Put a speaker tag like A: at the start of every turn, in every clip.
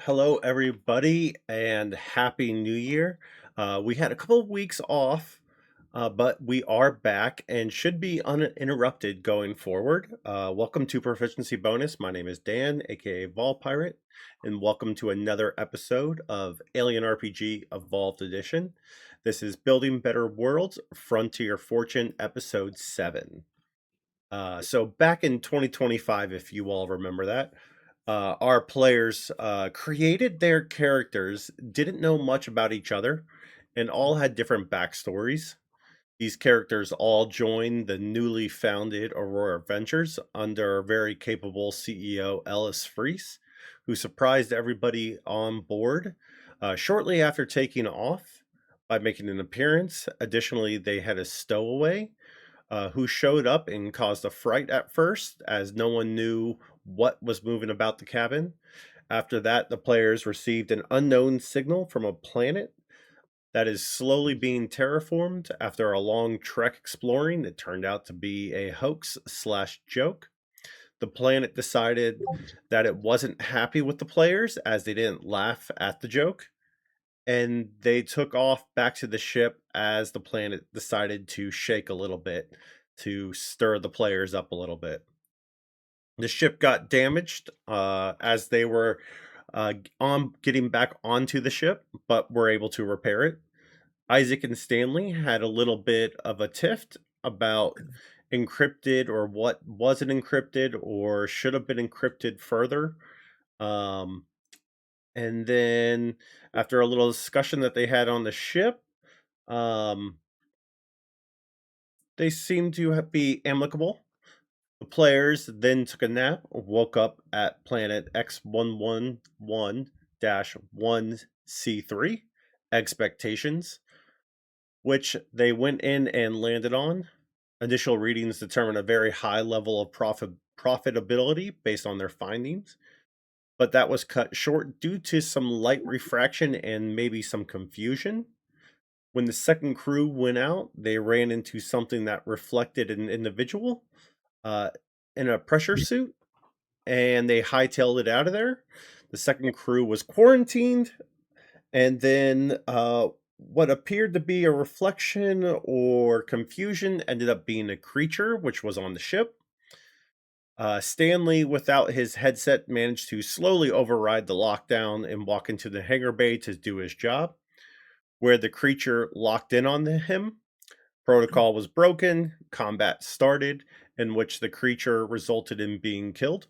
A: Hello, everybody, and Happy New Year. We had a couple of weeks off, but we are back and should be uninterrupted going forward. Welcome to Proficiency Bonus. My name is Dan, aka Vol Pirate, and welcome to another episode of Alien RPG Evolved Edition. This is Building Better Worlds, Frontier Fortune, Episode 7. So back in 2025, if you all remember that, our players created their characters, didn't know much about each other, and all had different backstories. These characters all joined the newly founded Aurora Ventures under very capable CEO Ellis Fries, who surprised everybody on board shortly after taking off by making an appearance. Additionally, they had a stowaway who showed up and caused a fright at first, as no one knew what was moving about the cabin. After that, the players received an unknown signal from a planet that is slowly being terraformed. After a long trek exploring, it turned out to be a hoax slash joke. The planet decided that it wasn't happy with the players as they didn't laugh at the joke, and they took off back to the ship as the planet decided to shake a little bit to stir the players up a little bit. The ship got damaged as they were on getting back onto the ship, but were able to repair it. Isaac and Stanley had a little bit of a tiff about encrypted or what wasn't encrypted or should have been encrypted further. And then after a little discussion that they had on the ship, they seemed to be amicable. The players then took a nap, woke up at planet X111-1C3, Expectations, which they went in and landed on. Initial readings determined a very high level of profitability based on their findings, but that was cut short due to some light refraction and maybe some confusion. When the second crew went out, they ran into something that reflected an individual uh, in a pressure suit, and they hightailed it out of there. The second crew was quarantined, and then what appeared to be a reflection or confusion ended up being a creature which was on the ship. Stanley, without his headset, managed to slowly override the lockdown and walk into the hangar bay to do his job, where the creature locked in on him. Protocol was broken, combat started, in which the creature resulted in being killed.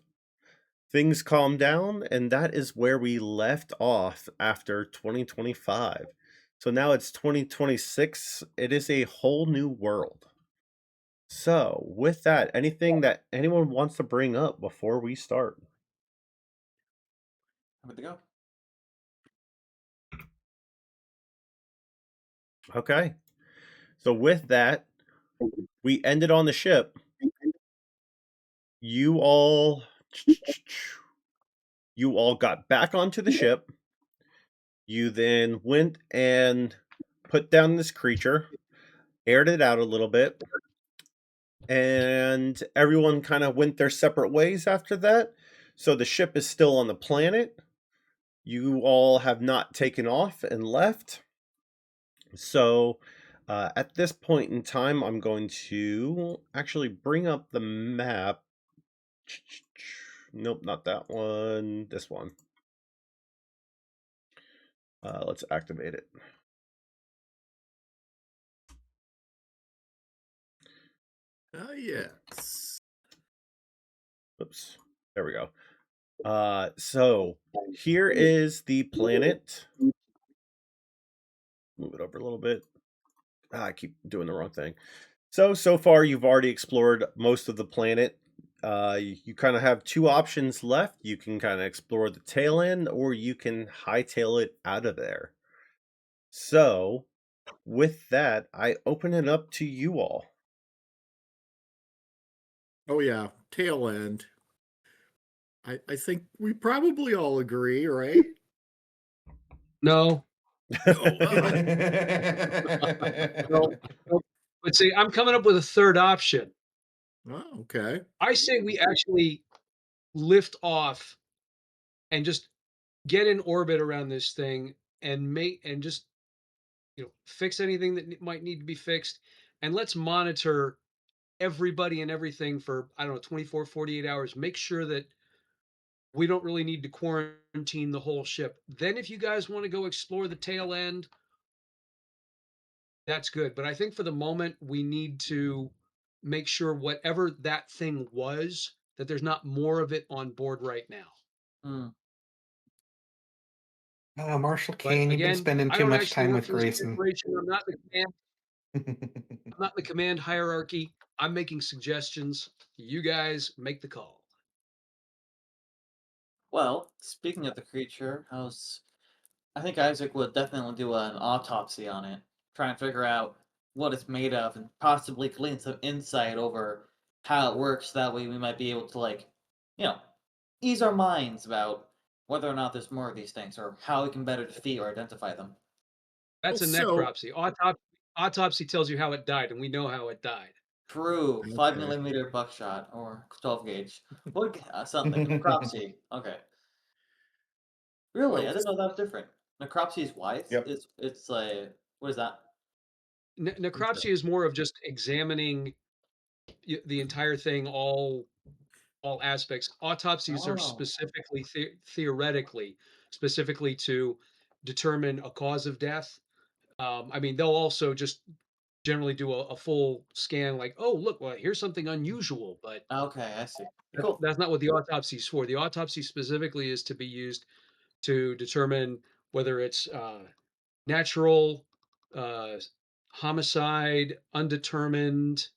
A: Things calmed down, and that is where we left off after 2025. So now it's 2026. It is a whole new world. So, with that, anything that anyone wants to bring up before we start?
B: I'm good to go.
A: Okay. So, with that, we ended on the ship. You all got back onto the ship. You then went and put down this creature, aired it out a little bit, and everyone kind of went their separate ways after that. So the ship is still on the planet. You all have not taken off and left. So at this point in time, I'm going to actually bring up the map. Nope, not that one. This one. Let's activate it.
B: Yes.
A: Oops. There we go. So here is the planet. Move it over a little bit. I keep doing the wrong thing. So far you've already explored most of the planet. You kind of have two options left. You can kind of explore the tail end, or you can hightail it out of there. So, with that, I open it up to you all.
B: Oh yeah, tail end. I think we probably all agree, right?
C: No.
B: No.
C: No. But see, I'm coming up with a third option.
B: Oh, okay.
C: I say we actually lift off and just get in orbit around this thing and just fix anything that might need to be fixed, and let's monitor everybody and everything for, I don't know, 24, 48 hours. Make sure that we don't really need to quarantine the whole ship. Then if you guys want to go explore the tail end, that's good. But I think for the moment, we need to make sure whatever that thing was, that there's not more of it on board right now.
D: Mm.
E: Marshall
C: But
E: Kane, you've been
C: again,
E: spending
C: I
E: too
C: don't
E: much
C: actually
E: time
C: work
E: with
C: for this
E: Grayson.
C: corporation. I'm not in the command hierarchy. I'm making suggestions. You guys make the call.
D: Well, speaking of the creature, I think Isaac would definitely do an autopsy on it, try and figure out what it's made of, and possibly glean some insight over how it works. That way, we might be able to, like, you know, ease our minds about whether or not there's more of these things, or how we can better defeat or identify them.
C: That's a
B: Also,
C: necropsy. Autopsy tells you how it died, and we know how it died.
D: True, 5
B: okay.
D: millimeter buckshot or 12 gauge. What something? Necropsy. Okay. Really,
B: Well,
D: I didn't know that was different. Necropsy is wide.
A: Yep.
D: It's like what is that?
C: Necropsy is more of just examining the entire thing, all aspects. Autopsies are
D: Oh.
C: specifically theoretically specifically to determine a cause of death. I mean, they'll also just generally do a full scan, like, oh, look, well, here's something unusual, but
D: Okay, I see.
C: that's,
D: Cool.
C: that's not what the autopsy is for. The autopsy specifically is to be used to determine whether it's natural, uh, homicide, undetermined.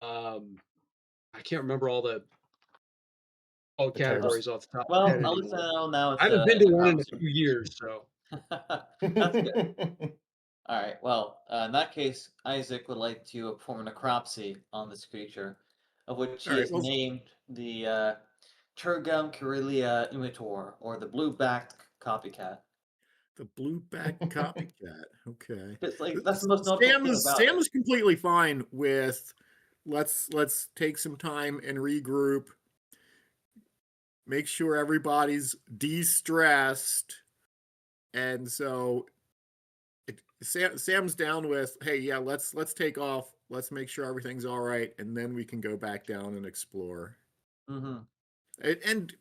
C: Um, I can't remember all
E: The terms.
C: categories off the top of my
D: Well,
C: head
D: at least I
C: anymore.
D: know now
C: I
D: it's
C: haven't
D: a
C: been to one in a
D: necropsy.
C: few years, so
D: That's good. All right. Well, in that case, Isaac would like to perform a necropsy on this creature, of which
B: all
D: he
B: right.
D: has
B: Well,
D: named the Turgum Carillia Imitor, or the blue-backed copycat.
B: the blue-back copycat. Okay.
D: It's like that's the most notable
B: Sam
D: thing
B: is
D: about
B: Sam
D: it.
B: is completely fine with let's take some time and regroup, make sure everybody's de-stressed, and so Sam's down with, hey, yeah, let's take off, let's make sure everything's all right, and then we can go back down and explore.
D: Mm-hmm.
B: And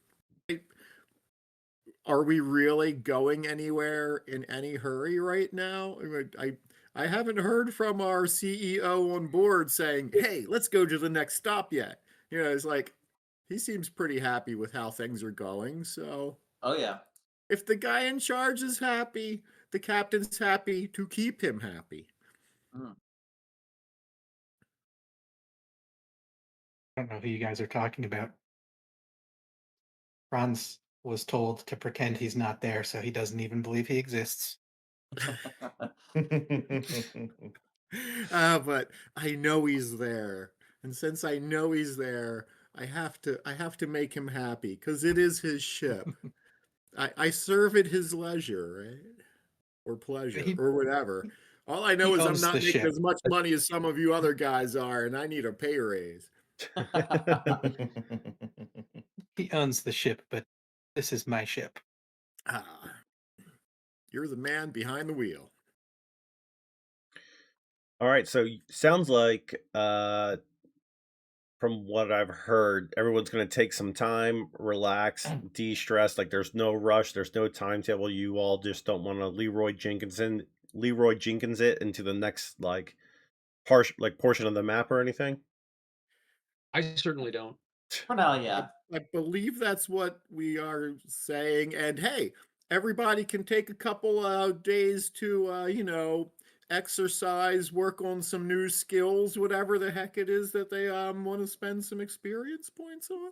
B: are we really going anywhere in any hurry right now? I haven't heard from our CEO on board saying, "Hey, let's go to the next stop yet." It's like he seems pretty happy with how things are going. So
D: Oh yeah.
B: if the guy in charge is happy, the captain's happy to keep him happy.
D: Mm.
E: I don't know who you guys are talking about. Franz was told to pretend he's not there, so he doesn't even believe he exists.
B: But I know he's there, and since I know he's there, I have to make him happy because it is his ship. I serve at his leisure, right? Or pleasure,
E: He
B: or whatever. All I know
E: he
B: is I'm
E: owns
B: not
E: the
B: making
E: ship.
B: as much money as some of you other guys are, and I need a pay raise.
E: He owns the ship, but this is my ship.
B: Ah, you're the man behind the wheel.
A: All right, so sounds like from what I've heard, everyone's going to take some time, relax, de-stress. Like there's no rush, there's no timetable. You all just don't want to Leroy Jenkins it into the next portion of the map or anything.
C: I certainly don't.
D: For now,
B: I,
D: yeah.
B: I believe that's what we are saying. And hey, everybody can take a couple days to, exercise, work on some new skills, whatever the heck it is that they want to spend some experience points on.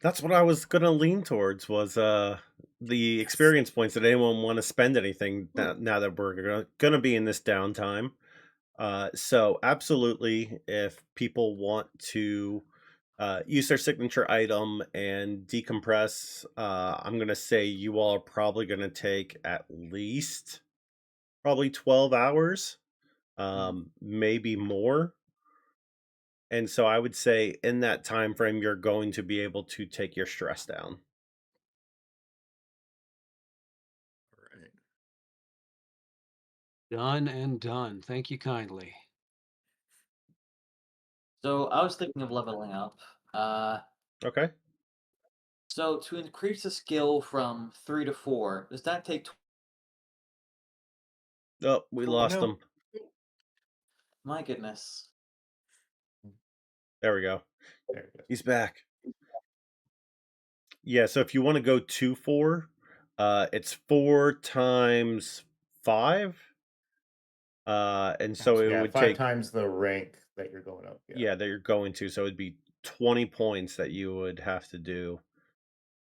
A: That's what I was gonna lean towards was the
B: Yes.
A: experience points. Did anyone want to spend anything now that we're gonna be in this downtime? So absolutely, if people want to use their signature item and decompress, I'm gonna say you all are probably gonna take at least probably 12 hours,
D: Mm.
A: maybe more. And so I would say in that time frame, you're going to be able to take your stress down.
C: Done and done. Thank you kindly.
D: So I was thinking of leveling up.
A: Okay.
D: So to increase a skill from 3 to 4, does that take
A: Oh, we
B: Oh
A: lost
B: no.
A: him.
D: my goodness.
A: There we go.
F: There it goes.
A: He's back. Yeah, so if you want to go to 4, it's 4 times 5. And so it
F: Yeah,
A: would
F: 5
A: take,
F: times the rank that you're going up.
A: yeah, that you're going to. So it'd be 20 points that you would have to do.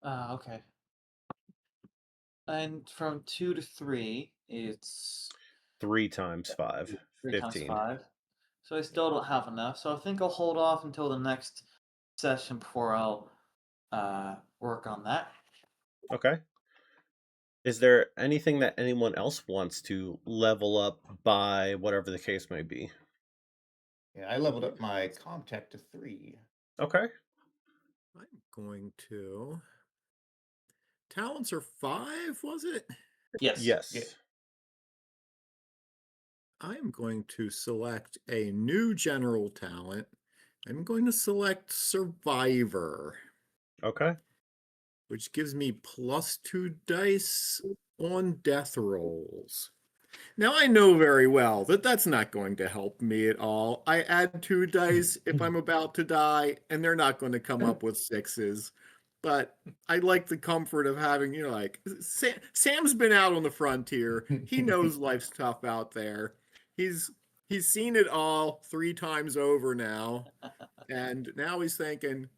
D: Okay. And from 2 to 3, it's
A: 3 times 5,
D: 3 times
A: 15.
D: 5. So I still don't have enough. So I think I'll hold off until the next session before I'll work on that.
A: Okay. Is there anything that anyone else wants to level up by, whatever the case may be?
F: Yeah, I leveled up my Comtech to 3.
A: Okay.
B: I'm going to. Talents are 5, was it?
D: Yes.
A: Yes.
F: Yeah.
B: I'm going to select a new general talent. I'm going to select Survivor,
A: Okay.
B: which gives me +2 dice on death rolls. Now, I know very well that that's not going to help me at all. I add 2 dice if I'm about to die, and they're not going to come up with 6s. But I like the comfort of having, like, Sam's been out on the frontier. He knows life's tough out there. He's seen it all 3 times over now. And now he's thinking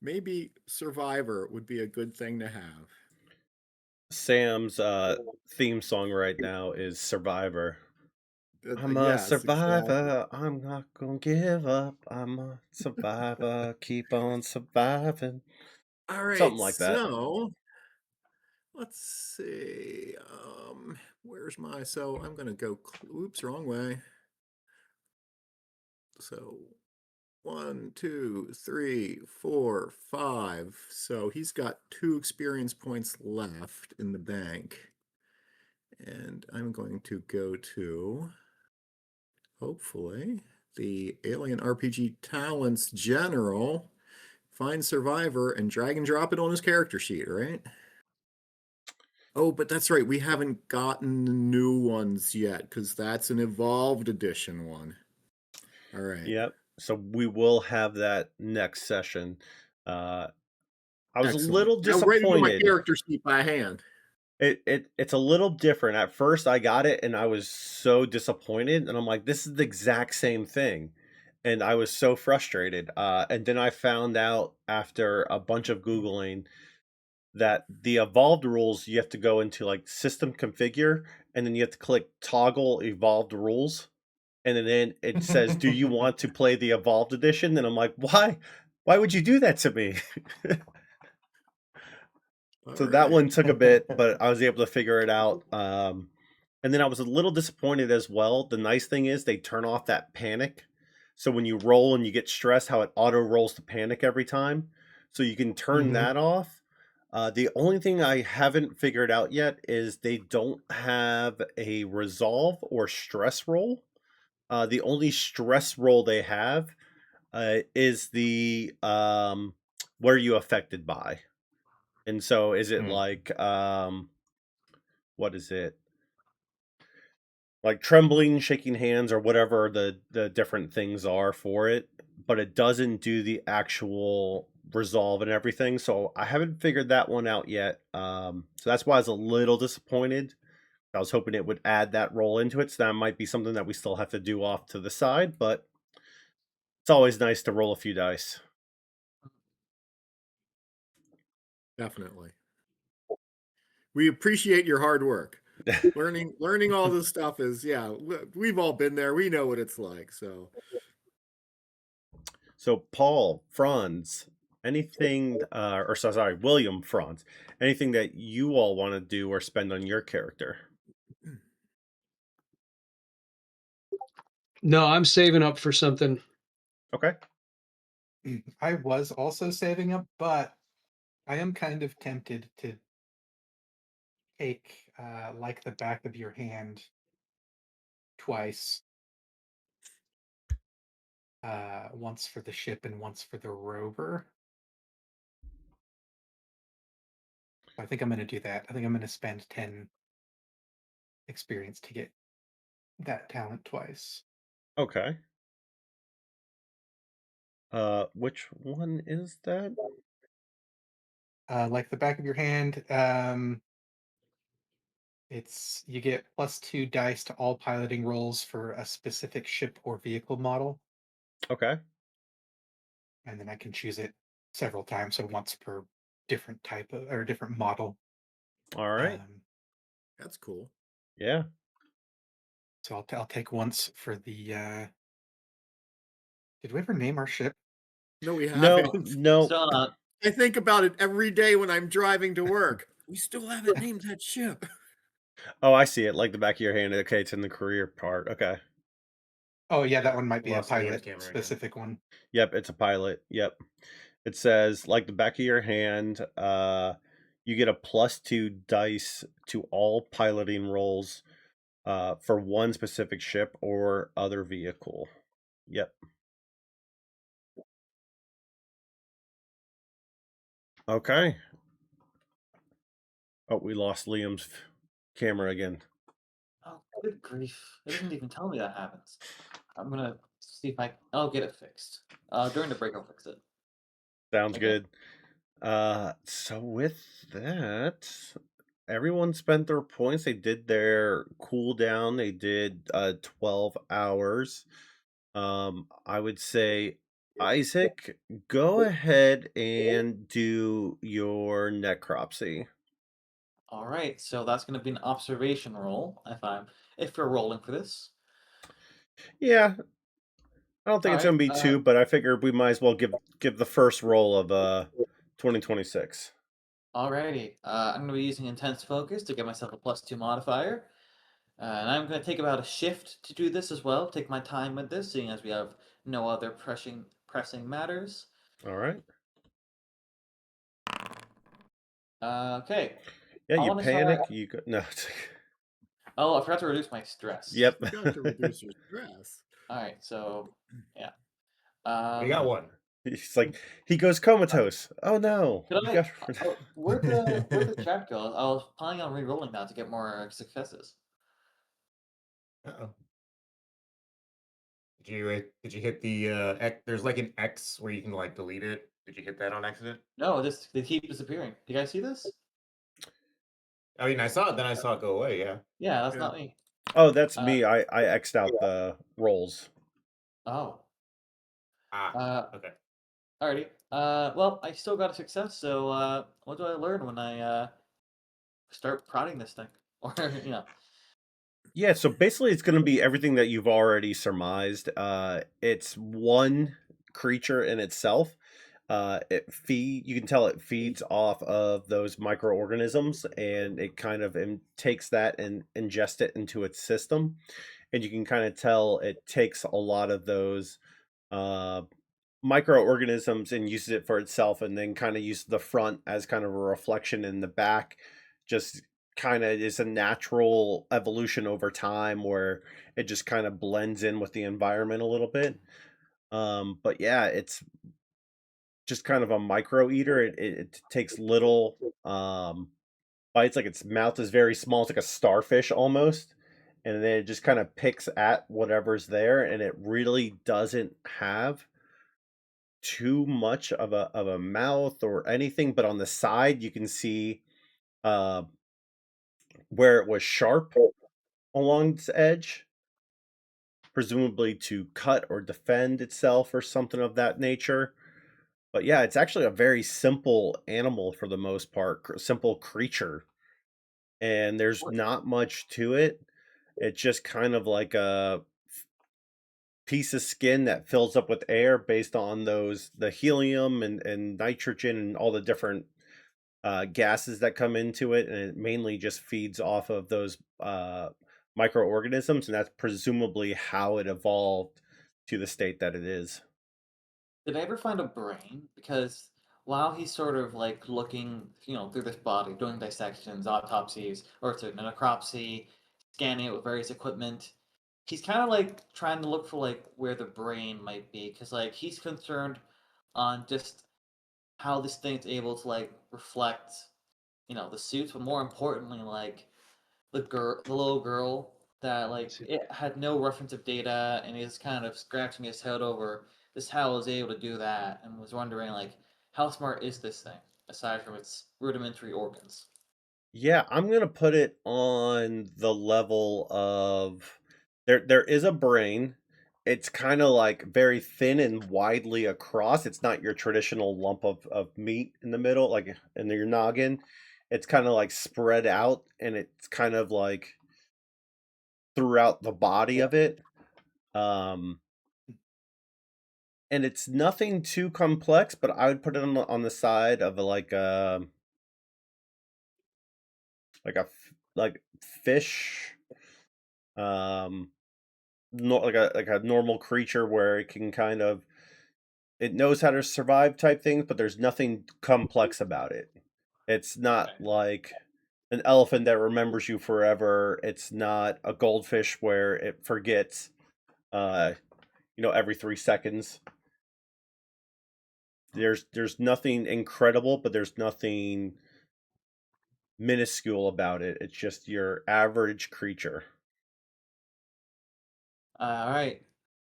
B: maybe Survivor would be a good thing to have.
A: Sam's theme song right now is Survivor. I'm a
B: Yes, exactly.
A: survivor. I'm not gonna give up. I'm a survivor. Keep on surviving.
B: All right,
A: Something like that.
B: so let's see. Where's my? So I'm gonna go. Oops, wrong way. So 1, 2, 3, 4, 5. So he's got 2 experience points left in the bank, and I'm going to go to hopefully the Alien RPG Talents General. Find Survivor and drag and drop it on his character sheet, right? Oh, but that's right. We haven't gotten the new ones yet because that's an evolved edition one. All right.
A: Yep. So we will have that next session. I was
B: Excellent.
A: a little
B: Now ready to do my
A: disappointed.
B: character sheet by hand.
A: It's a little different. At first I got it and I was so disappointed and I'm like, this is the exact same thing. And I was so frustrated. And then I found out after a bunch of Googling that the evolved rules, you have to go into like system configure and then you have to click toggle evolved rules. And then it says, do you want to play the evolved edition? And I'm like, why would you do that to me? So that one took a bit, but I was able to figure it out. And then I was a little disappointed as well. The nice thing is they turn off that panic. So when you roll and you get stressed, how it auto rolls to panic every time. So you can turn that off. The only thing I haven't figured out yet is they don't have a resolve or stress roll. The only stress roll they have is the what are you affected by? And so is it like what is it? Like trembling, shaking hands, or whatever the different things are for it, but it doesn't do the actual resolve and everything. So I haven't figured that one out yet. So that's why I was a little disappointed. I was hoping it would add that roll into it. So that might be something that we still have to do off to the side, but it's always nice to roll a few dice.
B: Definitely. We appreciate your hard work. Learning all this stuff is, yeah, we've all been there. We know what it's like. So
A: Paul, Franz, anything, or sorry, William Franz, anything that you all want to do or spend on your character?
C: No, I'm saving up for something.
A: Okay.
E: I was also saving up, but I am kind of tempted to take like the back of your hand twice. Once for the ship and once for the rover. I think I'm going to do that. I think I'm going to spend 10 experience to get that talent twice.
A: Okay. Which one is that?
E: Like the back of your hand, it's you get +2 dice to all piloting rolls for a specific ship or vehicle model,
A: Okay.
E: and then I can choose it several times, so once per different type of or different model.
A: All right.
B: That's cool.
A: Yeah.
E: So I'll take once for the. Did we ever name our ship?
B: No, we
A: No,
B: haven't.
A: no.
D: Still not.
B: I think about it every day when I'm driving to work. We still haven't named that ship.
A: Oh, I see it. Like the back of your hand. Okay, it's in the career part. Okay.
E: Oh yeah, that one might be a
F: Lost Liam's
E: pilot
F: camera again.
E: specific one.
A: Yep, it's a pilot. Yep. It says like the back of your hand, you get a +2 dice to all piloting rolls for one specific ship or other vehicle. Yep. Okay. Oh, we lost Liam's camera again.
D: Oh, good grief. It doesn't even tell me that happens. I'm gonna see if I'll get it fixed. During the break, I'll fix it.
A: Sounds
D: Okay.
A: good. So with that, everyone spent their points. They did their cooldown. They did 12 hours. I would say, Isaac, go ahead and do your necropsy.
D: All right, so that's gonna be an observation roll if we're rolling for this.
A: Yeah, I don't think
D: All
A: it's
D: right.
A: gonna be two, but I figured we might as well give the first roll of 2026.
D: Alrighty. I'm gonna be using intense focus to get myself a +2 modifier. And I'm gonna take about a shift to do this as well. Take my time with this, seeing as we have no other pressing matters.
A: All right.
D: Okay.
A: Yeah,
D: I
A: you
D: wanna start.
A: panic. You go no.
D: Oh, I forgot to reduce my stress.
A: Yep.
B: You got to reduce your stress.
D: All right. So yeah.
F: We got one.
A: He's like he goes comatose. Oh no.
D: Could
A: You
D: I?
A: got
D: Where'd the chat go? I was planning on re-rolling that to get more successes.
F: Uh-oh. Did you hit the X? There's like an X where you can like delete it. Did you hit that on accident?
D: No, they keep disappearing. Do you guys see this?
F: I mean, I saw it, then I saw it go away. Yeah.
D: Yeah, that's
B: Yeah.
D: not me.
A: Oh, that's me. I X'd out the rolls.
D: Oh.
F: Ah. Okay.
D: Alrighty. Well, I still got a success. So, what do I learn when I start prodding this thing? Or
A: Yeah, so basically it's going to be everything that you've already surmised. It's one creature in itself. You can tell it feeds off of those microorganisms, and it kind of takes that and ingests it into its system. And you can kind of tell it takes a lot of those uh, microorganisms and uses it for itself, and then kind of uses the front as kind of a reflection, in the back just kind of is a natural evolution over time where it just kind of blends in with the environment a little bit. But yeah, it's just kind of a micro eater. It takes little bites, like its mouth is very small. It's like a starfish almost. And then it just kind of picks at whatever's there, and it really doesn't have too much of a mouth or anything, but on the side you can see uh where it was sharp along its edge, presumably to cut or defend itself or something of that nature. But yeah, it's actually a very simple animal for the most part, simple creature, and there's not much to it. It's just kind of like a piece of skin that fills up with air based on the helium and nitrogen and all the different gases that come into it, and it mainly just feeds off of those microorganisms, and that's presumably how it evolved to the state that it is.
D: did I ever find a brain? Because while he's sort of like looking, through this body, doing dissections, autopsies, or it's a necropsy, scanning it with various equipment, he's kind of like trying to look for like where the brain might be, because like he's concerned on just how this thing's able to like reflect, the suits, but more importantly, like the little girl that like it had no reference of data, and he's kind of scratching his head over just how it was able to do that, and was wondering like how smart is this thing aside from its rudimentary organs.
A: Yeah, I'm gonna put it on the level of there is a brain. It's kind of like very thin and widely across. It's not your traditional lump of meat in the middle, like in your noggin. It's kind of like spread out and it's kind of like throughout the body of it. Um, and it's nothing too complex, but I would put it on the side of like fish, um, like a normal creature where it can kind of it knows how to survive type things, but there's nothing complex about it. It's not
D: Okay.
A: like an elephant that remembers you forever. It's not a goldfish where it forgets, uh, every 3 seconds. There's nothing incredible, but there's nothing minuscule about it. It's just your average creature.
D: All right.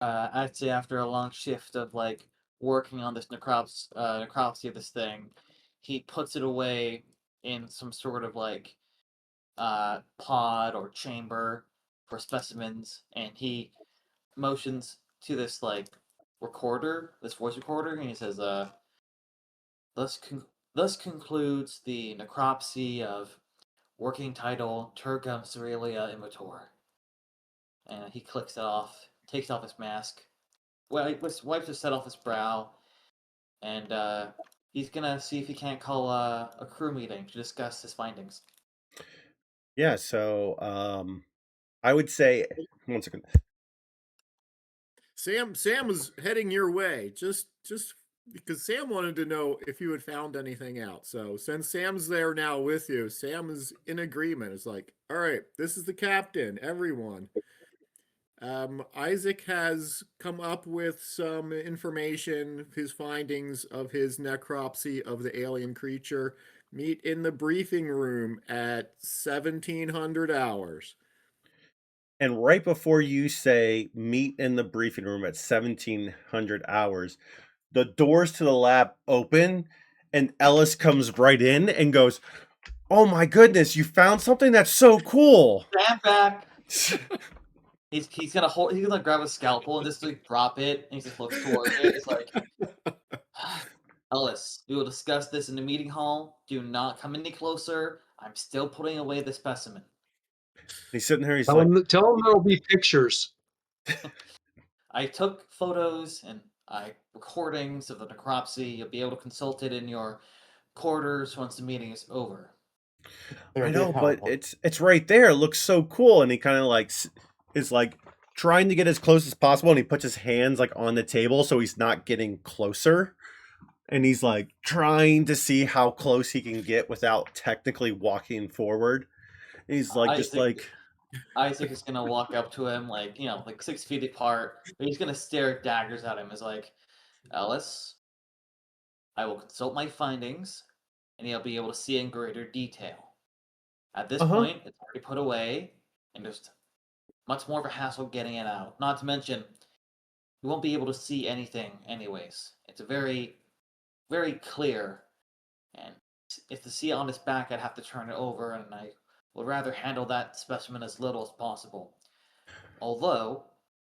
D: I'd say after a long shift of like working on this necropsy of this thing, he puts it away in some sort of like pod or chamber for specimens, and he motions to this like this voice recorder, and he says, thus thus concludes the necropsy of working title Turgum Cerealia Immator. And he clicks it off, takes off his mask, wipes the sweat off his brow, and he's gonna see if he can't call a crew meeting to discuss his findings.
A: Yeah, so I would say 1 second.
B: Sam was heading your way, just because Sam wanted to know if you had found anything out. So since Sam's there now with you, Sam is in agreement. It's like, all right, this is the captain, everyone. Isaac has come up with some information, his findings of his necropsy of the alien creature. Meet in the briefing room at 1700 hours.
A: And right before you say meet in the briefing room at 1700 hours, the doors to the lab open and Ellis comes right in and goes, "Oh my goodness, you found something that's so cool."
D: Stand back. He's gonna grab a scalpel and just like drop it, and he just looks towards it. It's like, Ellis, we will discuss this in the meeting hall. Do not come any closer. I'm still putting away the specimen.
A: He's sitting there, he's
C: Tell
A: like,
C: them, there'll be pictures.
D: I took photos and recordings of the necropsy. You'll be able to consult it in your quarters once the meeting is over.
E: There
A: I
E: would be a
A: know, but
E: PowerPoint.
A: it's right there. It looks so cool. And he kind of like is like trying to get as close as possible. And he puts his hands like on the table so he's not getting closer. And he's like trying to see how close he can get without technically walking forward. And he's like, just
D: Isaac,
A: like,
D: Isaac is gonna walk up to him like 6 feet apart, but he's gonna stare daggers at him. As like, Ellis, I will consult my findings, and you'll be able to see in greater detail. At this
A: uh huh.
D: point, it's already put away, and there's much more of a hassle getting it out. Not to mention, you won't be able to see anything anyways. It's a very, very clear, and if to see it on its back, I'd have to turn it over, and I would rather handle that specimen as little as possible. Although,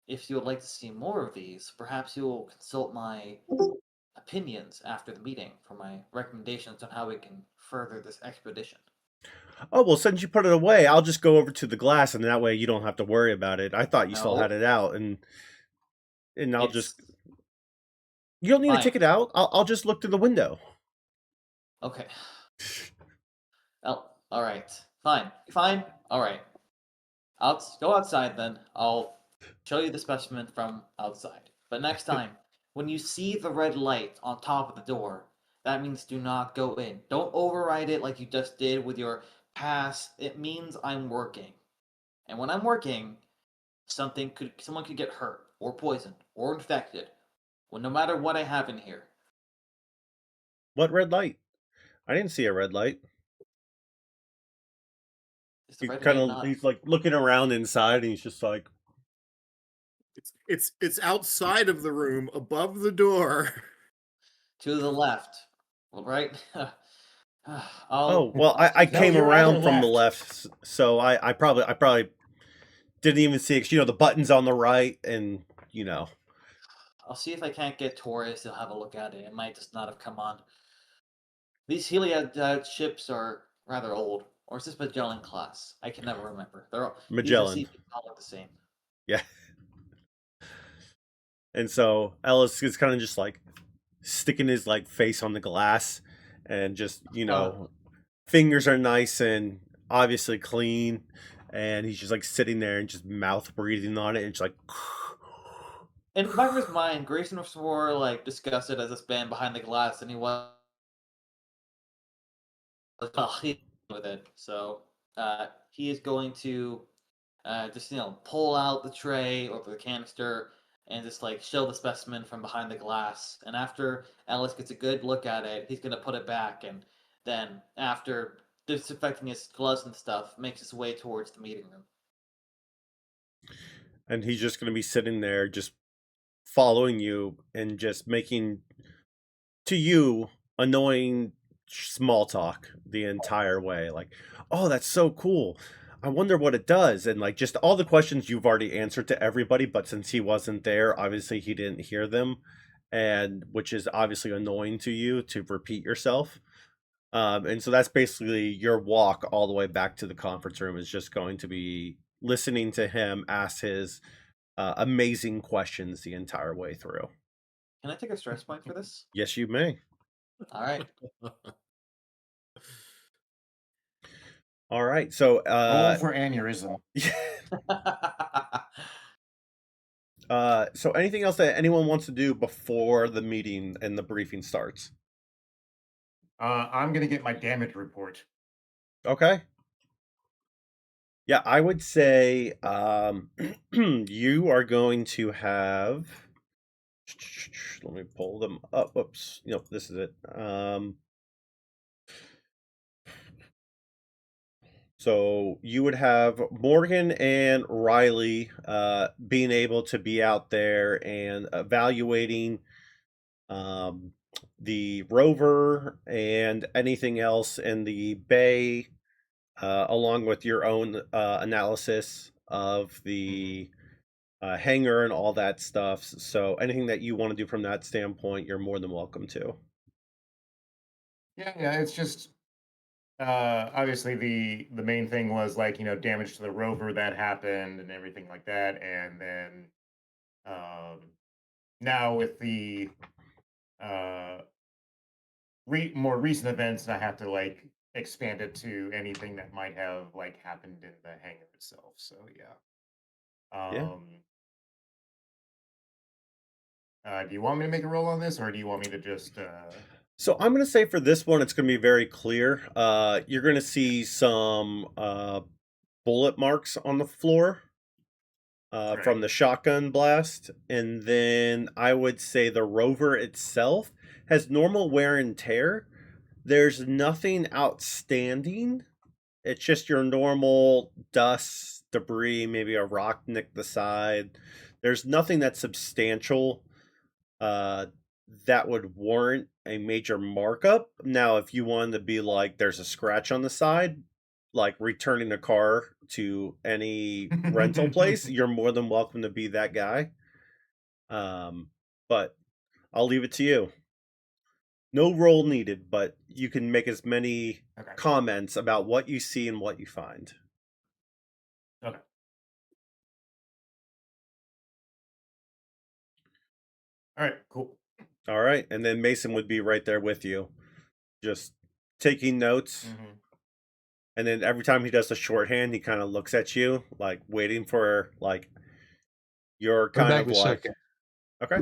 D: if you would like to see more of these, perhaps you will consult my opinions after the meeting for my recommendations on how we can further this expedition.
A: Oh, well, since you put it away, I'll just go over to the glass and that way you don't have to worry about it. I thought you still
D: No,
A: had it out and I'll
D: it's
A: just, you don't need to
D: fine.
A: take it out. I'll just look through the window.
D: Okay. Oh, all right. Fine. Fine. All right. Go outside then. I'll show you the specimen from outside. But next time, when you see the red light on top of the door, that means do not go in. Don't override it like you just did with your pass. It means I'm working. And when I'm working, someone could get hurt or poisoned or infected. Well, no matter what I have in here.
A: What red light? I didn't see a red light.
D: Is the
A: He's
D: red
A: kind
D: light
A: of
D: not?
A: he's like looking around inside, and he's just like,
B: It's outside of the room, above the door.
D: To the left. Well, right?
A: oh well, I
F: No,
A: came
F: you're on the
A: around from the
F: left.
A: left, so I probably didn't even see it. You know, the button's on the right, and you know.
D: I'll see if I can't get Taurus to have a look at it. It might just not have come on. These Heliod ships are rather old. Or is this Magellan class? I can never remember. These
A: Magellan.
D: all look the same.
A: Yeah. And so Ellis is kind of just like sticking his like face on the glass, and just fingers are nice and obviously clean, and he's just like sitting there and just mouth breathing on it, and just like.
D: In the back of his mind, Grayson was more like disgusted as this band behind the glass than he was with it. So he is going to just pull out the tray or the canister and just like show the specimen from behind the glass. And after Ellis gets a good look at it, he's gonna put it back, and then after disinfecting his gloves and stuff, makes his way towards the meeting room.
A: And he's just going to be sitting there just following you and just making, to you, annoying small talk the entire way. Like, oh, that's so cool. I wonder what it does. And like just all the questions you've already answered to everybody, but since he wasn't there, obviously he didn't hear them. And which is obviously annoying to you to repeat yourself. And so that's basically your walk all the way back to the conference room, is just going to be listening to him ask his amazing questions the entire way through.
D: Can I take a stress point for this?
A: Yes, you may.
D: All right.
A: All right. So
F: Roll for aneurysm.
A: So anything else that anyone wants to do before the meeting and the briefing starts?
F: I'm gonna get my damage report.
A: Okay. Yeah, I would say you are going to have. Let me pull them up. Whoops. Nope, this is it. So you would have Morgan and Riley being able to be out there and evaluating the rover and anything else in the bay, along with your own analysis of the hangar and all that stuff. So anything that you want to do from that standpoint, you're more than welcome to.
F: Yeah, it's just obviously the main thing was like damage to the rover that happened and everything like that, and then now with the more recent events, I have to like expand it to anything that might have like happened in the hangar itself. So yeah.
A: Yeah.
F: Do you want me to make a roll on this, or do you want me to just?
A: So I'm going to say for this one, it's going to be very clear. You're going to see some bullet marks on the floor from the shotgun blast. And then I would say the rover itself has normal wear and tear. There's nothing outstanding. It's just your normal dust, debris, maybe a rock nicked the side. There's nothing that's substantial that would warrant a major markup. Now, if you wanted to be like, there's a scratch on the side, like returning a car to any rental place, you're more than welcome to be that guy. But I'll leave it to you. No roll needed, but you can make as many comments about what you see and what you find.
F: Okay. All right, cool.
A: All right, and then Mason would be right there with you, just taking notes.
F: Mm-hmm.
A: And then every time he does the shorthand, he kind of looks at you, like waiting for like your kind of like, okay,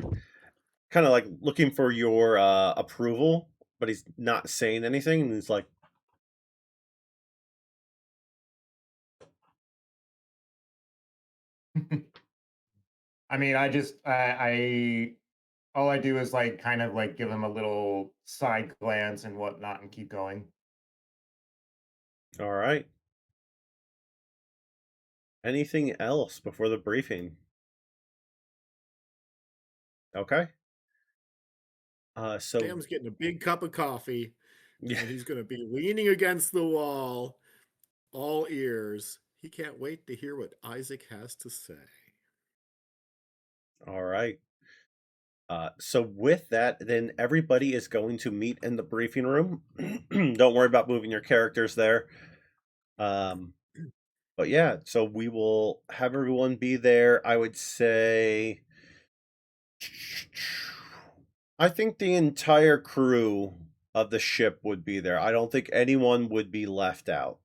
A: kind of like looking for your approval, but he's not saying anything, and he's like,
F: I mean, I all I do is like kind of like give him a little side glance and whatnot and keep going.
A: All right. Anything else before the briefing? Okay. So
B: Sam's getting a big cup of coffee,
A: yeah.
B: and he's going to be leaning against the wall, all ears. He can't wait to hear what Isaac has to say.
A: All right. So with that, then everybody is going to meet in the briefing room. Don't worry about moving your characters there. But yeah, so we will have everyone be there. I would say, I think the entire crew of the ship would be there. I don't think anyone would be left out.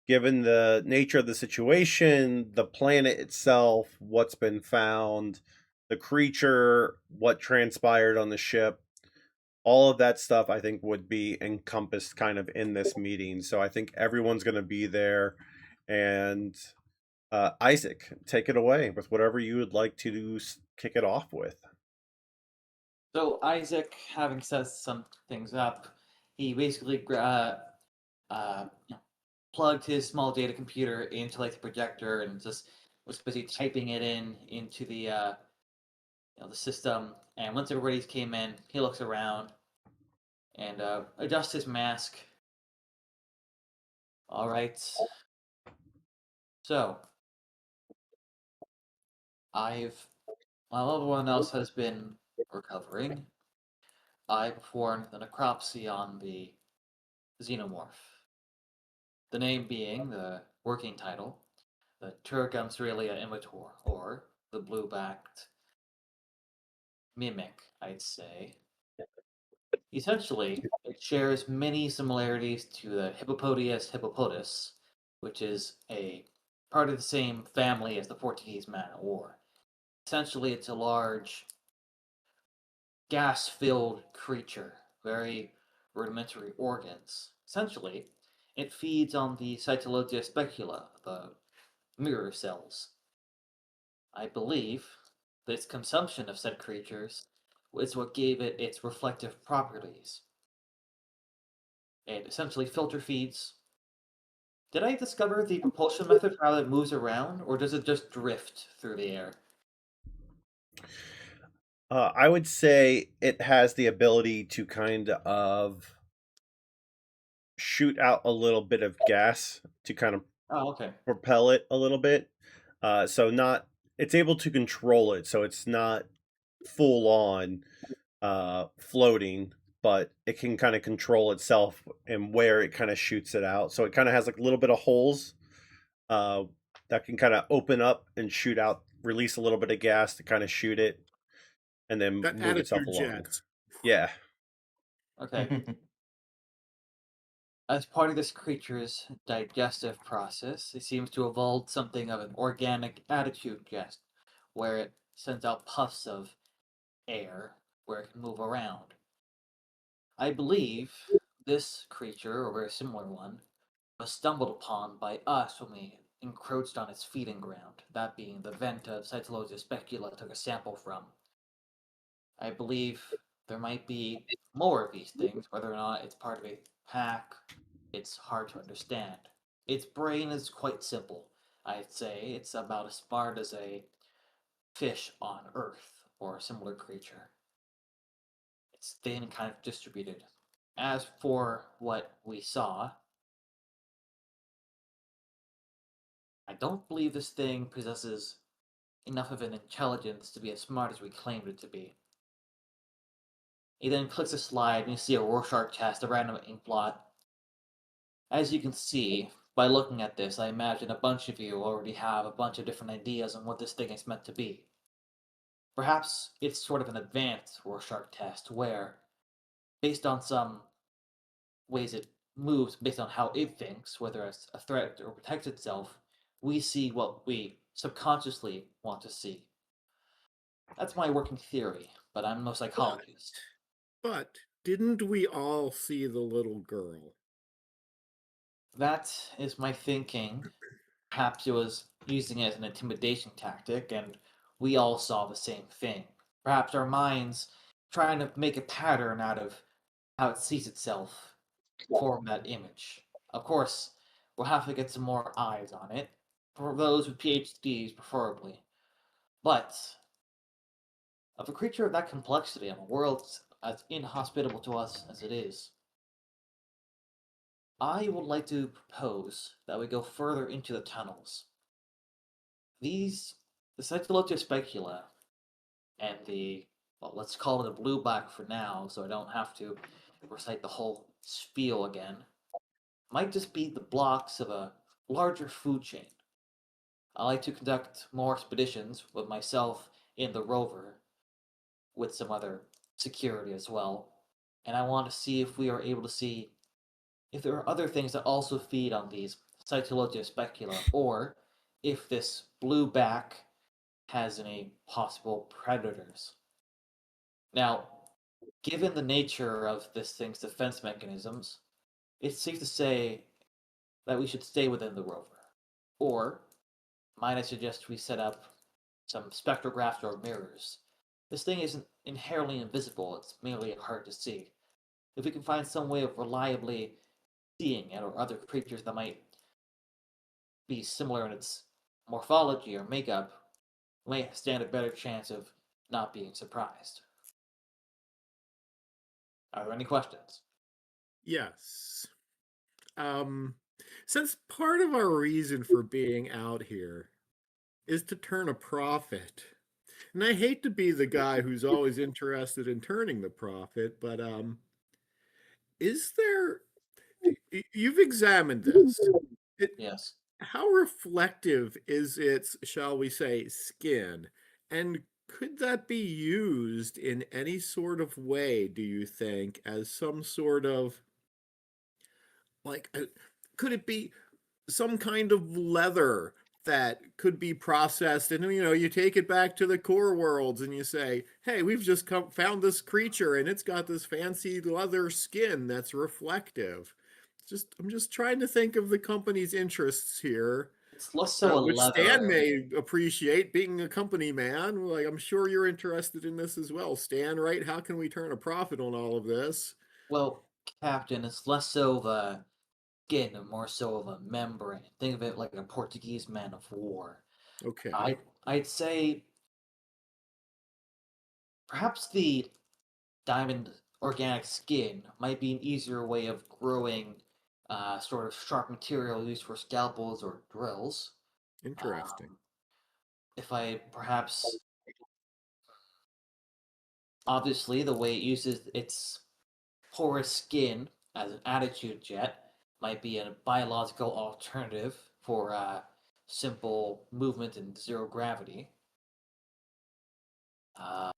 A: Given the nature of the situation, the planet itself, what's been found, the creature, what transpired on the ship, all of that stuff I think would be encompassed kind of in this meeting. So I think everyone's going to be there. And Isaac, take it away with whatever you would like to kick it off with.
D: So Isaac, having set some things up, he basically plugged his small data computer into like the projector and just was busy typing it into the the system. And once everybody came in, he looks around and adjusts his mask. All right. So while everyone else has been recovering, I performed the necropsy on the xenomorph. The name being the working title, the Turgumstralia immator, or the blue-backed mimic, I'd say. Essentially, it shares many similarities to the Hippopodius hippopotus, which is a part of the same family as the Portuguese man o' war. Essentially, it's a large, gas-filled creature, very rudimentary organs. Essentially, it feeds on the Cytologia specula, the mirror cells. I believe that its consumption of said creatures is what gave it its reflective properties. It essentially filter feeds. Did I discover the propulsion method for how it moves around, or does it just drift through the air?
A: I would say it has the ability to kind of shoot out a little bit of gas to kind of
D: Oh, okay.
A: propel it a little bit. So not it's able to control it, so it's not full on floating, but it can kind of control itself and where it kind of shoots it out. So it kind of has like a little bit of holes uh, that can kind of open up and shoot out, release a little bit of gas to kind of shoot it, and then
B: That
A: move itself
B: attitude
A: along.
B: jet.
A: Yeah.
D: Okay. As part of this creature's digestive process, it seems to evolve something of an organic attitude jet, where it sends out puffs of air where it can move around. I believe this creature, or a very similar one, was stumbled upon by us when we encroached on its feeding ground, that being the vent of Cytologia specula took a sample from. I believe there might be more of these things, whether or not it's part of a pack, it's hard to understand. Its brain is quite simple. I'd say it's about as smart as a fish on Earth or a similar creature. It's thin and kind of distributed. As for what we saw, I don't believe this thing possesses enough of an intelligence to be as smart as we claimed it to be. He then clicks a slide and you see a Rorschach test, a random ink blot. As you can see, by looking at this, I imagine a bunch of you already have a bunch of different ideas on what this thing is meant to be. Perhaps it's sort of an advanced Rorschach test where, based on some ways it moves, based on how it thinks, whether it's a threat or protects itself, we see what we subconsciously want to see. That's my working theory, but I'm no psychologist.
B: But didn't we all see the little girl?
D: That is my thinking. Perhaps it was using it as an intimidation tactic, and we all saw the same thing. Perhaps our minds trying to make a pattern out of how it sees itself, form that image. Of course, we'll have to get some more eyes on it, for those with PhDs preferably. But of a creature of that complexity in a world as inhospitable to us as it is, I would like to propose that we go further into the tunnels. The Cytologia specula and well, let's call it a blue black for now, so I don't have to recite the whole spiel again, might just be the blocks of a larger food chain. I like to conduct more expeditions with myself in the rover, with some other security as well, and I want to see if we are able to see if there are other things that also feed on these Cytologia specula, or if this blue back has any possible predators. Now, given the nature of this thing's defense mechanisms, it's safe to say that we should stay within the rover. Or, might I suggest we set up some spectrographs or mirrors? This thing isn't inherently invisible, it's merely hard to see. If we can find some way of reliably seeing it or other creatures that might be similar in its morphology or makeup, we may stand a better chance of not being surprised. Are there any questions?
B: Yes. Since part of our reason for being out here is to turn a profit, and I hate to be the guy who's always interested in turning the profit, but is there? You've examined this.
D: Yes.
B: How reflective is its, shall we say, skin? And could that be used in any sort of way, do you think, as some sort of like, could it be some kind of leather that could be processed, and you take it back to the core worlds and you say, hey, we've just found this creature and it's got this fancy leather skin that's reflective. I'm just trying to think of the company's interests here,
D: It's less so a
B: which Stan
D: leather.
B: may appreciate, being a company man. Like, I'm sure you're interested in this as well, Stan, right? How can we turn a profit on all of this?
D: Well, Captain, it's less so of a skin and more so of a membrane. Think of it like a Portuguese man of war.
B: Okay,
D: I I'd say perhaps the diamond organic skin might be an easier way of growing sort of sharp material used for scalpels or drills.
B: interesting.
D: Um, if I perhaps, obviously, the way it uses its porous skin as an attitude jet might be a biological alternative for simple movement in zero gravity. Uh,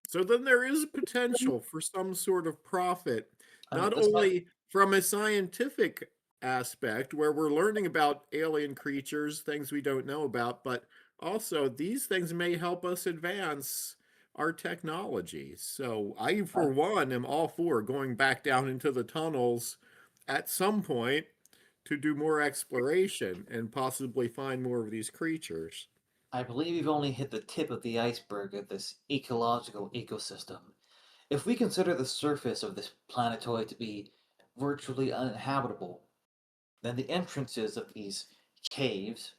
B: So then there is potential for some sort of profit,
D: I mean,
B: not
D: this might.
B: only from a scientific aspect where we're learning about alien creatures, things we don't know about, but also these things may help us advance our technology. So I, for one, am all for going back down into the tunnels at some point to do more exploration and possibly find more of these creatures.
D: I believe you've only hit the tip of the iceberg of this ecological ecosystem. If we consider the surface of this planetoid to be virtually uninhabitable, then the entrances of these caves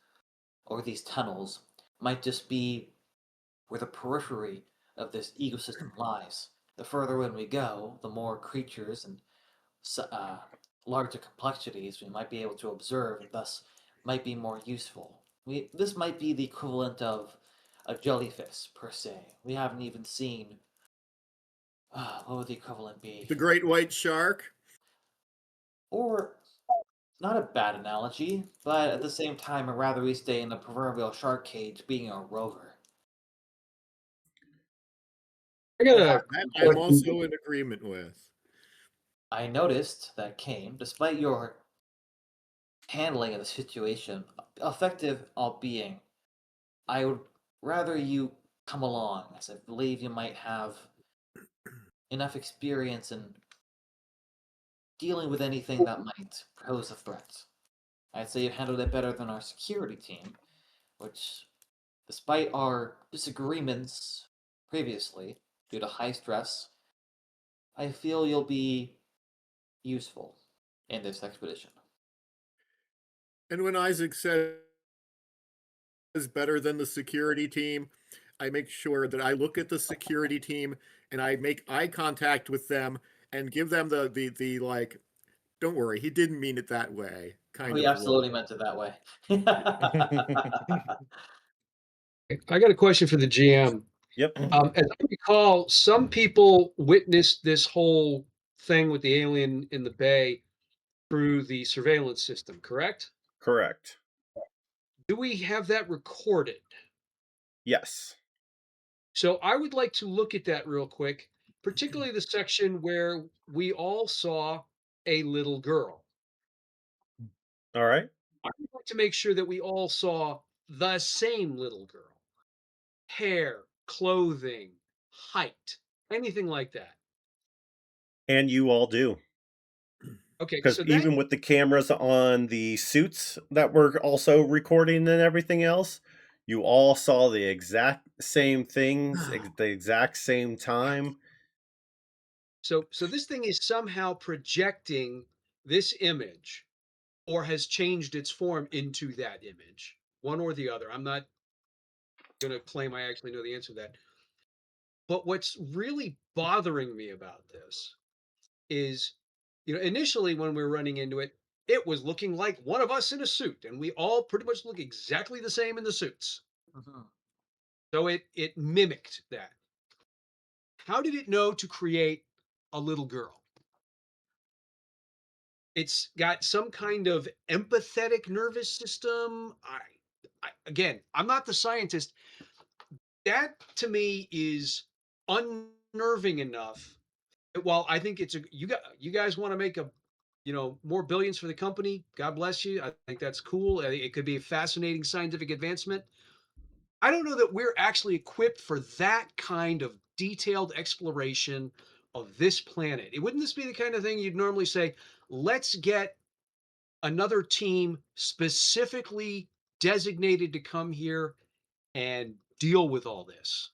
D: or these tunnels might just be where the periphery of this ecosystem lies. The further in we go, the more creatures and uh, larger complexities we might be able to observe, and thus might be more useful. This might be the equivalent of a jellyfish per se. We haven't even seen. What would the equivalent be?
B: The great white shark.
D: Or not a bad analogy, but at the same time, I'd rather we stay in the proverbial shark cage, being a rover.
C: I got a
B: That I'm
C: question.
B: also in agreement with.
D: I noticed that Kane, despite your handling of the situation, effective albeit, I would rather you come along, as I believe you might have enough experience in dealing with anything that might pose a threat. I'd say you've handled it better than our security team, which Despite our disagreements previously, due to high stress, I feel you'll be useful in this expedition.
B: And when Isaac says better than the security team, I make sure that I look at the security team and I make eye contact with them and give them the like, don't worry, he didn't mean it that way
D: Oh,
B: kind
D: he
B: of look.
D: absolutely meant it that way.
C: I got a question for the GM.
A: Yep.
C: As I recall, some people witnessed this whole thing with the alien in the bay through the surveillance system, correct?
A: Correct.
C: Do we have that recorded?
A: Yes.
C: So I would like to look at that real quick, particularly the section where we all saw a little girl.
A: All right.
C: I would like to make sure that we all saw the same little girl. Hair, clothing, height, anything like that.
A: And you all do.
C: Okay,
A: Because
C: so that
A: even with the cameras on the suits that were also recording and everything else, you all saw the exact same things, the exact same time.
C: so this thing is somehow projecting this image or has changed its form into that image. One or the other. I'm not going to claim I actually know the answer to that. But what's really bothering me about this is, initially when we were running into it, it was looking like one of us in a suit, and we all pretty much look exactly the same in the suits.
D: Mhm.
C: So it mimicked that. How did it know to create a little girl? It's got some kind of empathetic nervous system. Again, I'm not the scientist. That to me is unnerving enough. While I think it's a you guys want to make a more billions for the company. God bless you. I think that's cool. It could be a fascinating scientific advancement. I don't know that we're actually equipped for that kind of detailed exploration of this planet. It wouldn't this be the kind of thing you'd normally say, let's get another team specifically designated to come here and deal with all this.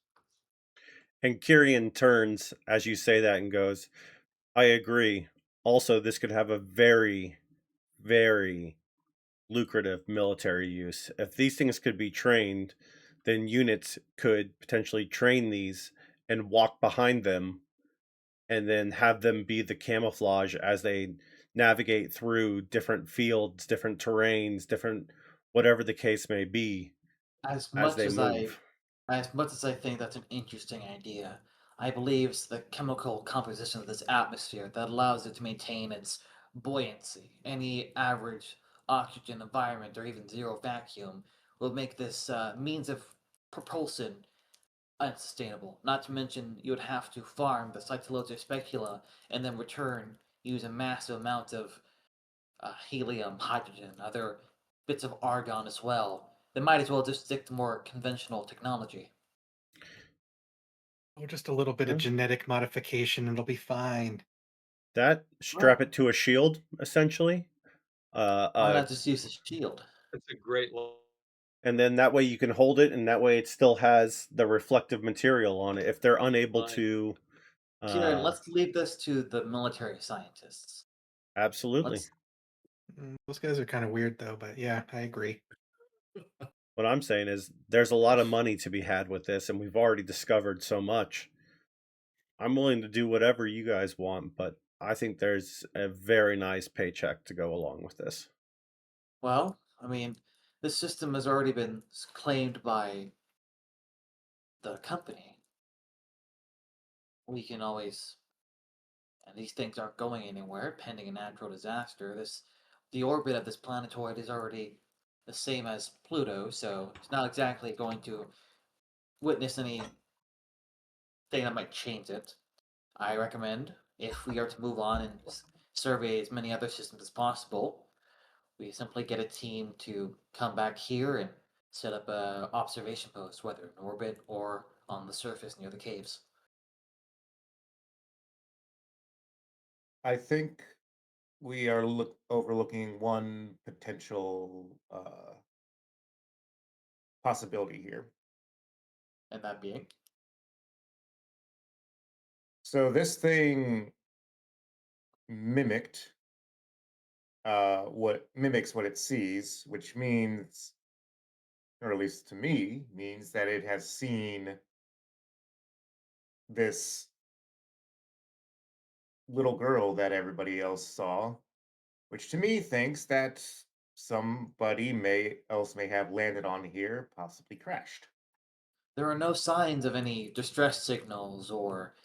A: And Kyrian turns as you say that and goes, I agree. Also, this could have a very, very lucrative military use. If these things could be trained, then units could potentially train these and walk behind them and then have them be the camouflage as they navigate through different fields, different terrains, different whatever the case may be
D: As
A: as
D: much
A: they
D: as I
A: move.
D: as much as I think that's an interesting idea, I believe it's the chemical composition of this atmosphere that allows it to maintain its buoyancy. Any average oxygen environment or even zero vacuum will make this means of propulsion unsustainable. Not to mention, you would have to farm the cytologic specula and then return use a massive amount of helium, hydrogen, other bits of argon as well. They might as well just stick to more conventional technology.
E: Oh, just a little bit of
A: Yeah.
E: genetic modification, it'll be fine.
A: That strap
D: Well,
A: it to a shield, essentially.
D: why not just use a shield?
C: That's a great
A: And then that way you can hold it, and that way it still has the reflective material on it. If they're unable
C: line.
A: to,
D: Kieran,
A: uh,
D: let's leave this to the military scientists.
A: absolutely.
D: Let's
E: Those guys are kind of weird, though, but yeah, I agree.
A: What I'm saying is there's a lot of money to be had with this, and we've already discovered so much. I'm willing to do whatever you guys want, but I think there's a very nice paycheck to go along with this.
D: well, I mean, this system has already been claimed by the company. We can always, and these things aren't going anywhere pending a natural disaster. The orbit of this planetoid is already the same as Pluto, so it's not exactly going to witness anything that might change it. I recommend, if we are to move on and survey as many other systems as possible, we simply get a team to come back here and set up a observation post, whether in orbit or on the surface near the caves.
F: I think we are overlooking one potential possibility here.
D: And that being?
F: So this thing mimicked what mimics what it sees, which means, or at least to me, means that it has seen this little girl that everybody else saw, which to me thinks that somebody may have landed on here, possibly crashed.
D: There are no signs of any distress signals or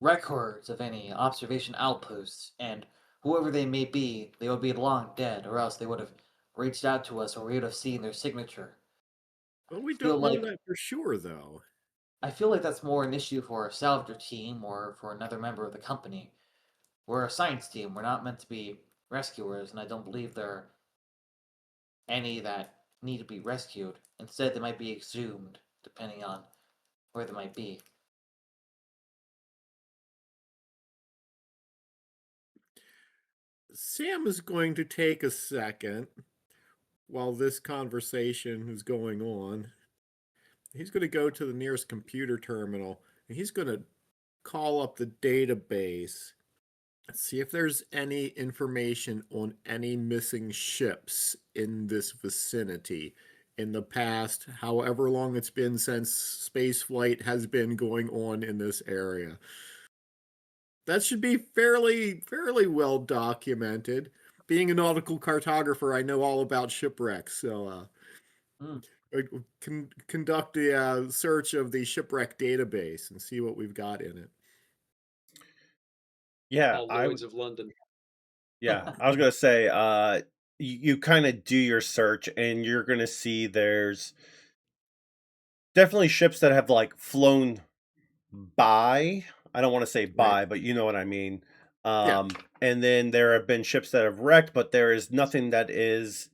D: records of any observation outposts, and whoever they may be, they would be long dead, or else they would have reached out to us or we would have seen their signature.
B: Well, we
D: I feel
B: don't know
D: like
B: that for sure, though.
D: I feel like that's more an issue for a salvager team or for another member of the company. We're a science team. We're not meant to be rescuers, and I don't believe there are any that need to be rescued. Instead, they might be exhumed, depending on where they might be.
B: Sam is going to take a second while this conversation is going on. He's going to go to the nearest computer terminal and he's going to call up the database, see if there's any information on any missing ships in this vicinity in the past, however long it's been since spaceflight has been going on in this area. That should be fairly well documented. Being a nautical cartographer, I know all about shipwrecks, so I can conduct a search of the shipwreck database and see what we've got in it.
A: Yeah,
C: All Lloyd's of London.
A: I was gonna say, you kind of do your search, and you're gonna see there's definitely ships that have like flown by. I don't want to say by, but you know what I mean.
B: Yeah.
A: And then there have been ships that have wrecked, but there is nothing that is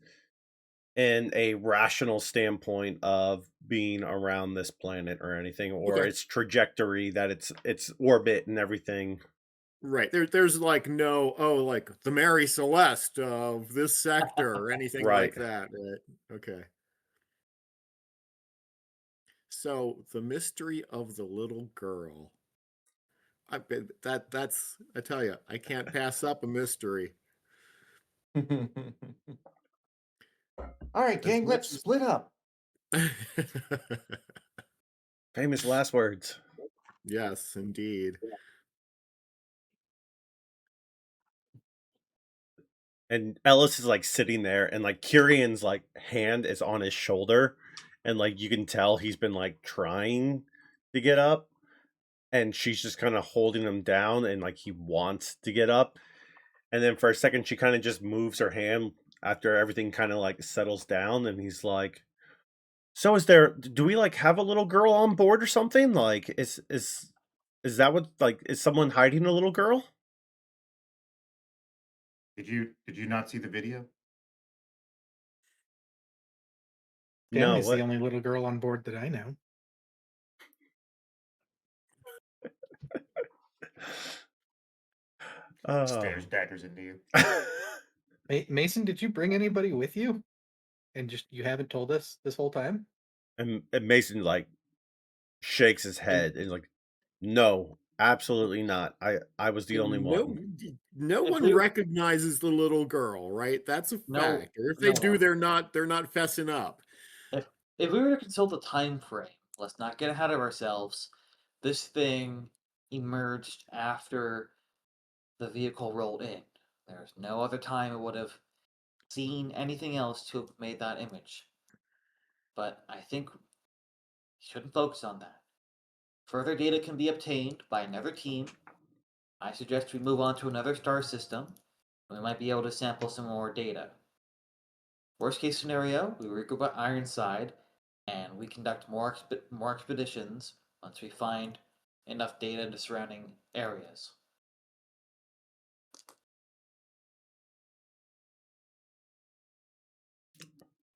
A: in a rational standpoint of being around this planet or anything, or
B: Okay.
A: its trajectory, that its orbit and everything.
B: Right. There's like no, like the Mary Celeste of this sector or anything
A: Right.
B: like that. Right. Okay. So the mystery of the little girl. That's I tell you, I can't pass up a mystery.
F: All right, gang, let's split up.
A: Famous last words.
B: Yes, indeed.
A: And Ellis is like sitting there, and like Kirian's like hand is on his shoulder, and like you can tell he's been like trying to get up, and she's just kind of holding him down, and like he wants to get up. And then for a second she kind of just moves her hand after everything kind of like settles down, and he's like, so do we like have a little girl on board or something? Like is that what, like, is someone hiding a little girl?
F: Did you not see the video?
A: No,
E: Demi's the
A: what?
E: only little girl on board that I know.
F: Stares daggers into you.
E: Mason, did you bring anybody with you? And just you haven't told us this whole time?
A: And Mason like shakes his head and like, no, absolutely not. I was the only one.
B: No
D: If
B: one
D: we-
B: recognizes the little girl, right? That's a
D: No,
B: fact. Or if they
D: no
B: do,
D: one.
B: they're not fessing up.
D: If we were to consult the time frame, let's not get ahead of ourselves. This thing emerged after the vehicle rolled in. There's no other time it would have seen anything else to have made that image. But I think we shouldn't focus on that. Further data can be obtained by another team. I suggest we move on to another star system. We might be able to sample some more data. Worst case scenario, we regroup at Ironside, and we conduct more expeditions once we find enough data in the surrounding areas.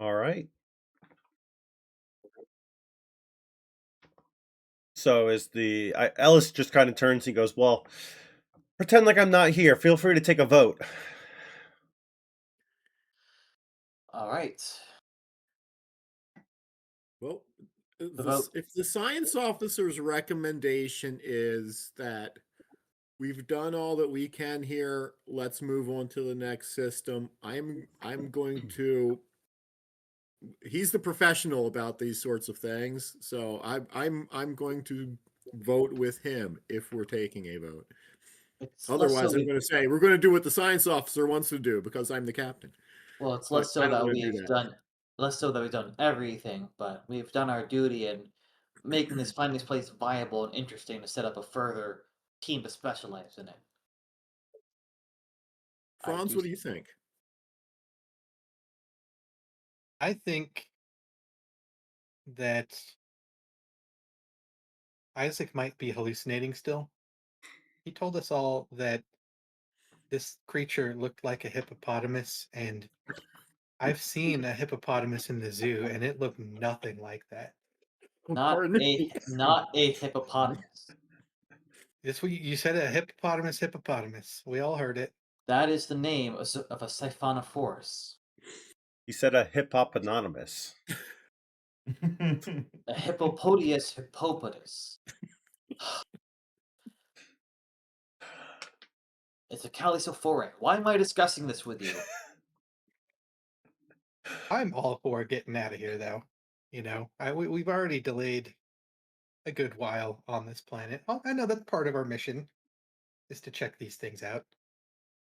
A: All right. So Ellis just kind of turns and goes, well, pretend like I'm not here. Feel free to take a vote.
D: All right.
B: Well,
D: The vote.
B: If the science officer's recommendation is that we've done all that we can here, let's move on to the next system, I'm going to. He's the professional about these sorts of things, so I'm going to vote with him if we're taking a vote.
D: It's less so
B: Otherwise, I'm going to say we're going to do what the science officer wants to do because I'm the captain.
D: well, it's
B: But
D: less
B: I
D: so
B: don't
D: that
B: want to do
D: we've
B: that.
D: done less so that we've done everything, but we've done our duty in finding this place viable and interesting to set up a further team to specialize in it. I
B: Franz,
D: do
B: what do you think?
E: I think that Isaac might be hallucinating still. He told us all that this creature looked like a hippopotamus, and I've seen a hippopotamus in the zoo, and it looked nothing like that.
B: Pardon me.
D: not a hippopotamus.
E: This what you said, a hippopotamus. We all heard it.
D: That is the name of a siphonophorus.
A: He said a hip hop anonymous.
D: A Hippopodius hippopotamus. It's a calisophore. Why am I discussing this with you?
E: I'm all for getting out of here, though. You know, we've already delayed a good while on this planet. Oh, I know that's part of our mission is to check these things out.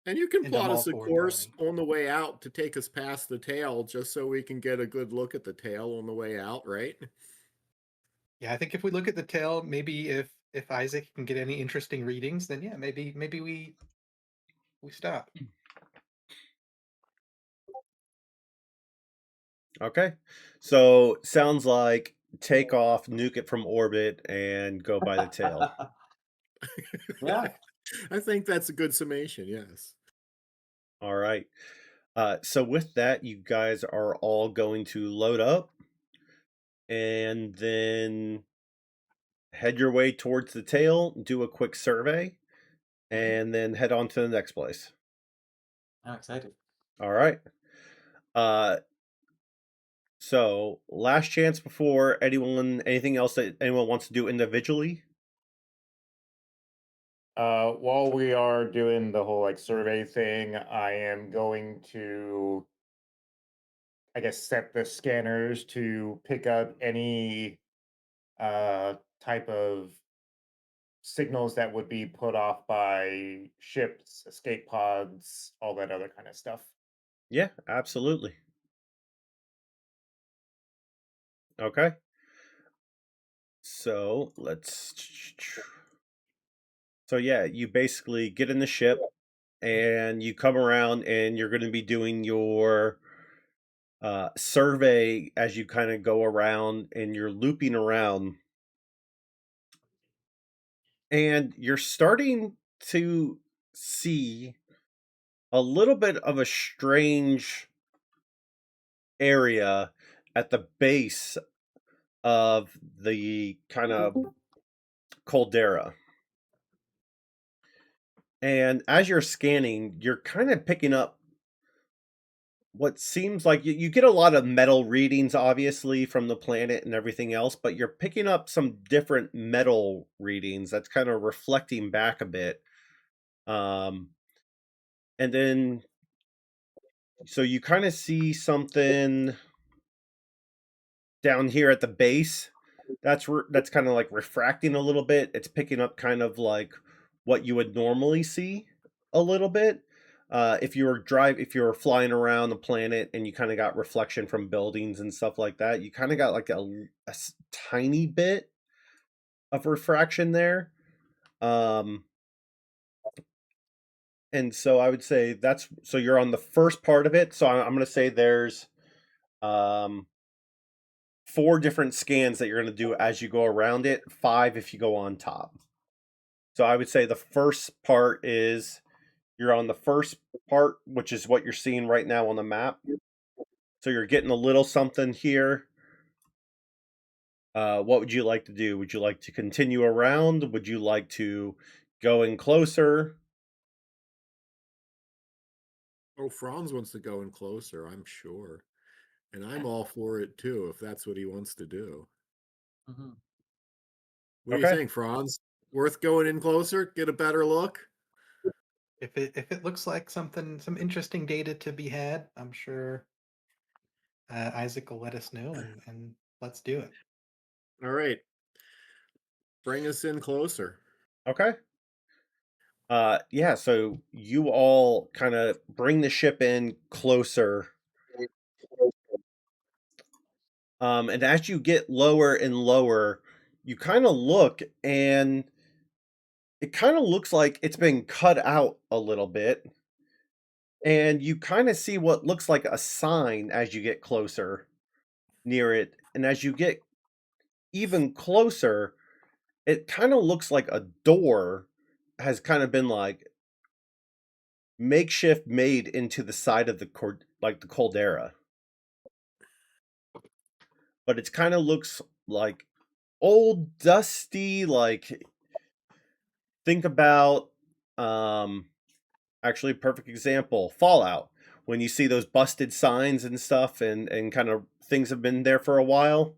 B: And you can
E: And I'm
B: plot
E: all
B: us a
E: for
B: course
E: going.
B: on the way out to take us past the tail, just so we can get a good look at the tail on the way out, right?
E: Yeah, I think if we look at the tail, maybe if Isaac can get any interesting readings, then yeah, maybe we stop.
A: Okay. So sounds like take off, nuke it from orbit, and go by the tail.
D: Yeah.
B: I think that's a good summation, yes.
A: All right. So with that, you guys are all going to load up and then head your way towards the tail, do a quick survey, and then head on to the next place.
D: I'm excited.
A: All right. So last chance before anything else that anyone wants to do individually.
F: While we are doing the whole like survey thing, I am going to, I guess, set the scanners to pick up any type of signals that would be put off by ships, escape pods, all that other kind of stuff.
A: Yeah, absolutely. Okay. So So yeah, you basically get in the ship and you come around and you're going to be doing your survey as you kind of go around and you're looping around and you're starting to see a little bit of a strange area at the base of the kind of caldera. And as you're scanning, you're kind of picking up what seems like you get a lot of metal readings, obviously, from the planet and everything else, but you're picking up some different metal readings that's kind of reflecting back a bit. And then, so you kind of see something down here at the base that's kind of like refracting a little bit. It's picking up kind of like what you would normally see a little bit. If you were flying around the planet and you kind of got reflection from buildings and stuff like that, you kind of got like a tiny bit of refraction there. And so I would say so you're on the first part of it. So I'm going to say there's um, 4 different scans that you're going to do as you go around it, 5 if you go on top. So I would say the first part is you're on the first part, which is what you're seeing right now on the map. So you're getting a little something here. What would you like to do? Would you like to continue around? Would you like to go in closer?
B: Oh, Franz wants to go in closer, I'm sure. And I'm all for it too, if that's what he wants to do.
D: Hmm.
B: What do you
A: Okay.
B: think, Franz? Worth going in closer, get a better look?
E: If it looks like some interesting data to be had, I'm sure Isaac will let us know, and let's do it.
B: All right. Bring us in closer.
A: Okay. Yeah, so you all kind of bring the ship in closer. And as you get lower and lower, you kind of look and it kind of looks like it's been cut out a little bit. And you kind of see what looks like a sign as you get closer near it. And as you get even closer, it kind of looks like a door has kind of been like makeshift made into the side of the like the caldera. But it kind of looks like old dusty, like think about actually perfect example, Fallout. When you see those busted signs and stuff and kind of things have been there for a while,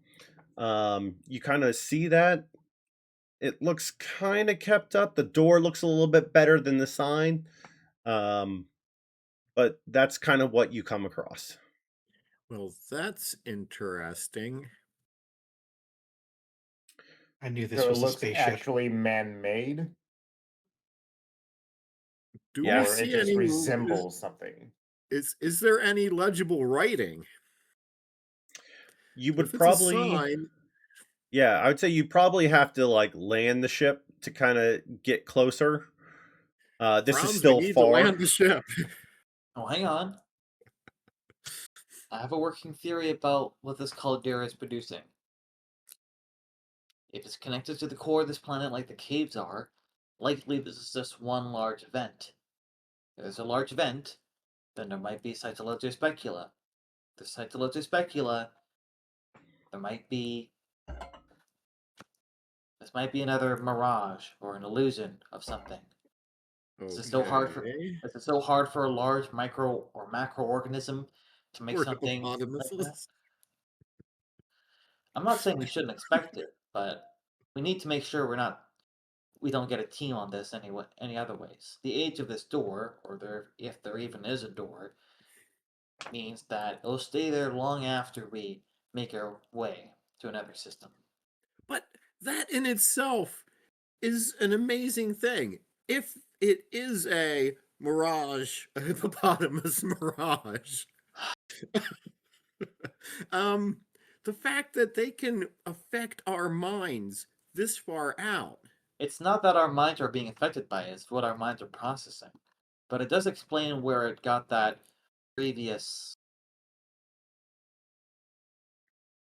A: you kind of see that. It looks kind of kept up. The door looks a little bit better than the sign. Um, but that's kind of what you come across.
B: Well, that's interesting.
E: I knew this
F: So it
E: was a
F: looks
E: spaceship.
F: actually man-made,
B: Do we
F: or it
B: see
F: just
B: any
F: resembles something.
B: is there any legible writing?
A: You
B: If
A: would
B: it's a
A: probably,
B: sign,
A: yeah, I would say you probably have to like land the ship to kind of get closer. This is
B: Franz, we
A: still
B: need to
A: far.
B: land the ship.
D: Oh, hang on. I have a working theory about what this caldera is producing. If it's connected to the core of this planet like the caves are, likely this is just one large event. If there's a large event, then there might be cytology specula. The cytology specula, there might be this might be another mirage or an illusion of something. This is so hard for
B: Okay.
D: Is it so hard for a large micro or macroorganism to make
B: Or
D: something like that?
B: hippopotamuses.
D: I'm not saying we shouldn't expect it, but we need to make sure we don't get a team on this any other ways. The age of this door, or if there even is a door, means that it'll stay there long after we make our way to another system.
B: But that in itself is an amazing thing. If it is a mirage, a hippopotamus mirage, um, the fact that they can affect our minds this far out.
D: It's not that our minds are being affected by it, it's what our minds are processing. But it does explain where it got that previous.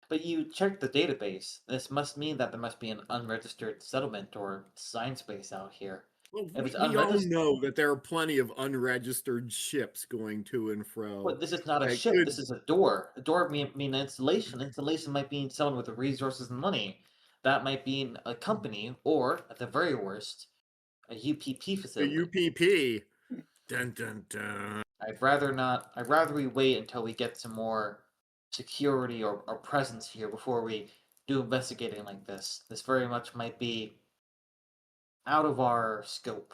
D: But you check the database. This must mean that there must be an unregistered settlement or sign space out here.
B: Well,
D: If it's
B: we all
D: unregistered,
B: know that there are plenty of unregistered ships going to and fro.
D: this is not a
B: That
D: ship.
B: could,
D: This is a door. A door mean installation. Installation might mean someone with the resources and money. That might be a company, or at the very worst, a UPP
B: the
D: facility.
B: UPP. Dun dun dun.
D: I'd rather not. I'd rather we wait until we get some more security or presence here before we do investigating like this. This very much might be out of our scope.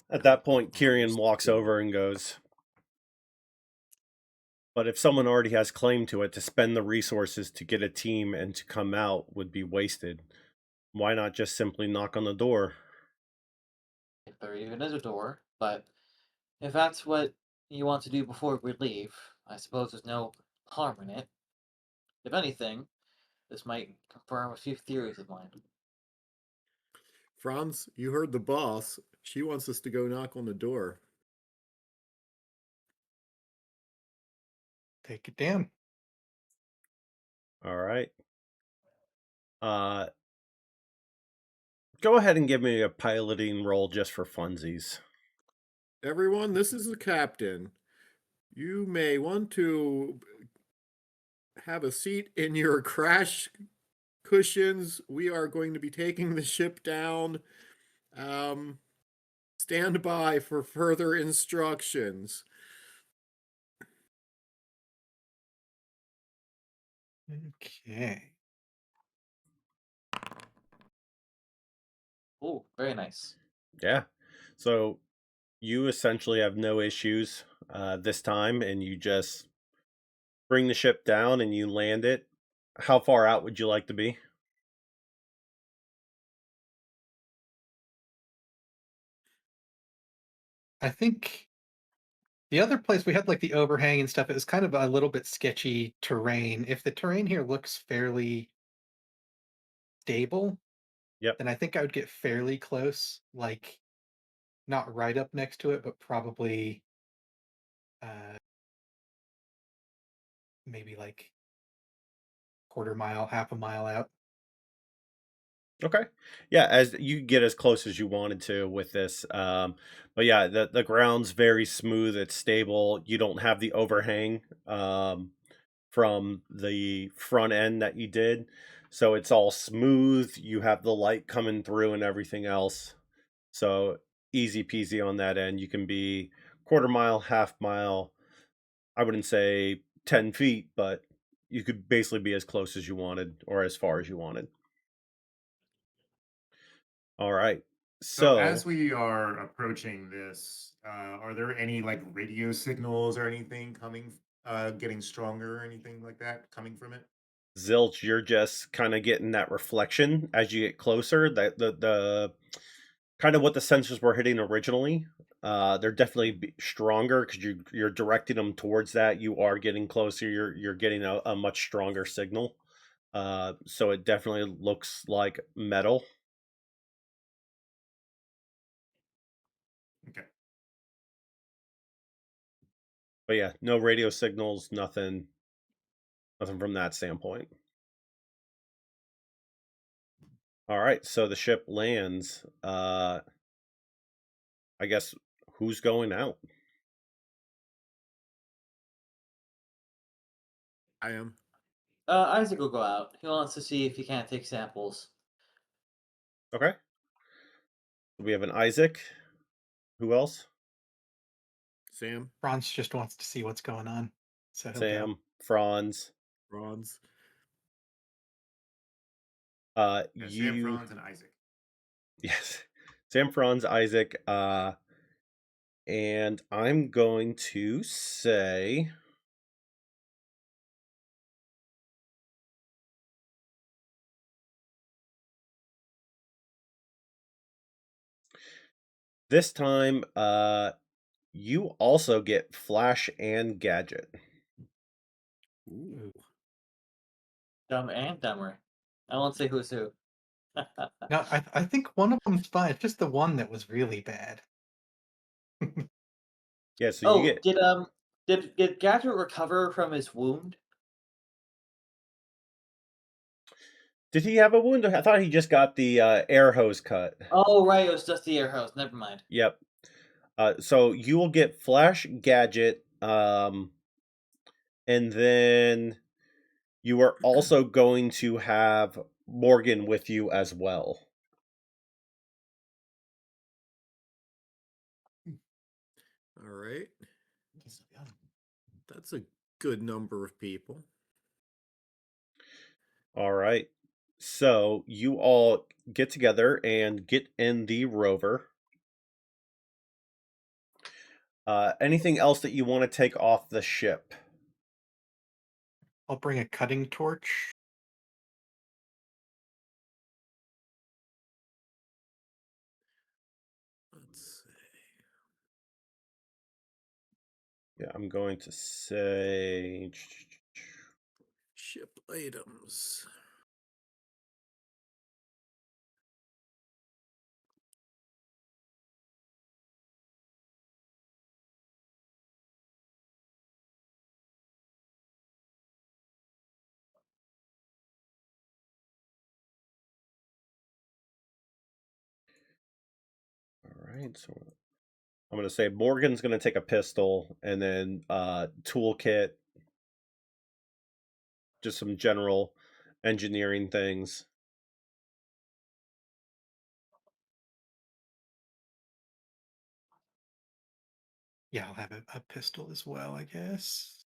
A: At that point, Kyrian walks over and goes, but if someone already has claim to it, to spend the resources to get a team and to come out would be wasted. Why not just simply knock on the door?
D: If there even is a door, but if that's what you want to do before we leave, I suppose there's no harm in it. If anything, this might confirm a few theories of mine.
B: Franz, you heard the boss. She wants us to go knock on the door.
E: Take it down.
A: All right. Go ahead and give me a piloting roll just for funsies.
B: Everyone, this is the captain. You may want to have a seat in your crash cushions. We are going to be taking the ship down. Stand by for further instructions.
E: Okay.
D: Oh, very nice.
A: Yeah. So you essentially have no issues this time, and you just bring the ship down and you land it. How far out would you like to be?
E: I think the other place we had like the overhang and stuff, it was kind of a little bit sketchy terrain. If the terrain here looks fairly stable,
A: Yep.
E: then I think I would get fairly close, like not right up next to it, but probably uh maybe like quarter mile, half a mile out.
A: Okay. Yeah, as you get as close as you wanted to with this. But yeah, the ground's very smooth, it's stable. You don't have the overhang from the front end that you did. So it's all smooth. You have the light coming through and everything else. So easy peasy on that end. You can be quarter mile, half mile. I wouldn't say 10 feet, but you could basically be as close as you wanted or as far as you wanted. All right.
F: So as
A: So
F: we are approaching this, are there any like radio signals or anything coming, getting stronger or anything like that coming from it?
A: Zilch, you're just kind of getting that reflection as you get closer. That the kind of what the sensors were hitting originally. They're definitely stronger because you're directing them towards that. You are getting closer. You're getting a much stronger signal. So it definitely looks like metal.
F: Okay.
A: But yeah, no radio signals, nothing from that standpoint. All right, so the ship lands. I guess who's going out?
B: I am.
D: Isaac will go out. He wants to see if he can't take samples.
A: Okay. We have an Isaac. Who else?
B: Sam,
E: Franz just wants to see what's going on, so he'll go.
A: Sam, Franz.
B: Bronze.
F: Yeah, Sam,
A: You
F: Franz, and Isaac.
A: yes. Sam, Franz, Isaac. And I'm going to say this time, you also get Flash and Gadget.
B: Ooh.
D: Dumb and dumber. I won't say who's who.
E: No, I think one of them's fine. It's just the one that was really bad.
A: Yeah, so you
D: Oh,
A: get.
D: did Gadget recover from his wound?
A: Did he have a wound? I thought he just got the air hose cut.
D: Oh, right, it was just the air hose. Never mind.
A: Yep. So you will get Flash, Gadget, and then you are also going to have Morgan with you as well.
B: All right. That's a good number of people.
A: All right. So you all get together and get in the rover. Anything else that you want to take off the ship?
E: I'll bring a cutting torch.
B: Let's see.
A: Yeah, I'm going to say.
B: Ship items.
A: All right. So I'm going to say Morgan's going to take a pistol and then toolkit, just some general engineering things.
E: Yeah, I'll have a pistol as well, I guess.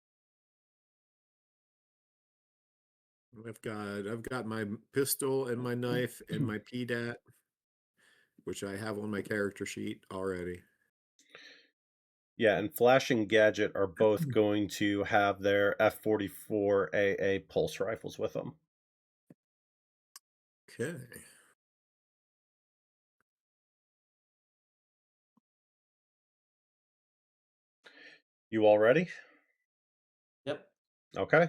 B: I've got my pistol and my knife and my PDAT, which I have on my character sheet already.
A: Yeah, and Flash and Gadget are both going to have their F-44 AA pulse rifles with them.
B: Okay.
A: You all ready?
D: Yep.
A: Okay.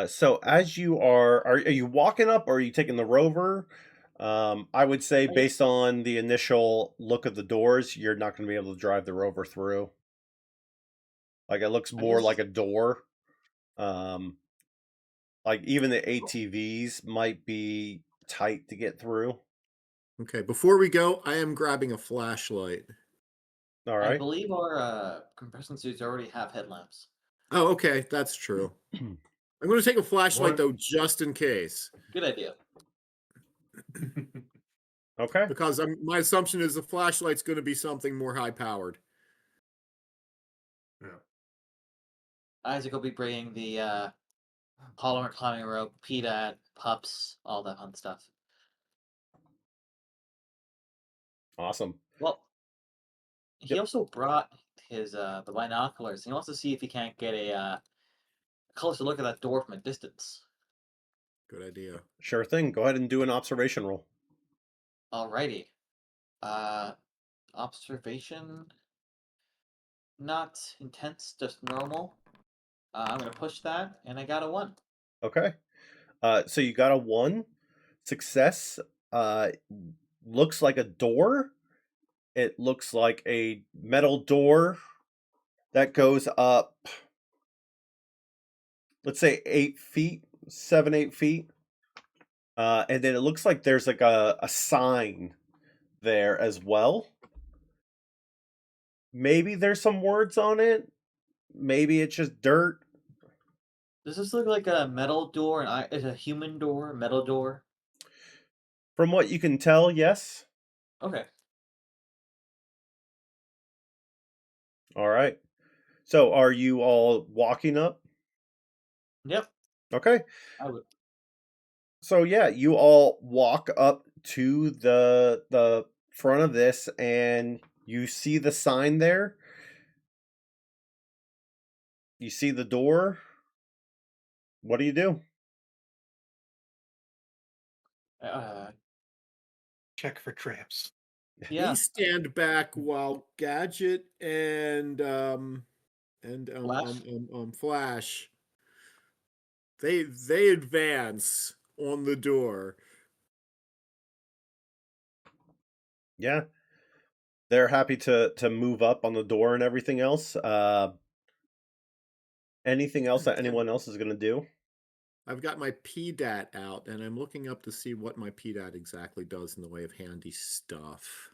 A: So as you are you walking up or are you taking the rover? I would say
D: I guess
A: based on the initial look of the doors, you're not going to be able to drive the rover through. Like it looks
D: I
A: more like
D: guess
A: a door. Um, like even the ATVs might be tight to get through.
B: Okay. Before we go, I am grabbing a flashlight.
A: All
D: I
A: right.
D: believe our compression suits already have headlamps.
B: Oh, okay. That's true. I'm going to take a flashlight,
F: What?
B: though, just in case.
D: Good idea.
A: Okay.
B: Because my assumption is the flashlight's going to be something more high-powered.
F: Yeah.
D: Isaac will be bringing the polymer climbing rope, PDAT, pups, all that fun stuff.
A: Awesome.
D: Well, he
A: Yep.
D: also brought his the binoculars. He wants to see if he can't get a closer look at that door from a distance.
B: Good idea.
A: Sure thing. Go ahead and do an observation roll.
D: Alrighty. Uh, observation, not intense, just normal. I'm gonna push that, and I got a 1.
A: Okay. So you got a 1 success. Looks like a door. It looks like a metal door that goes up, let's say 8 feet, 7, 8 feet. And then it looks like there's like a sign there as well. Maybe there's some words on it. Maybe it's just dirt.
D: Does this look like a metal door? And it's a human door, metal door.
A: From what you can tell, yes.
D: Okay.
A: All right. So are you all walking up?
D: Yep.
A: Okay.
D: I would.
A: So yeah, you all walk up to the front of this and you see the sign there. You see the door. What do you do?
D: Uh,
E: Check for traps.
D: yeah.
B: We stand back while Gadget and
D: Flash.
B: Flash they advance on the door.
A: Yeah. They're happy to move up on the door and everything else. Anything else that anyone else is going to do?
B: I've got my PDAT out, and I'm looking up to see what my PDAT exactly does in the way of handy stuff.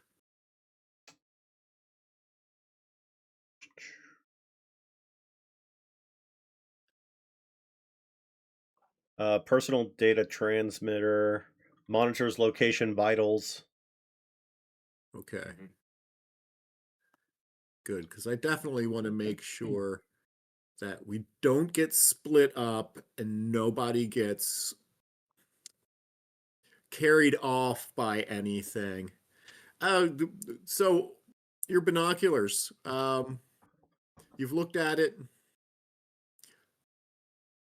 A: Personal data transmitter, monitors location vitals.
B: Okay. Good, because I definitely want to make sure that we don't get split up and nobody gets carried off by anything. So your binoculars, you've looked at it,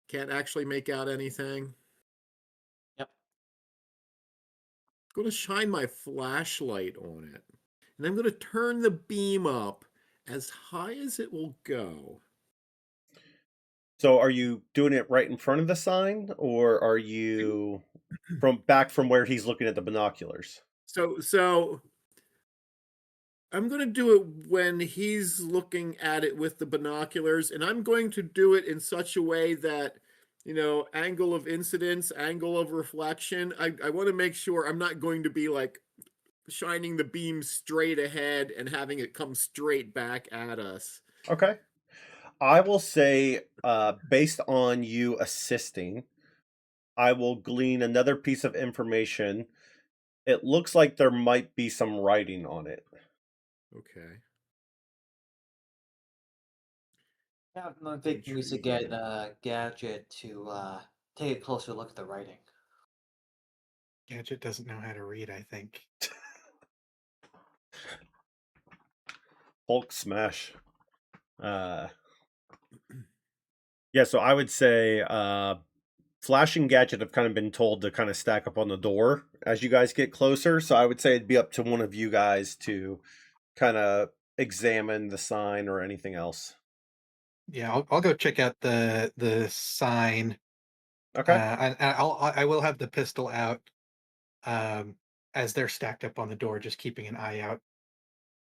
B: can't actually make out anything.
D: Yep.
B: I'm going to shine my flashlight on it, and I'm going to turn the beam up as high as it will go.
A: So are you doing it right in front of the sign or are you from where he's looking at the binoculars?
B: So I'm going to do it when he's looking at it with the binoculars, and I'm going to do it in such a way that, angle of incidence, angle of reflection. I want to make sure I'm not going to be like shining the beam straight ahead and having it come straight back at us.
A: Okay. I will say, based on you assisting, I will glean another piece of information. It looks like there might be some writing on it.
B: Okay.
D: Yeah, I'm thinking we should get Gadget to take a closer look at the writing.
E: Gadget doesn't know how to read, I think.
A: Hulk smash. Yeah, so I would say Flash and Gadget have kind of been told to kind of stack up on the door as you guys get closer. So I would say it'd be up to one of you guys to kind of examine the sign or anything else.
E: Yeah, I'll go check out the sign.
A: Okay.
E: I will have the pistol out as they're stacked up on the door, just keeping an eye out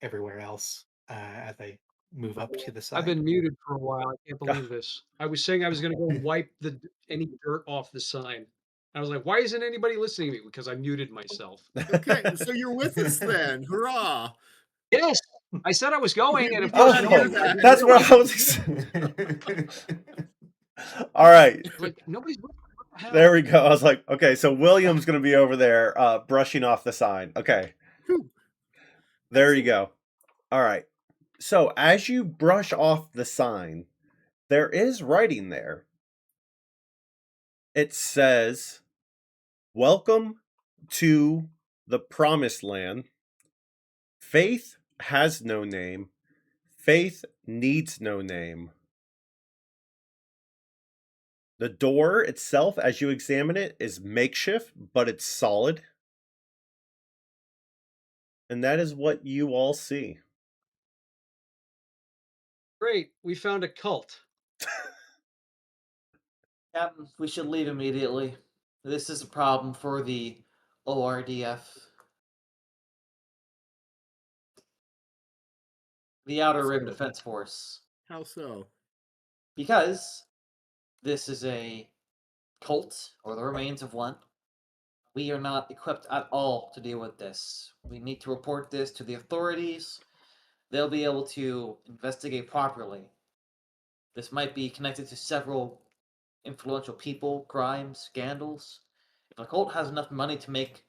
E: everywhere else as I move up to the side.
C: I've been muted for a while. I can't believe this. I was saying I was going to go wipe any dirt off the sign. I was like, why isn't anybody listening to me? Because I muted myself.
B: Okay, so you're with us then. Hurrah!
C: Yes, I said I was going, and
B: We
C: of course,
B: did
C: no
B: hear
C: one-
B: that.
A: That's what I was. All right.
C: like nobody's. What the hell?
A: There we go. I was like, okay, so William's going to be over there brushing off the sign. Okay.
B: Whew.
A: There you go. All right. So as you brush off the sign, there is writing there. It says, "Welcome to the Promised Land. Faith has no name. Faith needs no name." The door itself, as you examine it, is makeshift, but it's solid. And that is what you all see.
C: Great, we found a cult.
D: Captain, we should leave immediately. This is a problem for the ORDF. The Outer Rim Defense Force.
B: How so?
D: Because this is a cult, or the remains of one. We are not equipped at all to deal with this. We need to report this to the authorities. They'll be able to investigate properly. This might be connected to several influential people, crimes, scandals. If a cult has enough money to make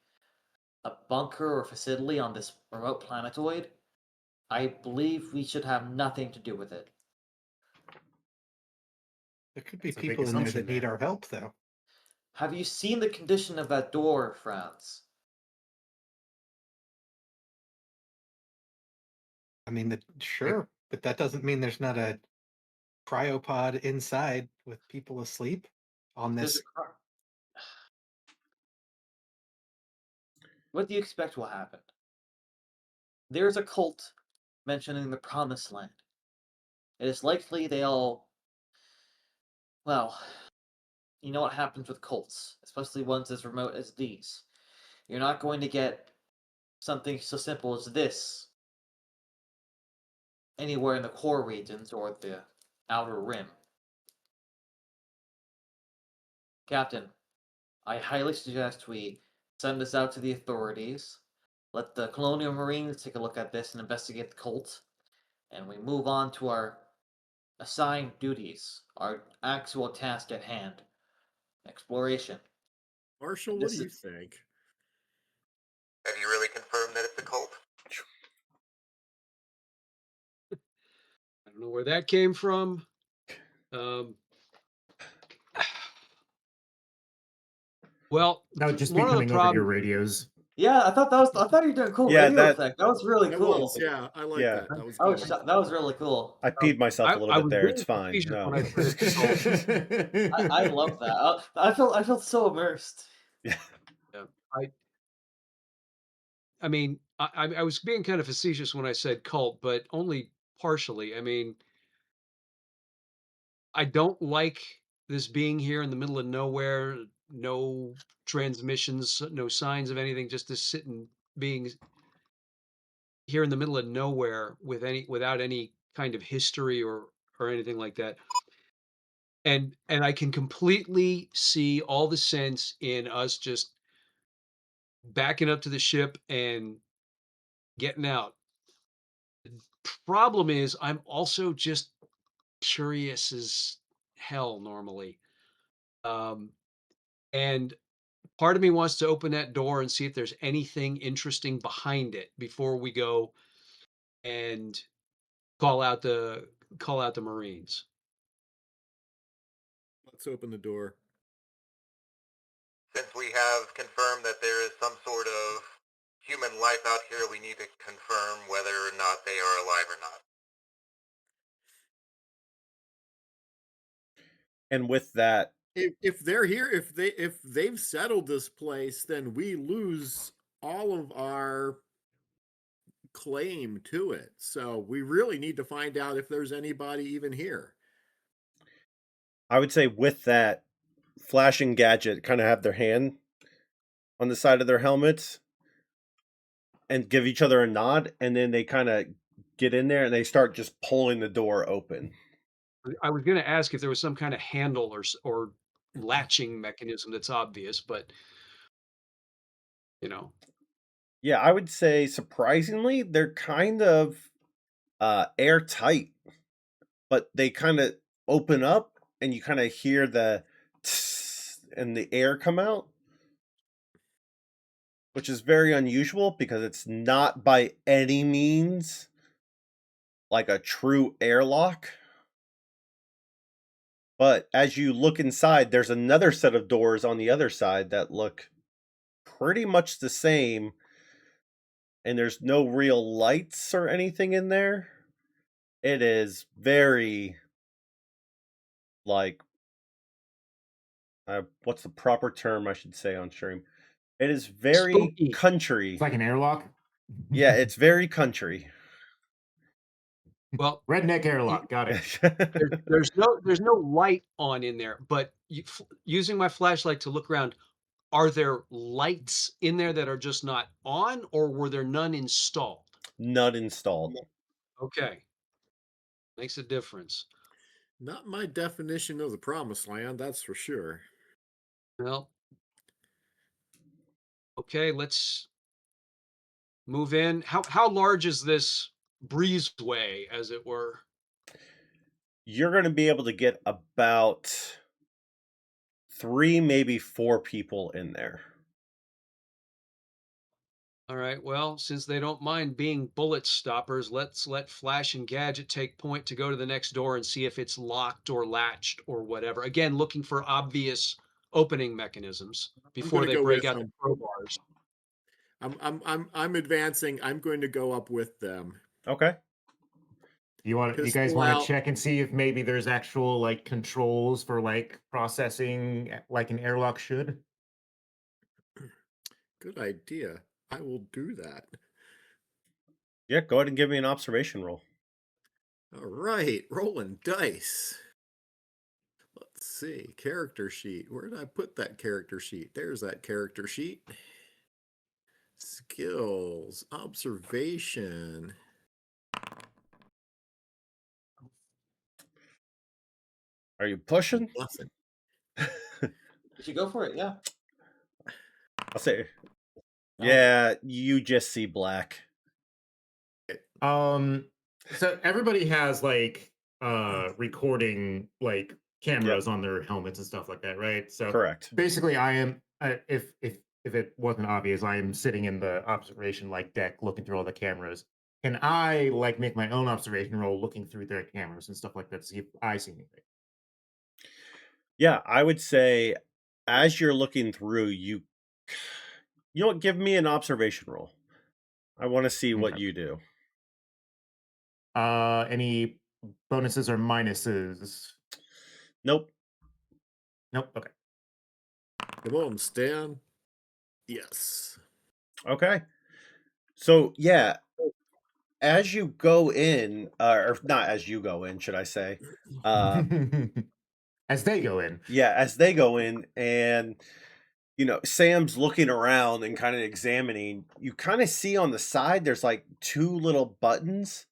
D: a bunker or facility on this remote planetoid, I believe we should have nothing to do with it.
E: There could be
F: That's a big
E: people in there
F: assumption
E: that need
F: there.
E: our help, though.
D: Have you seen the condition of that door, Franz?
E: I mean, sure, but that doesn't mean there's not a cryopod inside with people asleep on
D: There's
E: this.
D: a What do you expect will happen? There's a cult mentioning the Promised Land. It is likely they all. Well, you know what happens with cults, especially ones as remote as these. You're not going to get something so simple as this anywhere in the core regions or the outer rim. Captain, I highly suggest we send this out to the authorities, let the Colonial Marines take a look at this and investigate the cult, and we move on to our assigned duties, our actual task at hand, exploration.
B: Marshall, what
D: This
B: do you
D: is-
B: think?
G: Have you really confirmed that it's a cult?
C: I don't know where that came from. Well,
F: No, just
C: one of the
F: becoming over your
C: problems.
F: radios.
D: Yeah, I thought you were doing a cool
A: Yeah,
D: radio
A: that-
D: effect. That was really
B: That
D: cool.
B: was, yeah, I like
A: Yeah.
B: that. That was
D: I was
B: good.
D: that was really cool.
A: I peed myself a little
C: I
A: bit
C: was
A: there.
C: being
A: It's fine.
C: facetious
A: No.
C: when I said it's a cult.
D: I love that. I felt so immersed.
C: I mean, I was being kind of facetious when I said cult, but only partially. I mean, I don't like this being here in the middle of nowhere, no transmissions, no signs of anything, just this sitting being here in the middle of nowhere without any kind of history or anything like that. And I can completely see all the sense in us just backing up to the ship and getting out. Problem is, I'm also just curious as hell normally. And part of me wants to open that door and see if there's anything interesting behind it before we go and call out the Marines.
B: Let's open the door.
G: have confirmed that there is some sort of human life out here, we need to confirm whether or not they are alive or not.
A: And with that,
B: If they're here, if they've settled this place, then we lose all of our claim to it. So we really need to find out if there's anybody even here.
A: I would say with that, Flash and Gadget kind of have their hand on the side of their helmets and give each other a nod, and then they kind of get in there and they start just pulling the door open.
C: I was going to ask if there was some kind of handle or latching mechanism that's obvious, but you know,
A: Yeah, I would say surprisingly, they're kind of airtight, but they kind of open up and you kind of hear the tss and the air come out, which is very unusual because it's not by any means like a true airlock. But as you look inside, there's another set of doors on the other side that look pretty much the same, and there's no real lights or anything in there. It is very like what's the proper term I should say on stream? It is very
C: spooky.
A: country.
F: It's like an airlock.
A: Yeah, it's very country.
C: Well,
F: Redneck airlock. Got it.
C: there's no light on in there, but using my flashlight to look around, are there lights in there that are just not on, or were there none installed?
A: None installed.
C: Okay, makes a difference.
B: Not my definition of the promised land, that's for sure.
C: Well, okay, let's move in. How large is this breezeway, as it were?
A: You're going to be able to get about 3, maybe 4 people in there.
C: All right. Well, since they don't mind being bullet stoppers, let's let Flash and Gadget take point to go to the next door and see if it's locked or latched or whatever. Again, looking for obvious opening mechanisms before
B: gonna
C: they
B: go
C: break
B: with
C: out the
B: them.
C: crowbars.
B: I'm advancing. I'm going to go up with them.
A: Okay.
F: You guys want
B: Well,
F: to check and see if maybe there's actual like controls for like processing like an airlock should?
B: good idea. I will do that.
A: Yeah, go ahead and give me an observation roll.
B: All right, rolling dice. Let's see, character sheet. Where did I put that character sheet? There's that character sheet. Skills, observation.
A: Are you pushing?
B: Nothing.
D: You should go for it. Yeah.
A: I'll say,
D: Oh.
A: yeah, you just see black.
F: So everybody has like recording like cameras
A: Yep.
F: on their helmets and stuff like that, right? So
A: Correct.
F: basically I am if it wasn't obvious, I am sitting in the observation like deck looking through all the cameras. Can I like make my own observation roll looking through their cameras and stuff like that to see if I see anything?
A: Yeah, I would say as you're looking through, you know what, give me an observation roll. I want to see what
F: Okay.
A: you do.
F: Any bonuses or minuses?
A: Nope.
F: Nope. Okay.
B: Come on, Stan. Yes.
A: Okay. So, yeah, as you go in, or not as you go in, should I say?
F: As they go in.
A: Yeah, as they go in, and Sam's looking around and kind of examining. You kind of see on the side there's like 2 little buttons.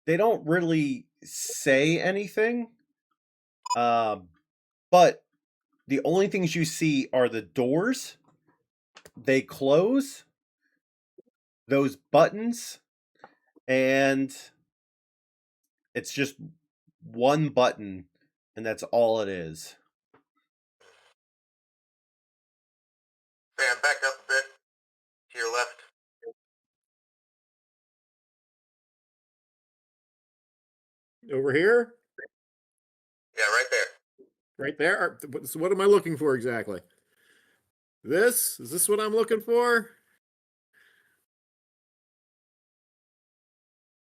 A: They don't really say anything, but the only things you see are the doors. They close, those buttons, and it's just one button, and that's all it is.
G: Sam, back up a bit to your left.
B: Over here?
G: Yeah, right there.
B: Right there? So what am I looking for exactly? Is this what I'm looking for?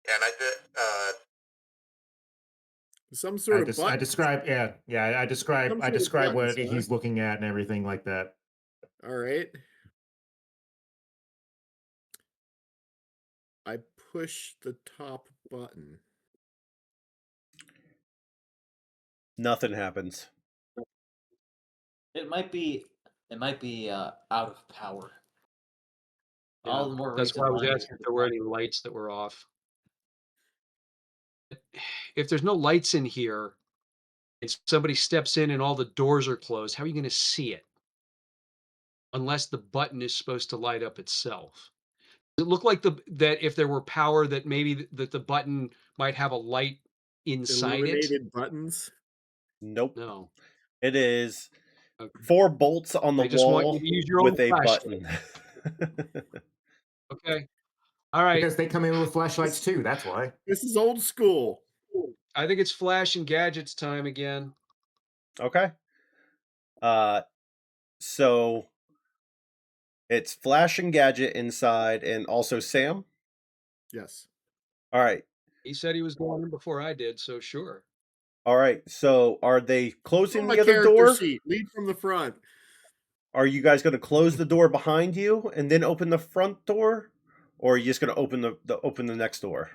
G: And I did.
B: Some sort of button.
F: I describe, I
B: Some
F: describe
B: sort of
F: what
B: buttons, huh?
F: he's looking at and everything like that.
B: All right. I push the top button.
A: Nothing happens.
D: It might be out of power. All the more
C: That's
D: reason
C: why I was
D: why we
C: asking if
D: should
C: there were any lights that were off. If there's no lights in here and somebody steps in and all the doors are closed, how are you going to see it? Unless the button is supposed to light up itself. Does it look like that if there were power that maybe that the button might have a light inside it?
B: Illuminated buttons.
A: Nope.
C: No.
A: It is
C: Okay.
A: 4 bolts on the
C: They just want you
A: wall
C: to use your own
A: with a
C: flashlight.
A: button.
C: Okay. All right.
F: Because they come in with flashlights too, that's why.
B: This is old school.
C: I think it's flash and gadgets time again.
A: Okay. So it's Flash and Gadget inside, and also Sam.
B: Yes.
A: All right.
C: He said he was going in before I did, so sure.
A: All right. So are they
B: On
A: closing
B: my
A: the other
B: character
A: door?
B: sheet. Lead from the front.
A: Are you guys going to close the door behind you and then open the front door, or are you just going to open the next door?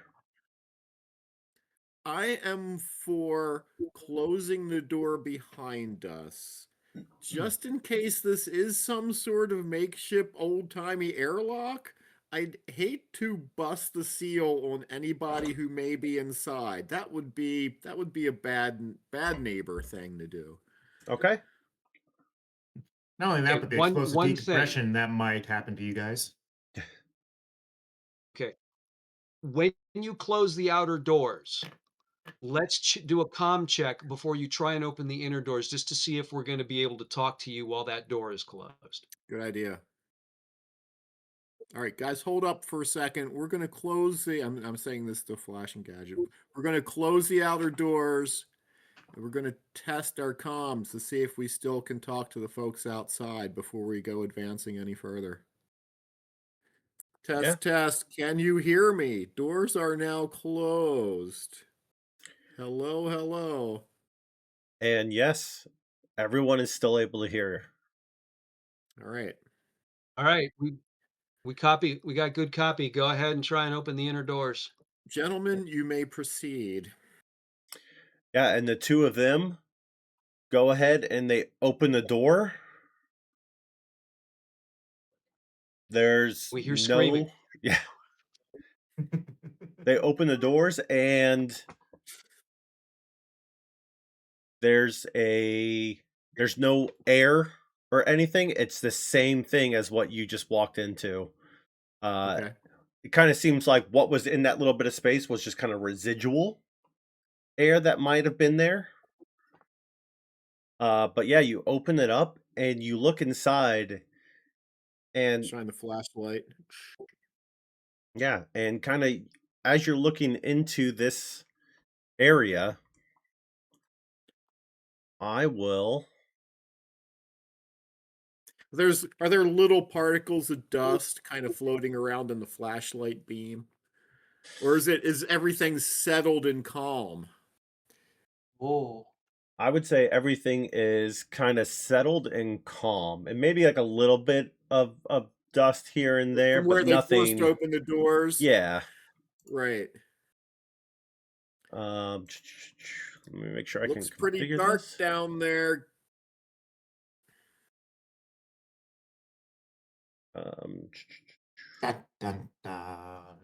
B: I am for closing the door behind us. Just in case this is some sort of makeshift old-timey airlock, I'd hate to bust the seal on anybody who may be inside. That would be a bad neighbor thing to do.
A: Okay.
F: Not only that,
C: Okay,
F: but the
C: one
F: explosive
C: thing.
F: decompression that might happen to you guys.
C: Okay. When you close the outer doors, let's do a comm check before you try and open the inner doors, just to see if we're going to be able to talk to you while that door is closed.
B: Good idea. All right, guys, hold up for a second. We're going to close the. I'm saying this to Flash and Gadget. We're going to close the outer doors, and we're going to test our comms to see if we still can talk to the folks outside before we go advancing any further. Test, test. Can you hear me? Doors are now closed. Hello, hello.
A: And yes, everyone is still able to hear.
B: All right.
C: All right, we copy. We got good copy. Go ahead and try and open the inner doors.
B: Gentlemen, you may proceed.
A: Yeah, and the two of them go ahead and they open the door. There's
C: We hear
A: no
C: screaming.
A: Yeah. They open the doors and there's no air or anything. It's the same thing as what you just walked into.
B: Okay.
A: It kind of seems like what was in that little bit of space was just kind of residual air that might have been there. But yeah, you open it up and you look inside and
B: Shine the flashlight.
A: yeah, and kind of as you're looking into this area, I will.
B: Are there little particles of dust kind of floating around in the flashlight beam? Or is everything settled and calm?
D: Whoa.
A: I would say everything is kind of settled and calm, and maybe like a little bit of dust here and there,
B: From where
A: but
B: they forced
A: nothing.
B: open the doors?
A: Yeah.
B: Right.
A: Let me make sure I
B: Looks
A: can
B: pretty
A: configure
B: dark
A: this.
B: down there.
F: Dun, dun, dun.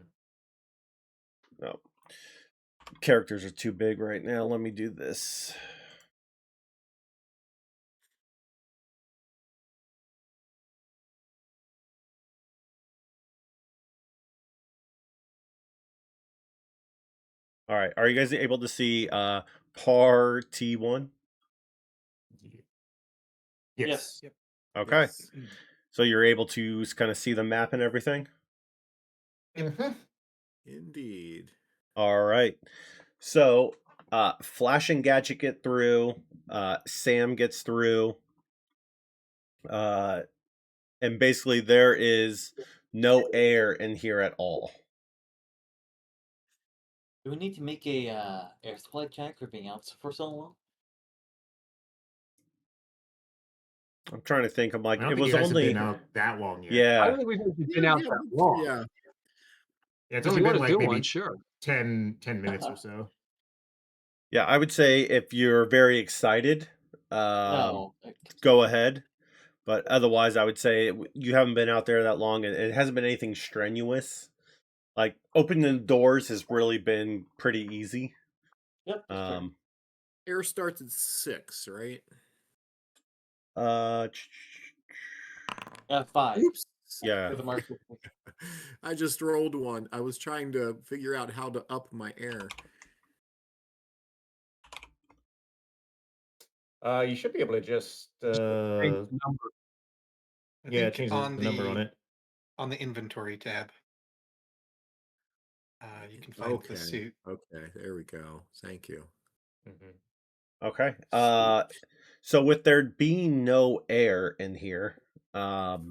A: No. Characters are too big right now. Let me do this. All right. Are you guys able to see par T1?
F: Yes.
E: Yep.
A: Okay.
B: Yes.
A: So you're able to kind of see the map and everything?
B: Indeed.
A: All right. So Flash and Gadget get through. Sam gets through. and basically there is no air in here at all.
D: Do we need to make a air supply check for being out for so long?
A: I'm trying to think. I'm like,
F: I don't
A: it
F: think
A: was
F: you guys have been
A: only,
F: out that long yet.
C: I
A: yeah,
C: don't think we've actually been out that long.
B: Yeah.
F: Yeah, it's
C: If
F: only
C: you
F: been
C: want to
F: like
C: do one,
F: maybe
C: sure.
F: 10 minutes or so.
A: yeah. I would say if you're very excited,
D: No.
A: go ahead. But otherwise, I would say you haven't been out there that long, and it hasn't been anything strenuous. Like opening the doors has really been pretty easy.
D: Yep, that's fair.
B: Air starts at 6, right?
A: Uh,
D: 5
B: Oops.
A: yeah.
D: for the market.
B: I just rolled one. I was trying to figure out how to up my air.
F: You should be able to just
C: Change the number.
E: I
F: yeah,
E: think
F: change
E: on
F: the number on it.
E: on the inventory tab, you can find the suit.
B: Okay, there we go. Thank you.
F: Mm-hmm.
A: Okay. So with there being no air in here, are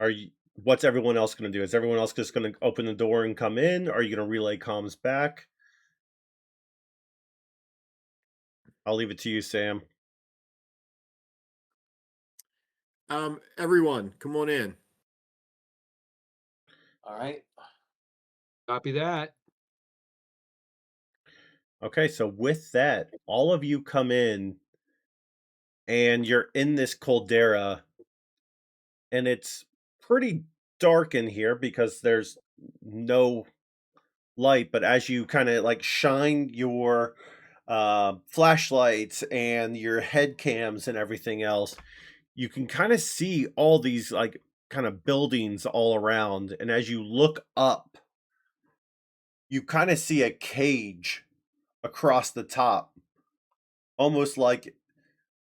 A: you? What's everyone else going to do? Is everyone else just going to open the door and come in? Are you going to relay comms back? I'll leave it to you, Sam.
B: Everyone, come on in.
D: All right.
C: Copy that.
A: Okay, so with that, all of you come in and you're in this caldera, and it's pretty dark in here because there's no light, but as you kind of like shine your flashlights and your head cams and everything else, you can kind of see all these like kind of buildings all around, and as you look up, you kind of see a cage across the top, almost like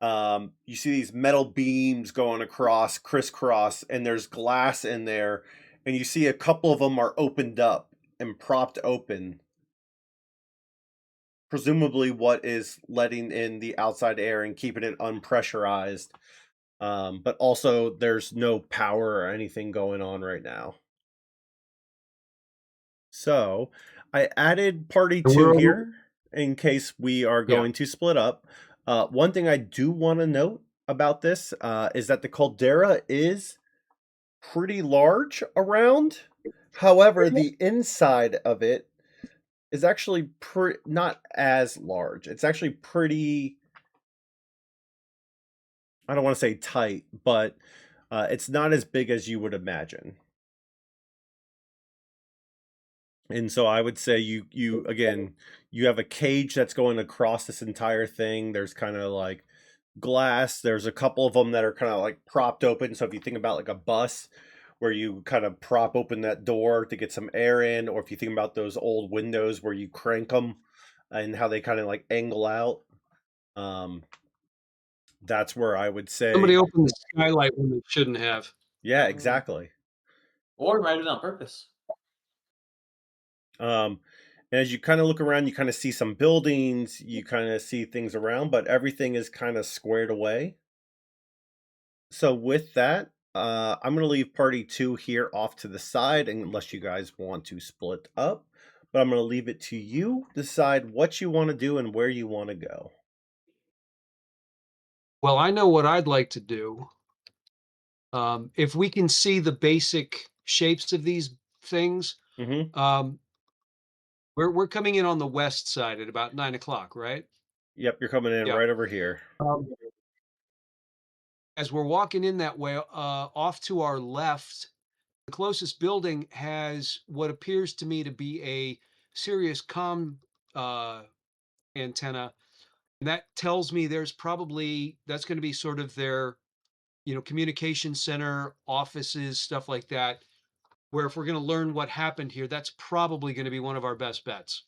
A: you see these metal beams going across crisscross, and there's glass in there, and you see a couple of them are opened up and propped open, presumably what is letting in the outside air and keeping it unpressurized. But also there's no power or anything going on right now. So I added party
C: And
A: 2
C: we're
A: here in case we are
C: Yeah.
A: going to split up. One thing I do want to note about this is that the caldera is pretty large around. However, the inside of it is actually not as large. It's actually pretty, I don't want to say tight, but it's not as big as you would imagine. And so I would say you again, you have a cage that's going across this entire thing. There's kind of like glass. There's a couple of them that are kind of like propped open. So if you think about like a bus where you kind of prop open that door to get some air in, or if you think about those old windows where you crank them and how they kind of like angle out, that's where I would
C: Somebody
A: say,
C: opened the skylight when they shouldn't have.
A: yeah, exactly.
D: Or might have done on purpose.
A: And as you kind of look around, you kind of see some buildings, you kind of see things around, but everything is kind of squared away. So with that, I'm going to leave party 2 here off to the side, unless you guys want to split up. But I'm going to leave it to you decide what you want to do and where you want to go.
C: Well, I know what I'd like to do. If we can see the basic shapes of these things,
A: Mm-hmm.
C: we're coming in on the west side at about 9 o'clock, right?
A: Yep, you're coming in
C: Yeah.
A: right over here.
C: As we're walking in that way, off to our left, the closest building has what appears to me to be a Sirius comm antenna, and that tells me there's probably that's going to be sort of their, communication center, offices, stuff like that. Where if we're going to learn what happened here, that's probably going to be one of our best bets.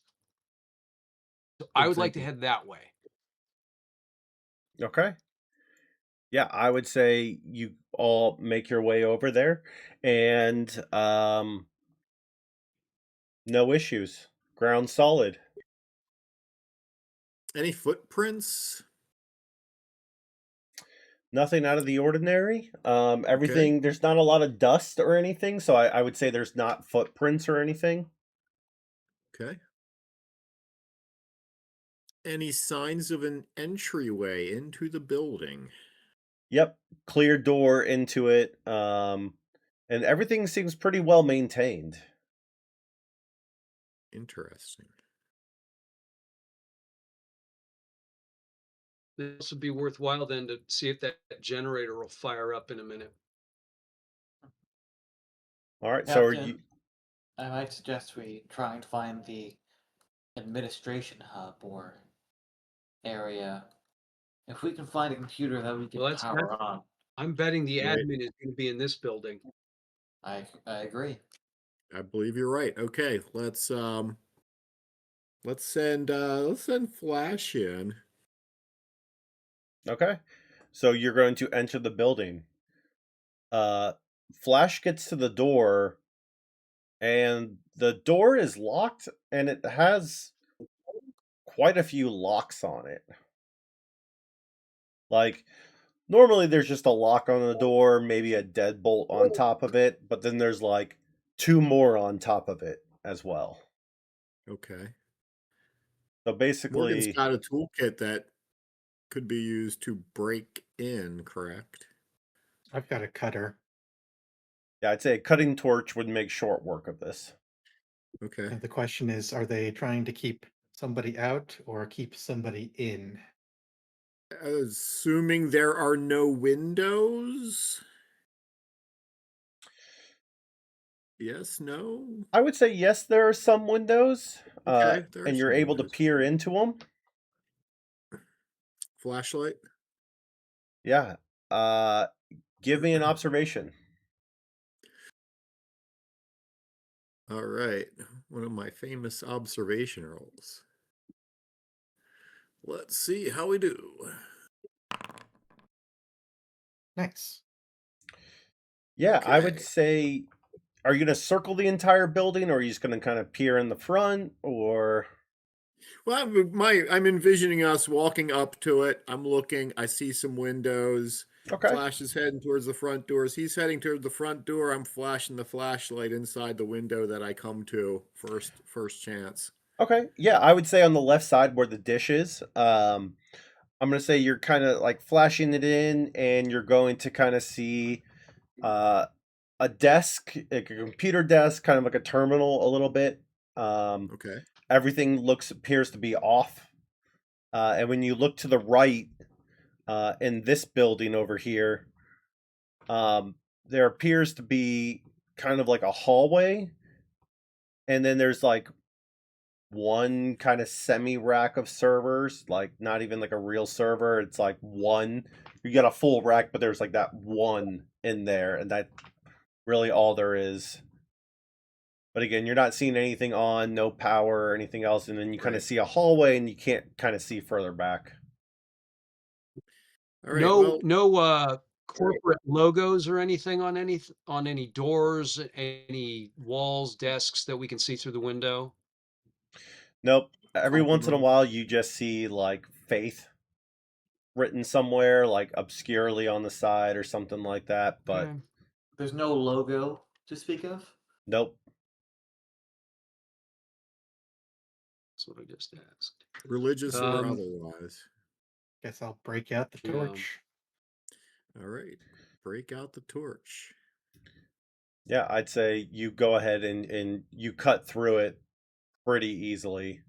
C: So I would like to head that way.
A: Okay. Yeah, I would say you all make your way over there, and no issues. Ground solid.
B: Any footprints?
A: Nothing out of the ordinary. Everything, there's not a lot of dust or anything, so I would say there's not footprints or anything.
B: Okay. Any signs of an entryway into the building?
A: Yep, clear door into it, and everything seems pretty well maintained.
B: Interesting.
C: This would be worthwhile then to see if that generator will fire up in a minute.
A: All right, so are
D: Captain,
A: you
D: I might suggest we try and find the administration hub or area. If we can find a computer that we can
C: Well,
D: power on,
C: I'm betting the
B: Right.
C: admin is going to be in this building.
D: I agree.
B: I believe you're right. Okay, let's send Flash in.
A: okay? So you're going to enter the building. Flash gets to the door, and the door is locked, and it has quite a few locks on it. Like, normally there's just a lock on the door, maybe a deadbolt on top of it, but then there's like 2 more on top of it as well.
B: Okay.
A: So
B: Morgan's
A: basically,
B: got a toolkit that could be used to break in, correct?
E: I've got a cutter.
A: yeah, I'd say a cutting torch would make short work of this.
B: Okay.
E: And the question is, are they trying to keep somebody out or keep somebody in?
B: Assuming there are no windows. Yes, no.
A: I would say yes, there are some windows,
B: Okay, there are
A: and you're
B: some
A: able to
B: windows.
A: peer into them.
B: Flashlight.
A: Yeah. Give me an observation.
B: All right. One of my famous observation rolls. Let's see how we do.
E: Nice.
A: Yeah, I would
B: Okay.
A: say, are you going to circle the entire building, or are you just going to kind of peer in the front, or?
B: Well, I'm envisioning us walking up to it. I'm looking. I see some windows.
A: Okay.
B: Flash is heading towards the front doors. He's heading towards the front door. I'm flashing the flashlight inside the window that I come to first chance.
A: Okay. Yeah, I would say on the left side where the dish is, I'm going to say you're kind of like flashing it in, and you're going to kind of see uh, a desk, like a computer desk, kind of like a terminal a little bit.
B: Okay.
A: Everything appears to be off. And when you look to the right, in this building over here, there appears to be kind of like a hallway, and then there's like one kind of semi rack of servers, like not even like a real server. It's like one. You got a full rack, but there's like that one in there, and that's really all there is. But again, you're not seeing anything on, no power or anything else, and then you kind of
B: Right.
A: see a hallway, and you can't kind of see further back.
B: All right.
C: No,
B: Well,
C: no corporate logos or anything on any doors, any walls, desks that we can see through the window.
A: Nope. Every once in a
B: compliments.
A: while, you just see like faith written somewhere, like obscurely on the side or something like that. But
C: Okay.
D: There's no logo to speak of.
A: nope.
C: That's what I just asked.
B: Religious or otherwise.
E: Guess I'll break out the
C: Yeah.
E: torch.
B: All right. Break out the torch.
A: Yeah, I'd say you go ahead and you cut through it pretty easily.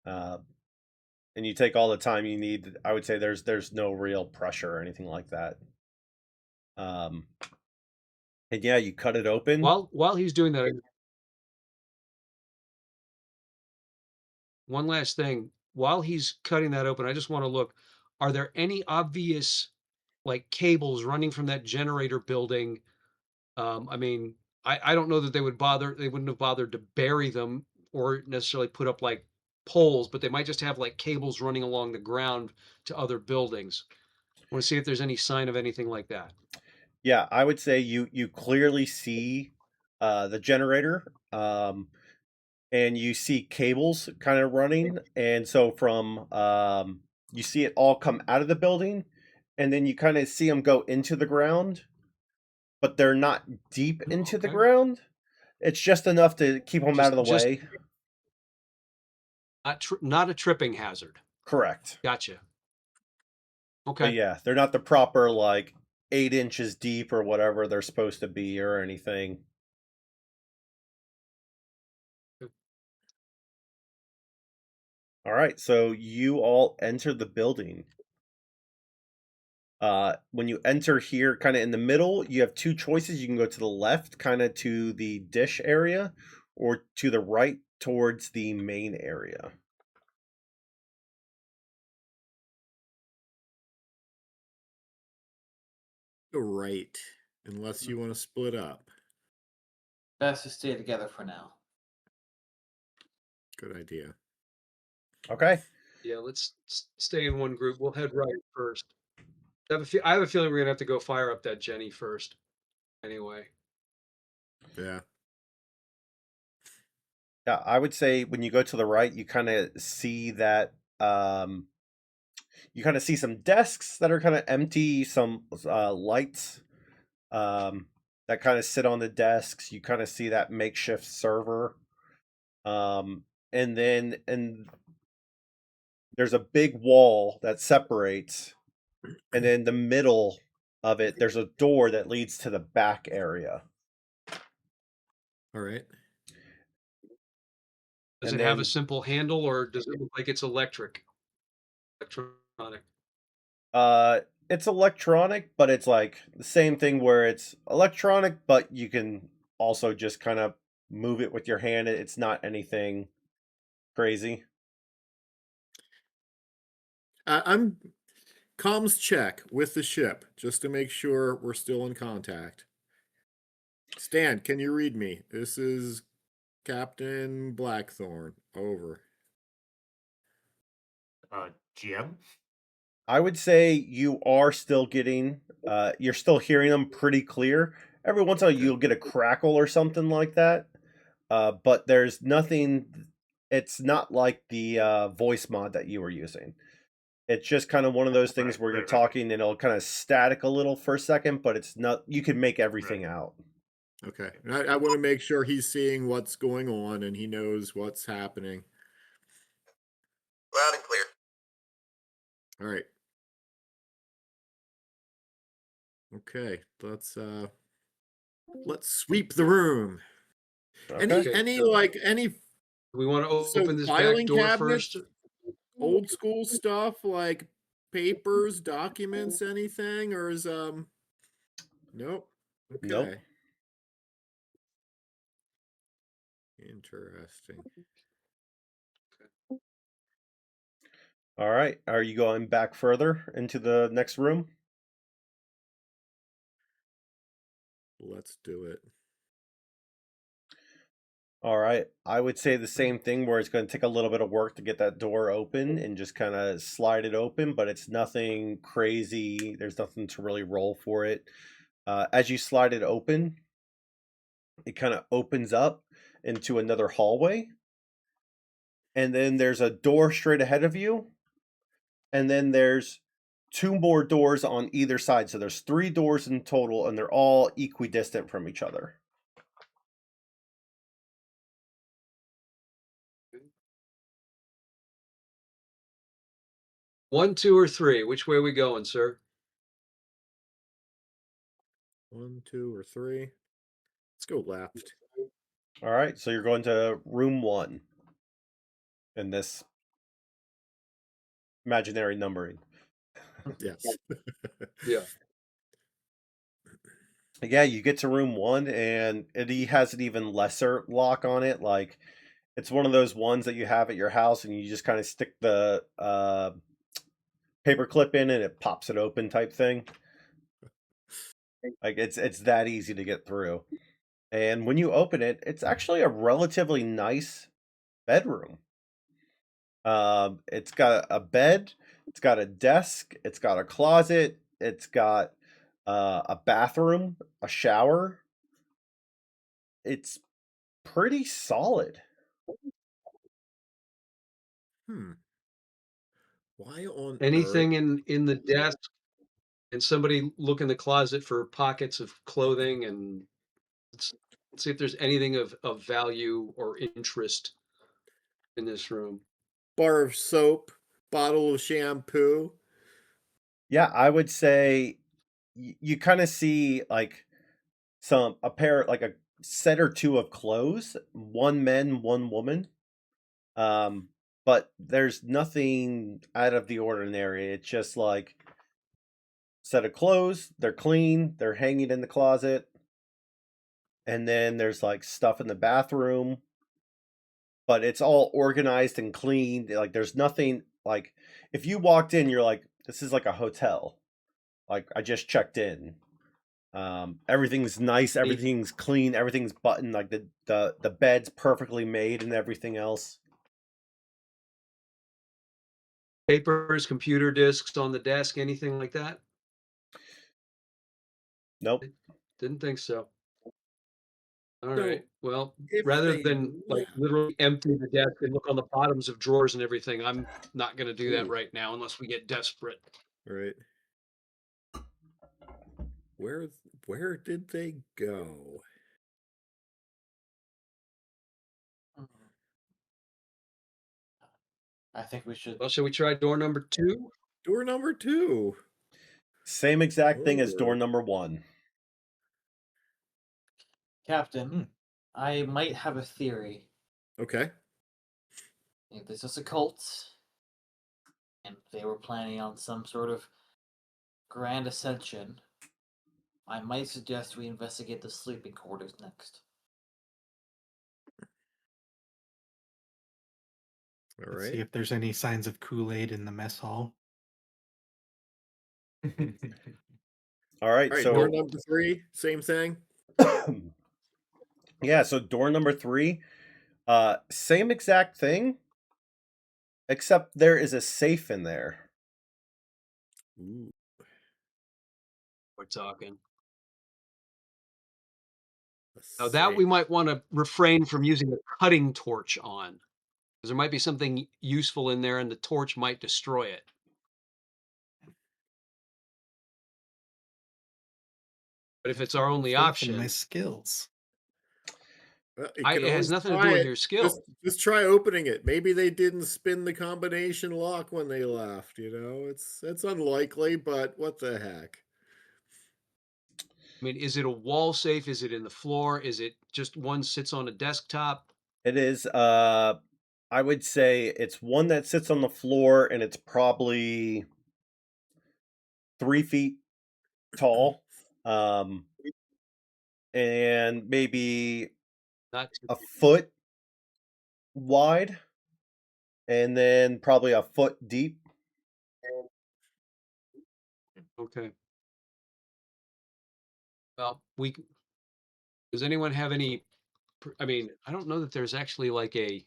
A: And you take all the time you need. I would say there's no real pressure or anything like that. And yeah, you cut it open.
C: While he's doing that, one last thing. While he's cutting that open, I just want to look. Are there any obvious like cables running from that generator building? I mean, I don't know that they wouldn't have bothered to bury them or necessarily put up like poles, but they might just have like cables running along the ground to other buildings. Want to see if there's any sign of anything like that.
A: Yeah, I would say you clearly see the generator, and you see cables kind of running, and so from you see it all come out of the building, and then you kind of see them go into the ground, but they're not deep into the
C: Okay.
A: ground. It's just enough to keep them out of the
C: Just
A: way.
C: not a tripping hazard.
A: Correct.
C: Gotcha.
A: But
C: Okay.
A: yeah, they're not the proper like 8 inches deep or whatever they're supposed to be or anything. All right, so you all enter the building. When you enter here, kind of in the middle, you have two choices. You can go to the left, kind of to the dish area, or to the right towards the main area.
B: Go right, unless you want to split up.
D: Best to stay together for now.
B: Good idea.
A: Okay.
C: Yeah, let's stay in one group. We'll head right first. I have a feeling we're gonna have to go fire up that Jenny first. Anyway.
B: Yeah.
A: Yeah, I would say when you go to the right, you kind of see that you kind of see some desks that are kind of empty, some lights that kind of sit on the desks. You kind of see that makeshift server, and there's a big wall that separates, and in the middle of it, there's a door that leads to the back area.
B: All right.
C: Does
A: And
C: it have a
A: then
C: simple handle or does it look like it's electronic?
A: uh it's electronic, but it's like the same thing where it's electronic, but you can also just kind of move it with your hand. It's not anything crazy.
B: I'm comms check with the ship just to make sure we're still in contact. Stan, can you read me? This is Captain Blackthorn. Over.
F: GM?
A: I would say you are still getting you're still hearing them pretty clear. Every once in a while
B: Okay.
A: you'll get a crackle or something like that. But there's nothing, it's not like the voice mod that you were using. It's just kind of one of those things
F: Right,
A: where you're
F: right, right.
A: talking and it'll kind of static a little for a second, but it's not, you can make everything out.
B: Okay. I want to make sure he's seeing what's going on and he knows what's happening.
G: Loud and clear.
B: All right. Okay. Let's sweep the room.
A: Okay.
B: Any
C: Do we want to
B: so
C: open this back
B: filing
C: door
B: cabinets,
C: first?
B: old school stuff like papers, documents, anything, or is nope. Okay.
A: Nope.
B: Interesting.
A: All right. Are you going back further into the next room?
B: Let's do it.
A: All right. I would say the same thing where it's going to take a little bit of work to get that door open and just kind of slide it open, but it's nothing crazy. There's nothing to really roll for it. As you slide it open, it kind of opens up into another hallway. And then there's a door straight ahead of you. And then there's two more doors on either side. So there's three doors in total, and they're all equidistant from each other.
C: One, two, or three? Which way are we going, sir?
B: 1, 2, or 3. Let's go left.
A: All right. So you're going to room 1 in this imaginary numbering.
B: Yes.
C: Yeah.
A: Yeah, you get to room 1, and it has an even lesser lock on it. Like, it's one of those ones that you have at your house, and you just kind of stick the paper clip in, and it pops it open type thing. Like, it's that easy to get through. And when you open it, it's actually a relatively nice bedroom. It's got a bed, it's got a desk, it's got a closet, it's got a bathroom, a shower. It's pretty solid.
B: Why on earth?
C: Anything in the desk? And somebody look in the closet for pockets of clothing and let's, let's see if there's anything of value or interest in this room.
B: Bar of soap, bottle of shampoo.
A: Yeah, I would say you kind of see like a pair, like a set or two of clothes, one man, one woman. But there's nothing out of the ordinary. It's just like set of clothes, they're clean, they're hanging in the closet, and then there's like stuff in the bathroom, but it's all organized and clean. Like there's nothing like if you walked in, you're like, this is like a hotel. Like I just checked in. Everything's nice, everything's clean, everything's buttoned, like the bed's perfectly made and everything else.
C: Papers, computer disks on the desk, anything like that?
A: Nope.
C: Didn't think so. All
B: So,
C: right. Well,
B: if
C: rather
B: they
C: than like
B: left-
C: literally empty the desk and look on the bottoms of drawers and everything, I'm not going to do that
B: Ooh.
C: right now unless we get desperate.
B: Right. Where did they go?
D: I think we should.
C: Well, shall we try door number 2?
B: Door number 2.
A: Same exact thing as door
B: Forward.
A: number 1.
D: Captain, I might have a theory.
B: Okay.
D: If this is a cult, and they were planning on some sort of grand ascension, I might suggest we investigate the sleeping quarters next.
B: All
E: Let's see
B: right.
E: if there's any signs of Kool-Aid in the mess hall.
A: All right,
B: All right,
A: so
B: door number 3, same thing.
A: yeah, so door number 3, same exact thing, except there is a safe in there.
B: Ooh.
C: We're talking.
B: A
C: Now that we
B: safe.
C: might want to refrain from using a cutting torch on, because there might be something useful in there and the torch might destroy it. But if it's our only
E: Faith in
C: option,
E: my skills.
B: You
C: it
B: can
C: has
B: always
C: nothing to
B: try
C: do with
B: it.
C: your skill.
B: Just try opening it. Maybe they didn't spin the combination lock when they left. You know, it's unlikely, but what the heck?
C: I mean, is it a wall safe? Is it in the floor? Is it just one sits on a desktop?
A: It is, I would say it's one that sits on the floor and it's probably 3 feet tall, and maybe
C: Not too
A: a foot wide, and then probably a foot deep.
C: okay. Well, does anyone have any? I mean, I don't know that there's actually like a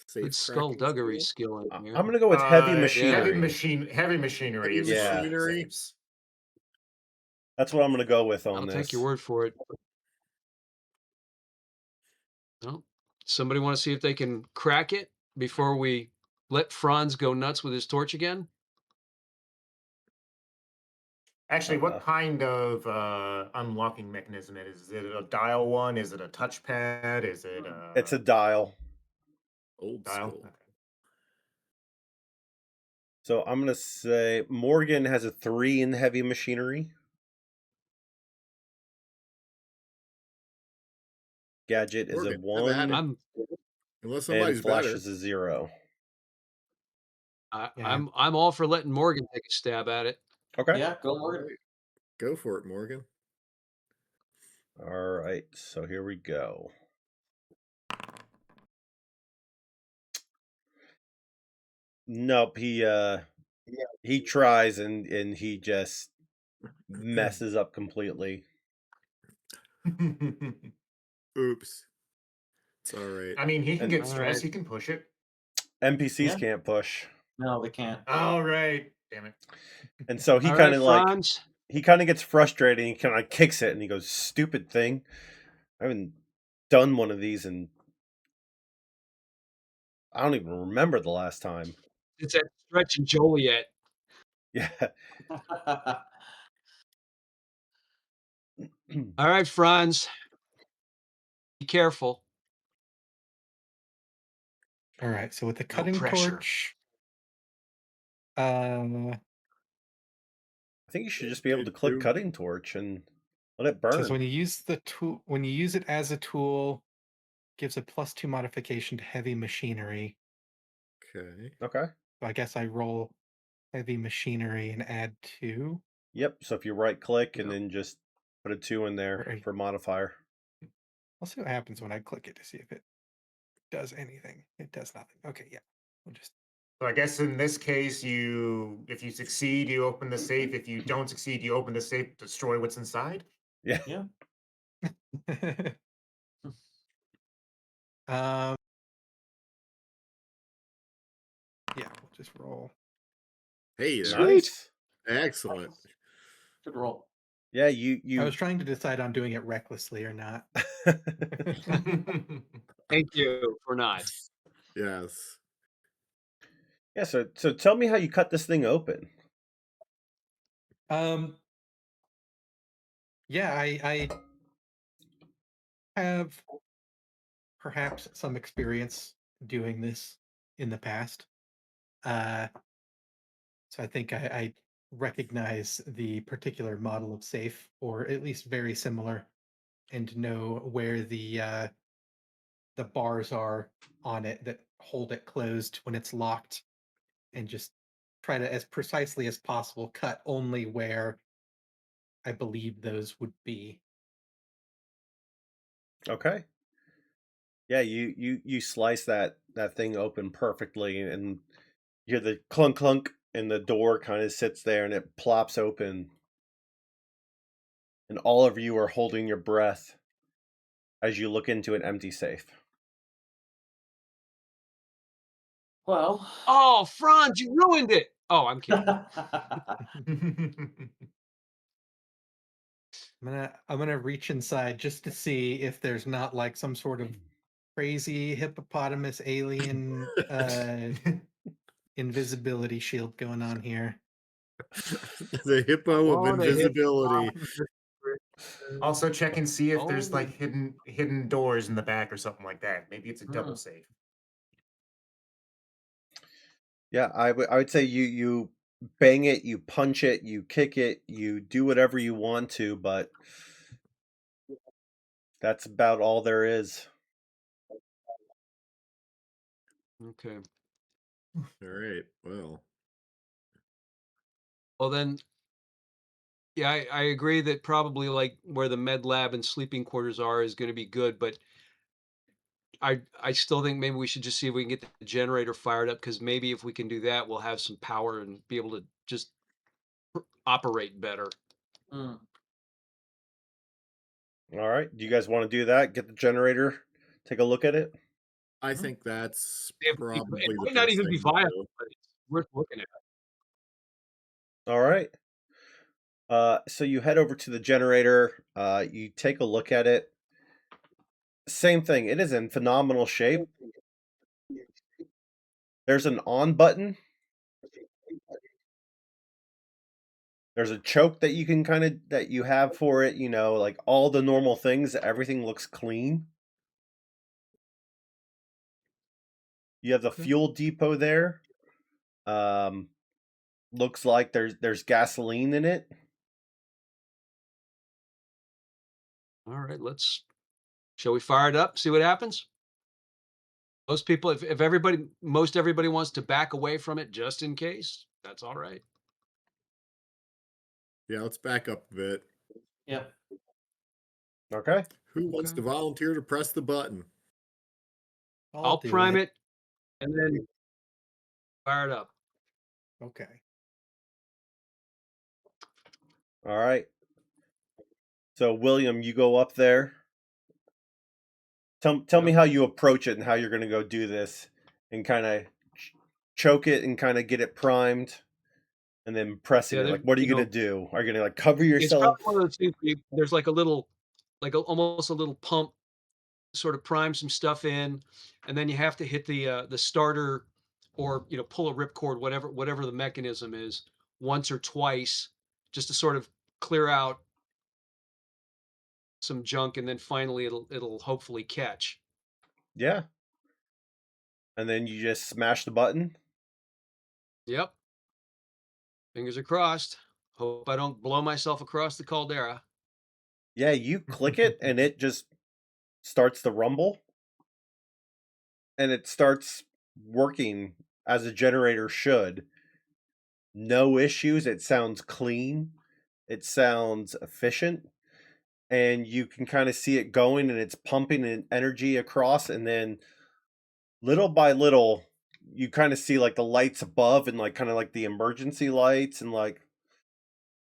B: Safe
C: good
B: cracking
C: skullduggery
B: skill?
C: skill in here.
A: I'm gonna go with heavy
F: Heavy
A: machinery.
F: heavy machinery
B: Heavy
F: is
A: Yeah.
B: machinery.
F: saves.
A: That's what I'm gonna go with on
C: I'll
A: this.
C: take your word for it. Well, somebody want to see if they can crack it before we let Franz go nuts with his torch again?
F: Actually, what kind of unlocking mechanism it is? Is it a dial one? Is it a touchpad? Is it a
A: It's a dial.
B: Old
F: dial?
B: school.
F: Okay.
A: So I'm gonna say Morgan has a 3 in heavy machinery. Gadget is a
B: Morgan, have at
A: 1,
B: it.
C: I'm
B: Unless
A: and
B: somebody's
A: Flash
B: better.
A: is a 0.
E: Yeah.
C: I'm all for letting Morgan take a stab at it.
A: Okay.
D: Yeah, go
B: All
D: Morgan.
B: right. Go for it, Morgan.
A: All right. So here we go. Nope. He tries and he just messes up completely.
B: Oops. It's all right.
F: I mean, he can
A: And-
F: get
C: All
F: stressed.
C: right.
F: He can push it.
A: NPCs
D: Yeah.
A: can't push,
D: No, they can't.
F: All right. Damn it.
A: and so he
C: All
A: kind
C: right,
A: of like
C: Franz.
A: he kind of gets frustrated. And he kind of kicks it, and he goes, "Stupid thing! I haven't done one of these, and I don't even remember the last time."
C: It's that Stretch and Joliet.
A: Yeah.
C: All right, Franz, be careful.
E: All right. So with the
C: No
E: cutting
C: pressure.
E: torch,
A: I think you should just be able to
B: Did
A: click
B: you-
A: cutting torch and let it
E: says
A: burn.
E: when you use the tool, when you use it as a tool, gives a +2 modification to heavy machinery.
B: Okay.
A: Okay.
E: So I guess I roll heavy machinery and add 2.
A: Yep. So if you right click and
C: Yep.
A: then just put a 2 in there
E: Right.
A: for modifier.
E: I'll see what happens when I click it to see if it does anything. It does nothing. Okay, yeah. We'll just
F: So I guess in this case, if you succeed, you open the safe. If you don't succeed, you open the safe, destroy what's inside.
A: Yeah.
D: Yeah.
E: um yeah, we'll just roll.
B: Hey there.
C: Sweet.
A: Nice.
B: Excellent.
D: Good roll.
A: Yeah,
E: I
A: you
E: was trying to decide on doing it recklessly or not.
C: Thank you for not.
B: Yes.
A: Yeah, so tell me how you cut this thing open.
E: Um yeah, I have perhaps some experience doing this in the past. Uh So I think I recognize the particular model of safe, or at least very similar, and know where the bars are on it that hold it closed when it's locked, and just try to, as precisely as possible, cut only where I believe those would be.
A: Okay. Yeah, you slice that thing open perfectly and you hear the clunk clunk and the door kind of sits there and it plops open. And all of you are holding your breath as you look into an empty safe.
D: Well.
C: Oh, Franz, you ruined it. Oh, I'm kidding.
E: I'm gonna reach inside just to see if there's not like some sort of crazy hippopotamus alien invisibility shield going on here.
B: The hippo of
C: What a hit.
B: invisibility.
F: Also check and see if there's
C: Oh,
F: like hidden doors in the back or something like that. Maybe it's a double
D: Mm.
F: safe.
A: Yeah, I would say you bang it, you punch it, you kick it, you do whatever you want to, but that's about all there is.
C: okay.
B: All right. Well,
C: Well, then, yeah, I agree that probably like where the med lab and sleeping quarters are is going to be good, but I still think maybe we should just see if we can get the generator fired up because maybe if we can do that, we'll have some power and be able to just operate better.
D: Mm.
A: All right. Do you guys want to do that? Get the generator, take a look at it?
B: I
D: Mhm.
B: think that's
C: It
B: probably the
C: might not
B: best
C: even be
B: thing to
C: viable,
B: do.
C: but it's worth looking at.
A: All right. So you head over to the generator, you take a look at it. Same thing. It is in phenomenal shape. There's an on button. There's a choke that you can that you have for it, like all the normal things, everything looks clean. You have the
B: Okay.
A: fuel depot there. Um, looks like there's gasoline in it.
C: All right, shall we fire it up, see what happens? Most people, if most everybody wants to back away from it just in case, that's all right.
B: Yeah, let's back up a bit.
D: Yep.
A: Okay.
B: Who wants
C: Okay.
B: to volunteer to press the button?
C: I'll
E: do
C: prime it and then fire it up.
E: Okay.
A: All right. So William, you go up there. Tell me
C: Yep.
A: how you approach it and how you're going to go do this, and kind of choke it and kind of get it primed, and then pressing
C: Yeah,
A: it. Like, what are you going to do? Are you going to like cover
C: it's probably
A: yourself?
C: one of those things where there's like a little, almost a little pump, sort of prime some stuff in, and then you have to hit the starter, or pull a ripcord, whatever the mechanism is, once or twice just to sort of clear out some junk, and then finally it'll hopefully catch.
A: Yeah. And then you just smash the button.
C: Yep. Fingers are crossed. Hope I don't blow myself across the caldera.
A: Yeah, you click it and it just starts to rumble. And it starts working as a generator should. No issues. It sounds clean. It sounds efficient. And you can kind of see it going and it's pumping an energy across. And then little by little, you kind of see like the lights above and like kind of like the emergency lights and like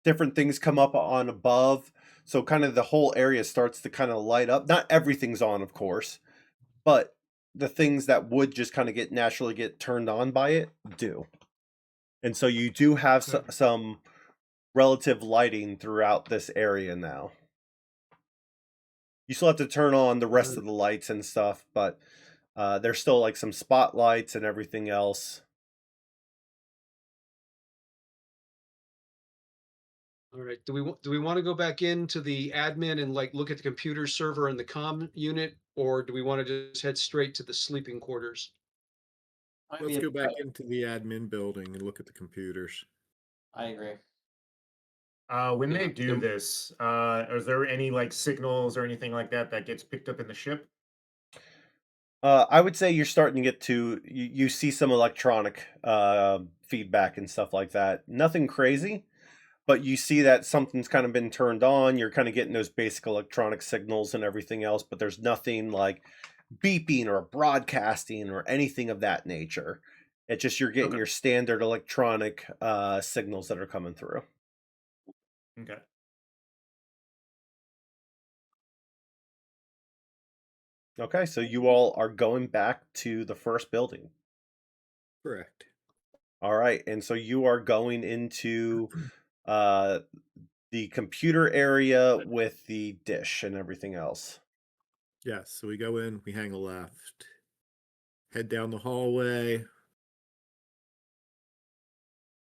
A: different things come up on above. So kind of the whole area starts to kind of light up. Not everything's on, of course, but the things that would just kind of get naturally get turned on by it do. And so you do have some relative lighting throughout this area now. You still have to turn on the rest of the lights and stuff, but there's still like some spotlights and everything else.
C: All right. Do we want to go back into the admin and like look at the computer server and the comm unit, or do we want to just head straight to the sleeping quarters?
D: Might
B: Let's
D: be
B: go back into the admin building and look at the computers.
D: I agree.
F: When they
C: Yeah,
F: do
C: then-
F: this, is there any like signals or anything like that that gets picked up in the ship?
A: I would say you're starting to get to you see some electronic feedback and stuff like that. Nothing crazy, but you see that something's kind of been turned on. You're kind of getting those basic electronic signals and everything else, but there's nothing like beeping or broadcasting or anything of that nature. It's just you're getting
F: Okay.
A: your standard electronic signals that are coming through.
F: Okay.
A: Okay, so you all are going back to the first building.
B: Correct.
A: All right, and so you are going into uh, the computer area with the dish and everything else.
B: Yes, so we go in, we hang a left, head down the hallway,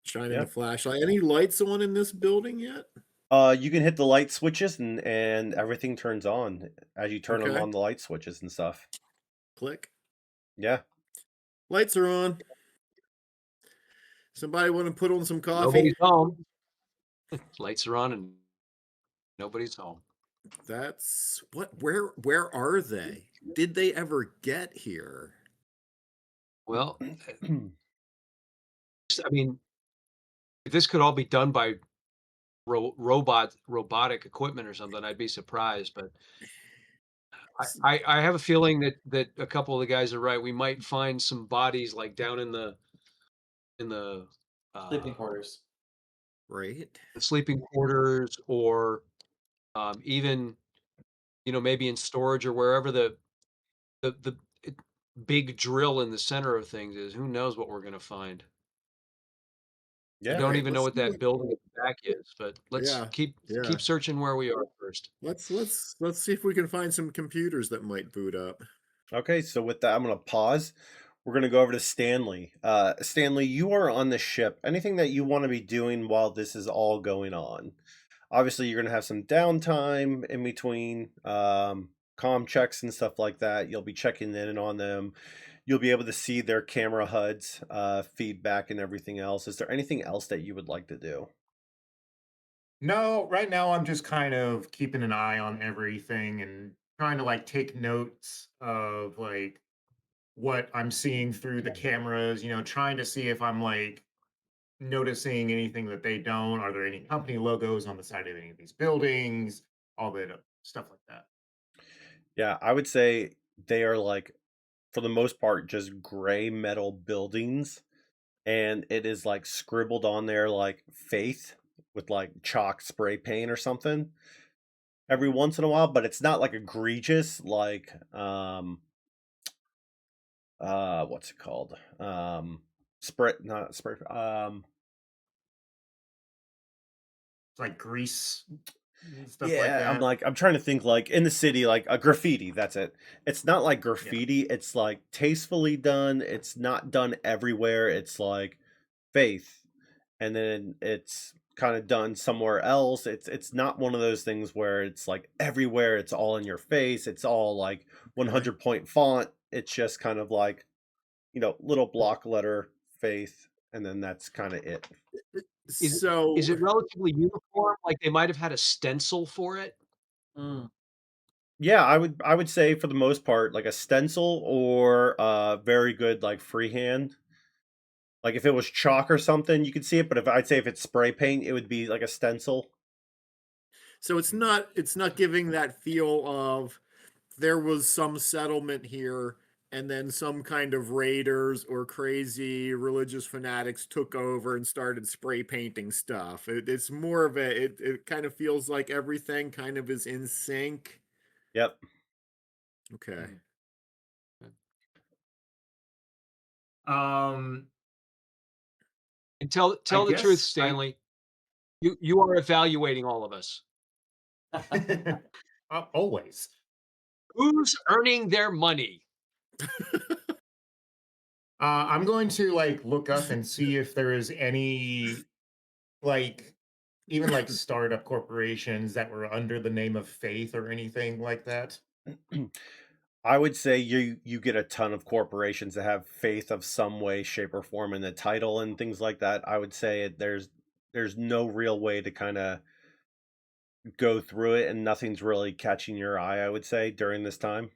B: shining
A: Yeah.
B: the flashlight. Any lights on in this building yet?
A: You can hit the light switches and everything turns on as you turn
B: Okay.
A: on the light switches and stuff.
B: Click.
A: Yeah.
B: Lights are on. Somebody want to put on some coffee?
C: Nobody's home. Lights are on and nobody's home.
B: That's what where are they? Did they ever get here?
C: Well, I mean, if this could all be done by robotic equipment or something, I'd be surprised. But I have a feeling that a couple of the guys are right. We might find some bodies like down in the
D: Sleeping quarters.
B: Right.
C: the sleeping quarters, or even maybe in storage or wherever the big drill in the center of things is. Who knows what we're going to find? I
A: Yeah.
C: don't
B: Right,
C: even know
B: let's
C: what
B: see
C: that
B: what-
C: building at the back is, but let's
B: Yeah,
C: keep
B: yeah.
C: searching where we are first.
B: Let's see if we can find some computers that might boot up.
A: Okay, so with that, I'm going to pause. We're going to go over to Stanley. Stanley, you are on the ship. Anything that you want to be doing while this is all going on? Obviously, you're going to have some downtime in between comm checks and stuff like that. You'll be checking in on them. You'll be able to see their camera HUDs, feedback, and everything else. Is there anything else that you would like to do?
F: No, right now I'm just kind of keeping an eye on everything and trying to like take notes of like what I'm seeing through the cameras, trying to see if I'm like noticing anything that they don't. Are there any company logos on the side of any of these buildings? All that stuff like that.
A: Yeah, I would say they are like, for the most part, just gray metal buildings. And it is like scribbled on there like faith with like chalk spray paint or something every once in a while, but it's not like egregious like what's it called? Spray not spray
F: It's like grease and stuff like
A: yeah,
F: that.
A: I'm trying to think like in the city, like a graffiti, that's it. It's not like graffiti, it's like tastefully done, it's not done everywhere, it's like faith. and then it's kind of done somewhere else. It's not one of those things where it's like everywhere, it's all in your face, it's all like
B: Okay.
A: 100-point font. It's just kind of like, little block letter faith, and then that's kind of it.
C: Is
B: So
C: it relatively uniform? Like they might have had a stencil for it?
D: Mm.
A: Yeah, I would say for the most part, like a stencil or very good like freehand. Like if it was chalk or something, you could see it, but if I'd say if it's spray paint, it would be like a stencil.
B: so it's not giving that feel of there was some settlement here and then some kind of raiders or crazy religious fanatics took over and started spray painting stuff. It's more of it kind of feels like everything kind of is in sync.
A: Yep.
B: Okay.
C: Mm.
H: Um,
C: And
H: I
C: tell the truth,
H: guess I
C: Stanley. You are evaluating all of us.
H: always.
C: Who's earning their money?
F: I'm going to like look up and see if there is any like even like startup corporations that were under the name of Faith or anything like that.
A: I would say you get a ton of corporations that have faith of some way, shape, or form in the title and things like that. I would say there's no real way to kind of go through it, and nothing's really catching your eye, I would say, during this time.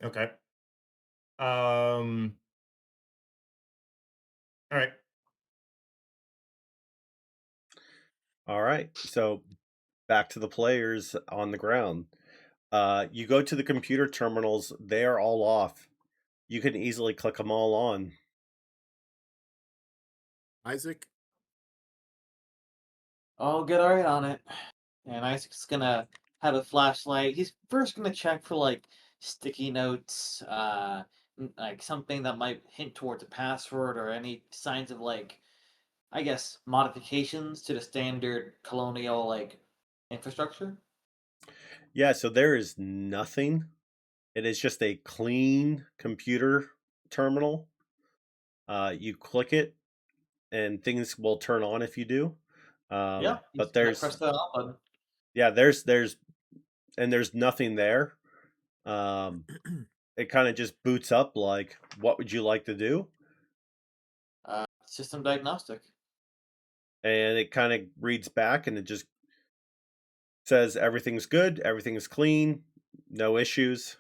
F: Okay. Um. All right.
A: All right. So back to the players on the ground. You go to the computer terminals, they are all off. You can easily click them all on.
B: Isaac?
D: I'll get right on it. And Isaac's gonna have a flashlight. He's first gonna check for like sticky notes, like something that might hint towards a password or any signs of like, I guess, modifications to the standard colonial like infrastructure.
A: Yeah, so there is nothing. It is just a clean computer terminal. You click it, and things will turn on if you do.
D: Yeah, he's
A: But
D: gonna press that on button.
A: yeah, there's nothing there. Um, it kind of just boots up like, what would you like to do?
D: System diagnostic.
A: And it kind of reads back, and it just says everything's good, everything's clean, no issues.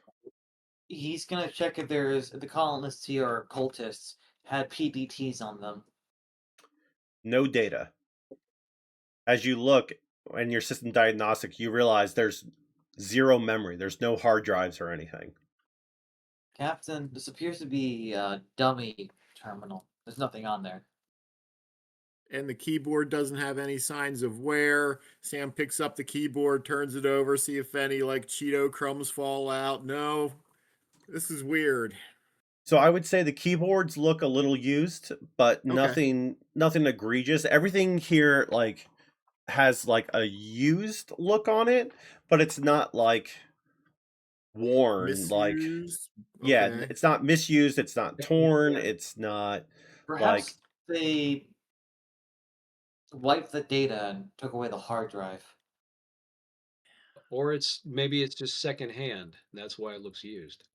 D: He's gonna check if the colonists here or cultists had PDTs on them.
A: No data. As you look in your system diagnostic, you realize there's zero memory. There's no hard drives or anything.
D: Captain, this appears to be a dummy terminal. There's nothing on there.
B: And the keyboard doesn't have any signs of wear. Sam picks up the keyboard, turns it over, see if any like Cheeto crumbs fall out. No, this is weird.
A: So I would say the keyboards look a little used, but
B: Okay.
A: nothing egregious. Everything here like has like a used look on it, but it's not like worn. Like,
B: Misused.
A: yeah,
B: Okay.
A: it's not misused, it's not torn,
C: Yeah.
A: it's not like,
D: Perhaps they wiped the data and took away the hard drive.
C: Or maybe it's just secondhand. That's why it looks used.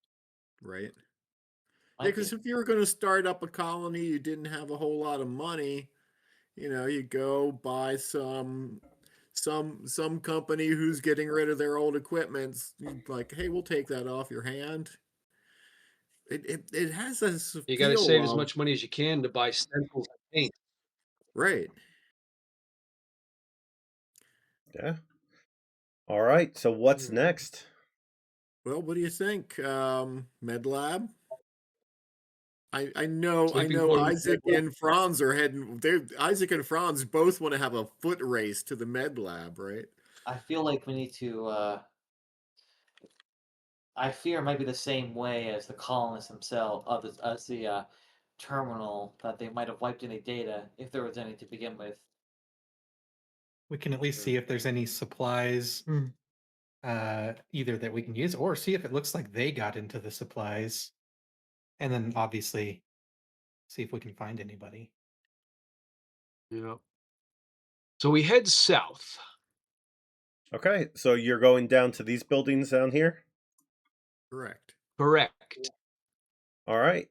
B: Right. Yeah,
D: Might
B: because
D: be.
B: if you were going to start up a colony, you didn't have a whole lot of money. You go buy some company who's getting rid of their old equipment. Like, hey, we'll take that off your hand. It has this
C: You got to
B: feel
C: save as
B: of
C: much money as you can to buy stencils and paint.
B: right.
A: yeah. All right, so what's
B: Hmm.
A: next?
B: Well, what do you think, Med Lab? I know
C: Sleeping quarters.
B: Isaac and Franz are heading. Isaac and Franz both want to have a foot race to the Med Lab, right?
D: I feel like we need to. I fear it might be the same way as the colonists themselves, as the terminal, that they might have wiped any data if there was any to begin with.
E: We can at least see if there's any supplies, either that we can use, or see if it looks like they got into the supplies, and then obviously see if we can find anybody.
C: Yeah. So we head south.
A: Okay, so you're going down to these buildings down here?
B: Correct.
C: Correct.
A: All right.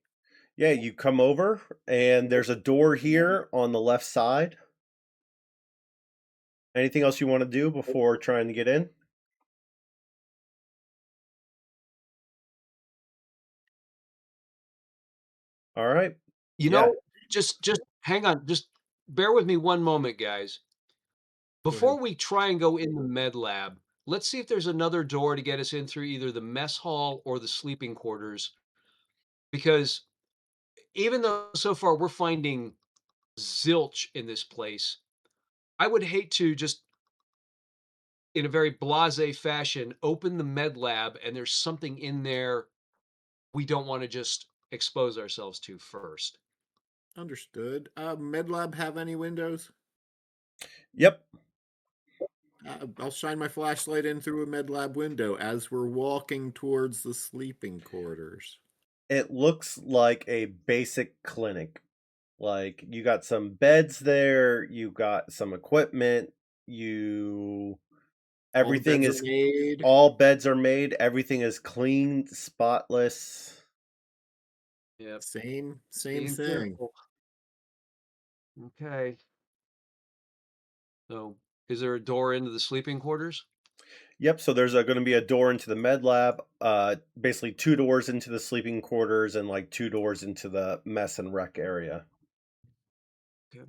A: Yeah, you come over and there's a door here on the left side. Anything else you want to do before trying to get in? All right.
C: You
A: Yeah.
C: know, just hang on. Just bear with me one moment, guys.
B: Go ahead.
C: Before we try and go in the med lab, let's see if there's another door to get us in through either the mess hall or the sleeping quarters. Because even though so far we're finding zilch in this place, I would hate to just in a very blasé fashion open the med lab and there's something in there we don't want to just expose ourselves to first.
B: Understood. MedLab have any windows?
A: Yep.
B: I'll shine my flashlight in through a MedLab window as we're walking towards the sleeping quarters.
A: It looks like a basic clinic. Like you got some beds there, you got some equipment, you
B: All the
A: everything
B: beds are
A: is
B: made.
A: all beds are made, everything is clean, spotless.
C: Yep.
B: Same
C: Being
B: thing.
C: careful. Okay. So, is there a door into the sleeping quarters?
A: Yep, so there's going to be a door into the med lab, basically two doors into the sleeping quarters and like two doors into the mess and rec area.
C: Okay.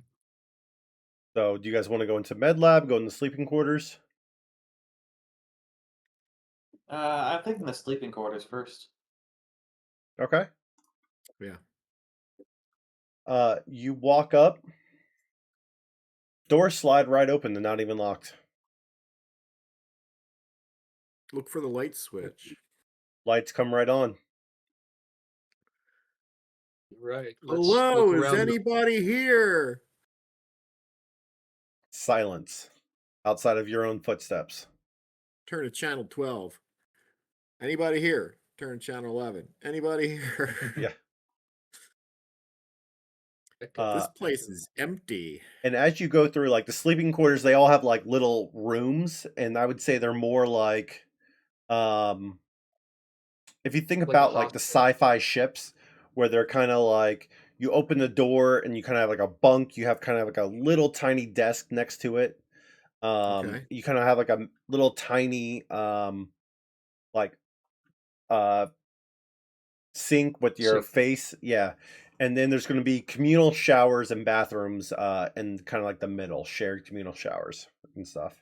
A: So, do you guys want to go into med lab, go in the sleeping quarters?
D: I'm thinking the sleeping quarters first.
A: Okay.
B: Yeah.
A: You walk up, doors slide right open, they're not even locked.
B: Look for the light switch.
A: Lights come right on.
C: Right. Let's look
B: Hello, is
C: around.
B: anybody here?
A: Silence outside of your own footsteps.
B: Turn to channel 12. Anybody here? Turn to channel 11. Anybody here?
A: Yeah.
B: This place is empty.
A: And as you go through like the sleeping quarters, they all have like little rooms, and I would say they're more like if you think
C: Like a
A: about like the
C: hospital.
A: sci-fi ships where they're kind of like you open the door and you kind of have like a bunk, you have kind of like a little tiny desk next to it.
B: Okay.
A: You kind of have like a little tiny like uh sink with your
C: Sink.
A: face, yeah. And then there's going to be communal showers and bathrooms and kind of like the middle shared communal showers and stuff.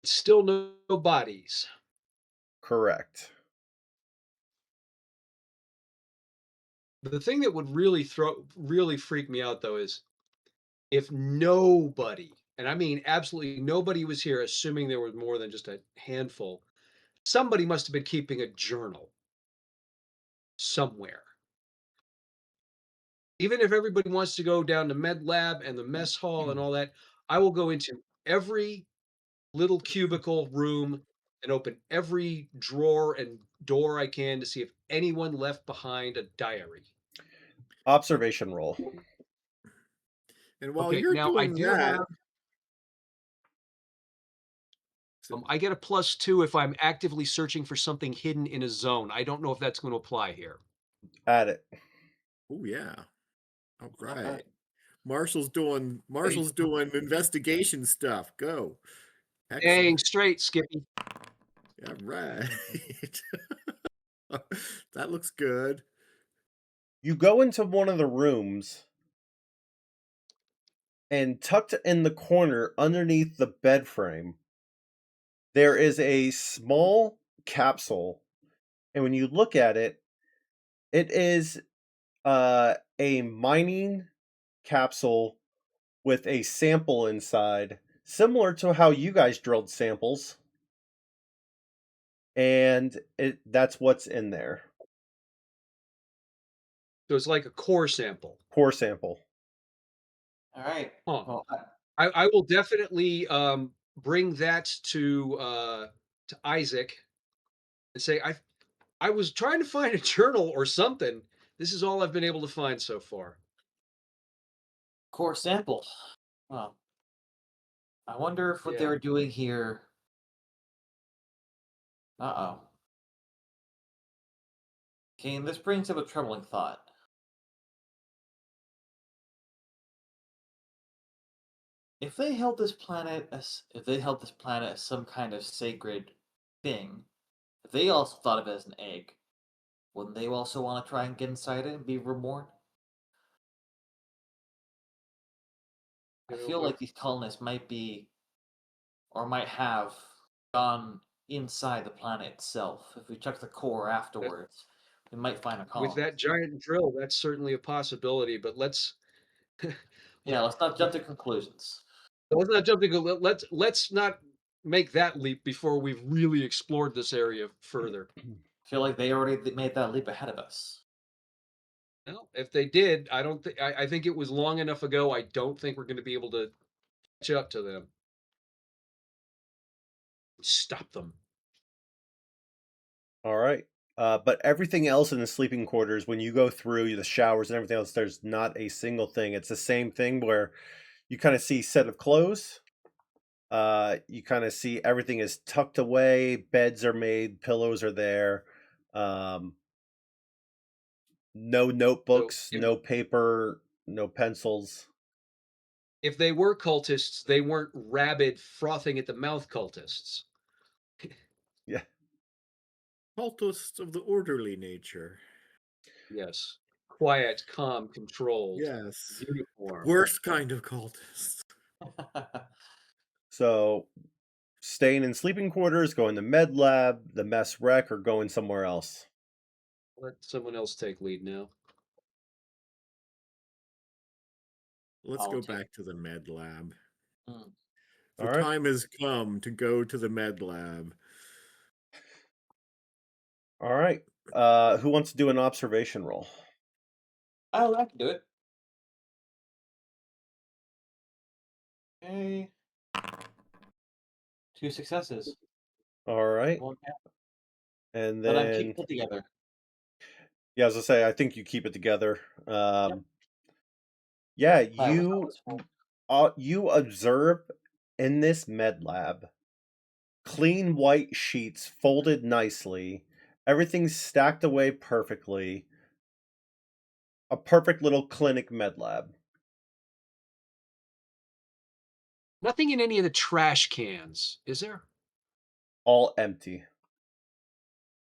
C: Still no bodies.
A: Correct.
C: The thing that would really freak me out though is if nobody, and I mean absolutely nobody was here, assuming there was more than just a handful, somebody must have been keeping a journal somewhere. Even if everybody wants to go down to med lab and the mess hall and all that, I will go into every little cubicle room and open every drawer and door I can to see if anyone left behind a diary.
A: Observation roll.
B: And while
C: Okay,
B: you're
C: now I
B: doing
C: do
B: that,
C: have I get a +2 if I'm actively searching for something hidden in a zone. I don't know if that's going to apply here.
A: Add it.
B: oh yeah. All
D: Okay.
B: right. Marshall's doing investigation stuff. Go.
C: Dang
B: Excellent.
C: straight, Skippy.
B: All right. That looks good.
A: You go into one of the rooms, and tucked in the corner underneath the bed frame, there is a small capsule. And when you look at it, it is a mining capsule with a sample inside, similar to how you guys drilled samples. And that's what's in there.
C: So it's like a core sample.
A: Core sample.
D: All right.
C: Huh.
D: Well,
C: I will definitely bring that to Isaac and say I was trying to find a journal or something. This is all I've been able to find so far.
D: core sample. Well, I wonder if what
C: Yeah.
D: they were doing here. Uh-oh. Okay, and this brings up a troubling thought. If they held this planet as some kind of sacred thing, if they also thought of it as an egg, wouldn't they also want to try and get inside it and be reborn? I
C: You know,
D: feel like these colonists might be, or might have, gone inside the planet itself. If we check the core afterwards, we might find a
C: with
D: colony.
C: that giant drill, that's certainly a possibility. But
D: Yeah, let's not jump to conclusions.
C: let's not jump to go. Let's not make that leap before we've really explored this area further.
D: I feel like they already made that leap ahead of us.
C: Well, if they did, I don't think I think it was long enough ago. I don't think we're going to be able to catch up to them. Stop them.
A: All right. But everything else in the sleeping quarters, when you go through the showers and everything else, there's not a single thing. It's the same thing where you kind of see set of clothes. You kind of see everything is tucked away. Beds are made. Pillows are there. No
C: So
A: notebooks, no paper, no pencils.
C: if they were cultists, they weren't rabid, frothing at the mouth cultists.
A: Yeah.
B: Cultists of the orderly nature.
C: Yes. Quiet, calm, controlled.
B: Yes.
C: Uniform.
B: Worst kind of cultists.
A: So staying in sleeping quarters, going to med lab, the mess wreck, or going somewhere else.
C: Let someone else take lead now.
B: Let's
D: I'll
B: go
D: take-
B: back to the med lab.
D: Hmm.
B: The
A: All right.
B: time has come to go to the med lab.
A: All right. Who wants to do an observation roll?
D: Oh, I can do it. Okay. 2 successes.
A: All right.
D: 1 half.
A: And
D: But I'm
A: then,
D: keeping it together.
A: yeah, as I say, I think you keep it together. Yeah,
D: That was
A: you observe in this med lab clean white sheets folded nicely, everything's stacked away perfectly. A perfect little clinic med lab.
C: Nothing in any of the trash cans, is there?
A: All empty.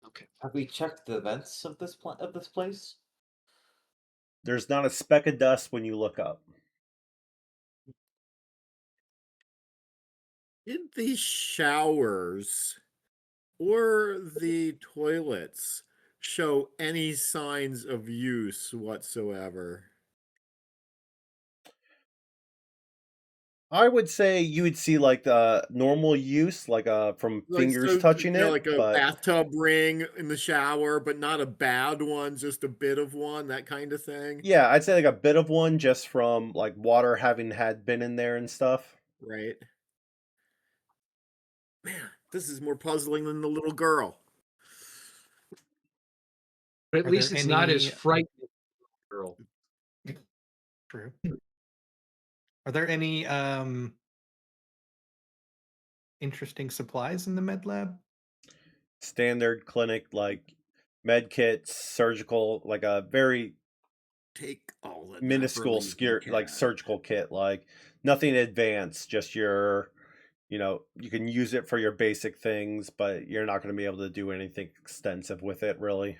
C: Okay.
D: Have we checked the vents of this place?
A: There's not a speck of dust when you look up.
B: Did the showers or the toilets show any signs of use whatsoever?
A: I would say you would see like the normal use, like from
B: Like,
A: fingers
B: so,
A: touching it,
B: like a
A: but
B: bathtub ring in the shower, but not a bad one, just a bit of one, that kind of thing.
A: yeah, I'd say like a bit of one just from like water having had been in there and stuff.
B: Right. Man, this is more puzzling than the little girl.
C: But at
E: Are
C: least
E: there
C: it's not as
E: any-
C: frightening as the girl.
E: True. Are there any interesting supplies in the med lab?
A: Standard clinic like med kits, surgical, like a very
B: Take all the
A: minuscule like surgical kit, like nothing advanced, just your, you can use it for your basic things, but you're not going to be able to do anything extensive with it, really.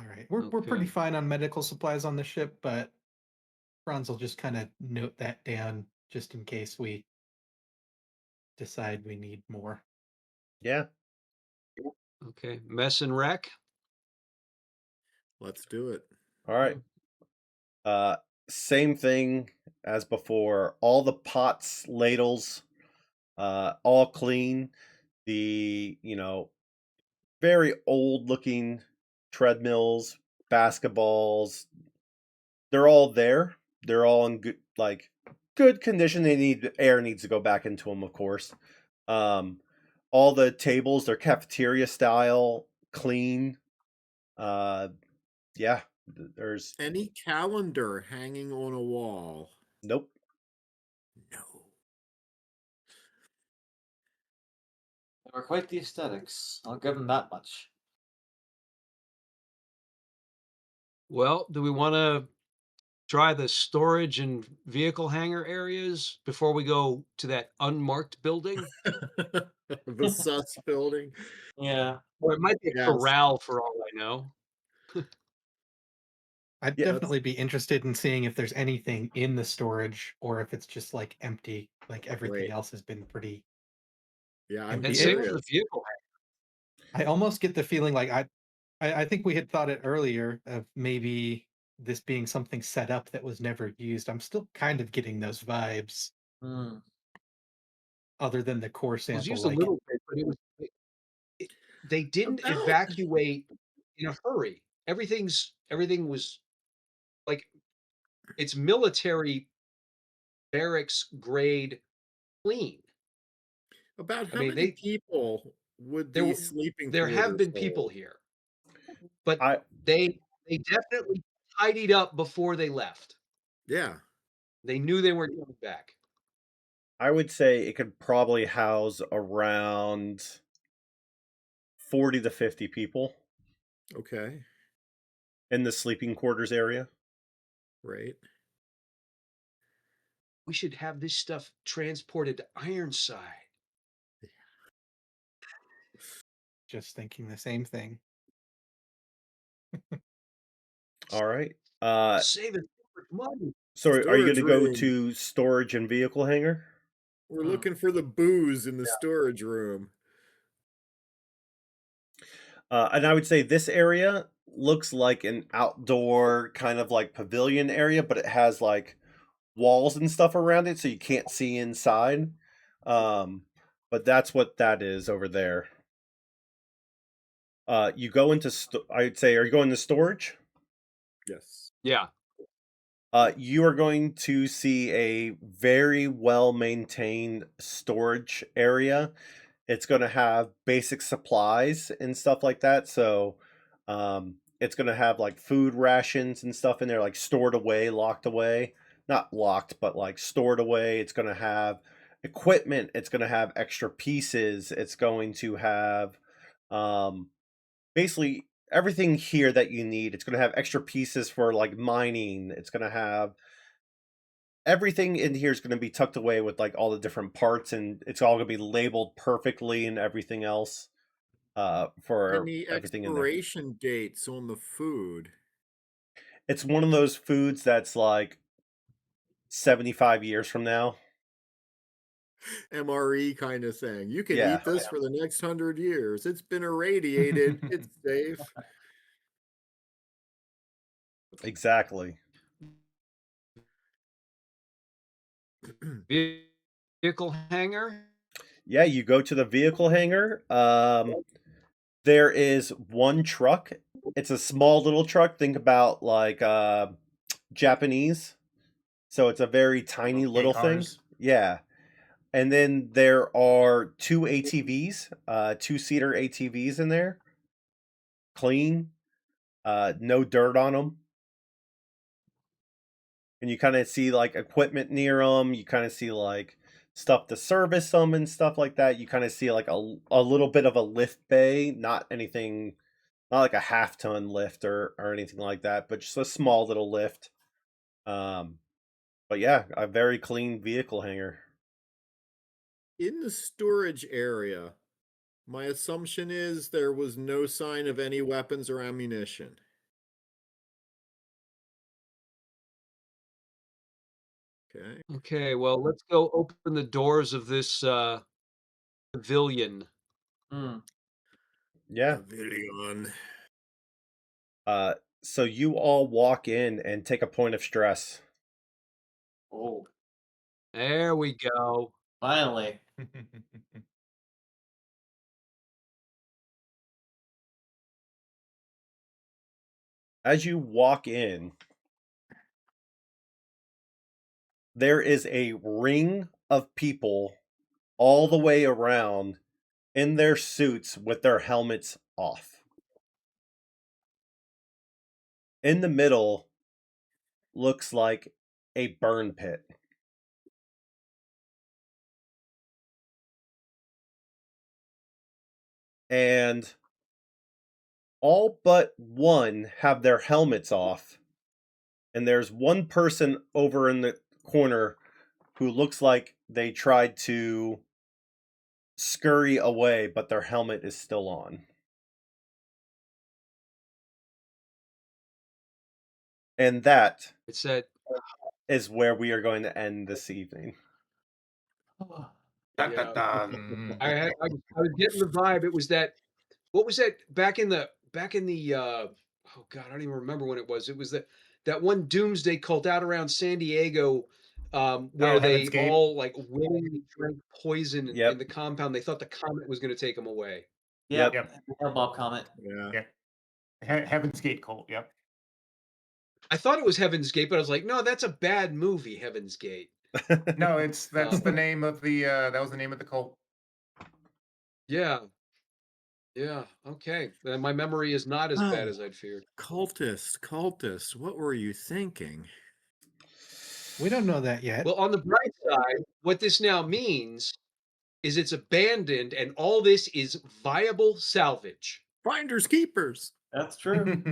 E: All right. We're pretty
C: Okay.
E: fine on medical supplies on the ship, but Franz will just kind of note that down just in case we decide we need more.
A: Yeah.
C: Okay. Mess and wreck.
B: Let's do it.
A: All right. Same thing as before. All the pots, ladles, all clean. The, very old looking treadmills, basketballs, they're all there. They're all in good condition. Air needs to go back into them, of course. All the tables, they're cafeteria style, clean. Yeah, There's
B: Any calendar hanging on a wall?
A: nope.
B: No.
D: They were quite the aesthetics. I'll give them that much.
C: Well, do we want to try the storage and vehicle hangar areas before we go to that unmarked building?
B: The sus building.
D: Yeah.
C: Or it might be a
B: Yes.
C: corral for all I know.
E: I'd
A: Yeah,
E: definitely be interested in seeing if there's anything in the storage or if it's just like empty, like everything
B: Right.
E: else has been pretty.
B: Yeah, I'm
E: And
C: And
E: the-
C: same
B: curious.
C: with the vehicle
E: I almost get the feeling like I think we had thought it earlier of maybe this being something set up that was never used. I'm still kind of getting those vibes,
D: Hmm.
E: other than the core
C: was
E: sample.
C: used a
E: Like,
C: little bit, but they didn't
B: About
C: evacuate in a hurry. Everything was like it's military barracks grade clean.
B: about
C: I
B: how
C: mean,
B: many people would
C: there
B: these
C: were
B: sleeping
C: there have
B: quarters
C: been people
B: hold?
C: here, but
A: I
C: they definitely tidied up before they left.
B: Yeah.
C: They knew they weren't coming back.
A: I would say it could probably house around 40 to 50 people
B: Okay.
A: in the sleeping quarters area.
B: Right.
C: We should have this stuff transported to Ironside.
E: just thinking the same thing.
A: All right.
C: Saving so much money.
A: So are you going
B: Storage
A: to go
B: room.
A: to storage and vehicle hangar?
B: We're looking for the booze in the storage room.
A: And I would say this area looks like an outdoor kind of like pavilion area, but it has like walls and stuff around it, so you can't see inside. But that's what that is over there. You go into, I'd say, are you going to storage?
B: Yes.
C: Yeah.
A: You are going to see a very well maintained storage area. It's going to have basic supplies and stuff like that. So, it's going to have like food rations and stuff in there, like stored away, locked away. Not locked, but like stored away. It's going to have equipment. It's going to have extra pieces. It's going to have um, basically everything here that you need. It's going to have extra pieces for like mining. It's going to have everything in here is going to be tucked away with like all the different parts, and it's all going to be labeled perfectly and everything else for
B: Any
A: everything in there.
B: expiration dates on the food?
A: It's one of those foods that's like 75 years from now.
B: MRE kind of thing. You can
A: Yeah,
B: eat this for the next 100 years. It's been irradiated. It's safe.
A: exactly.
C: Vehicle hangar.
A: Yeah, you go to the vehicle hangar. There is one truck. It's a small little truck. Think about like Japanese. So it's a very tiny little thing.
H: cars.
A: Yeah. And then there are two ATVs, two-seater ATVs in there. Clean, no dirt on them. And you kind of see like equipment near them. You kind of see like stuff to service them and stuff like that. You kind of see like a little bit of a lift bay, not anything, not like a half-ton lift or anything like that, but just a small little lift. But yeah, a very clean vehicle hangar.
B: In the storage area, my assumption is there was no sign of any weapons or ammunition. Okay.
C: Okay, well, let's go open the doors of this pavilion.
D: Hmm.
A: Yeah.
B: Pavilion.
A: So you all walk in and take a point of stress.
D: Oh,
C: There we go.
D: finally.
A: As you walk in, there is a ring of people all the way around in their suits with their helmets off. in the middle looks like a burn pit. And all but one have their helmets off. And there's one person over in the corner who looks like they tried to scurry away, but their helmet is still on. And that
C: It said,
A: is where we are going to end this evening.
H: Dun,
C: Yeah.
H: dun, dun.
C: I was getting the vibe. It was that. What was that back in the oh god, I don't even remember when it was. It was that one doomsday cult out around San Diego, where they
F: Heaven's Gate.
C: all like willingly drank poison in
A: Yep.
C: the compound. They thought the comet was going to take them away.
D: Yep.
A: Yep.
D: Bob comment.
B: Yeah.
F: Heaven's Gate cult. Yep.
C: I thought it was Heaven's Gate, but I was like, no, that's a bad movie, Heaven's Gate.
F: No, that's the
C: Um,
F: name of the that was the name of the cult.
C: Yeah. Yeah. Okay. Then my memory is not as bad
B: Oh.
C: as I'd feared.
B: Cultist, what were you thinking?
E: We don't know that yet.
C: Well, on the bright side, what this now means is it's abandoned and all this is viable salvage.
B: Finders keepers.
D: That's true.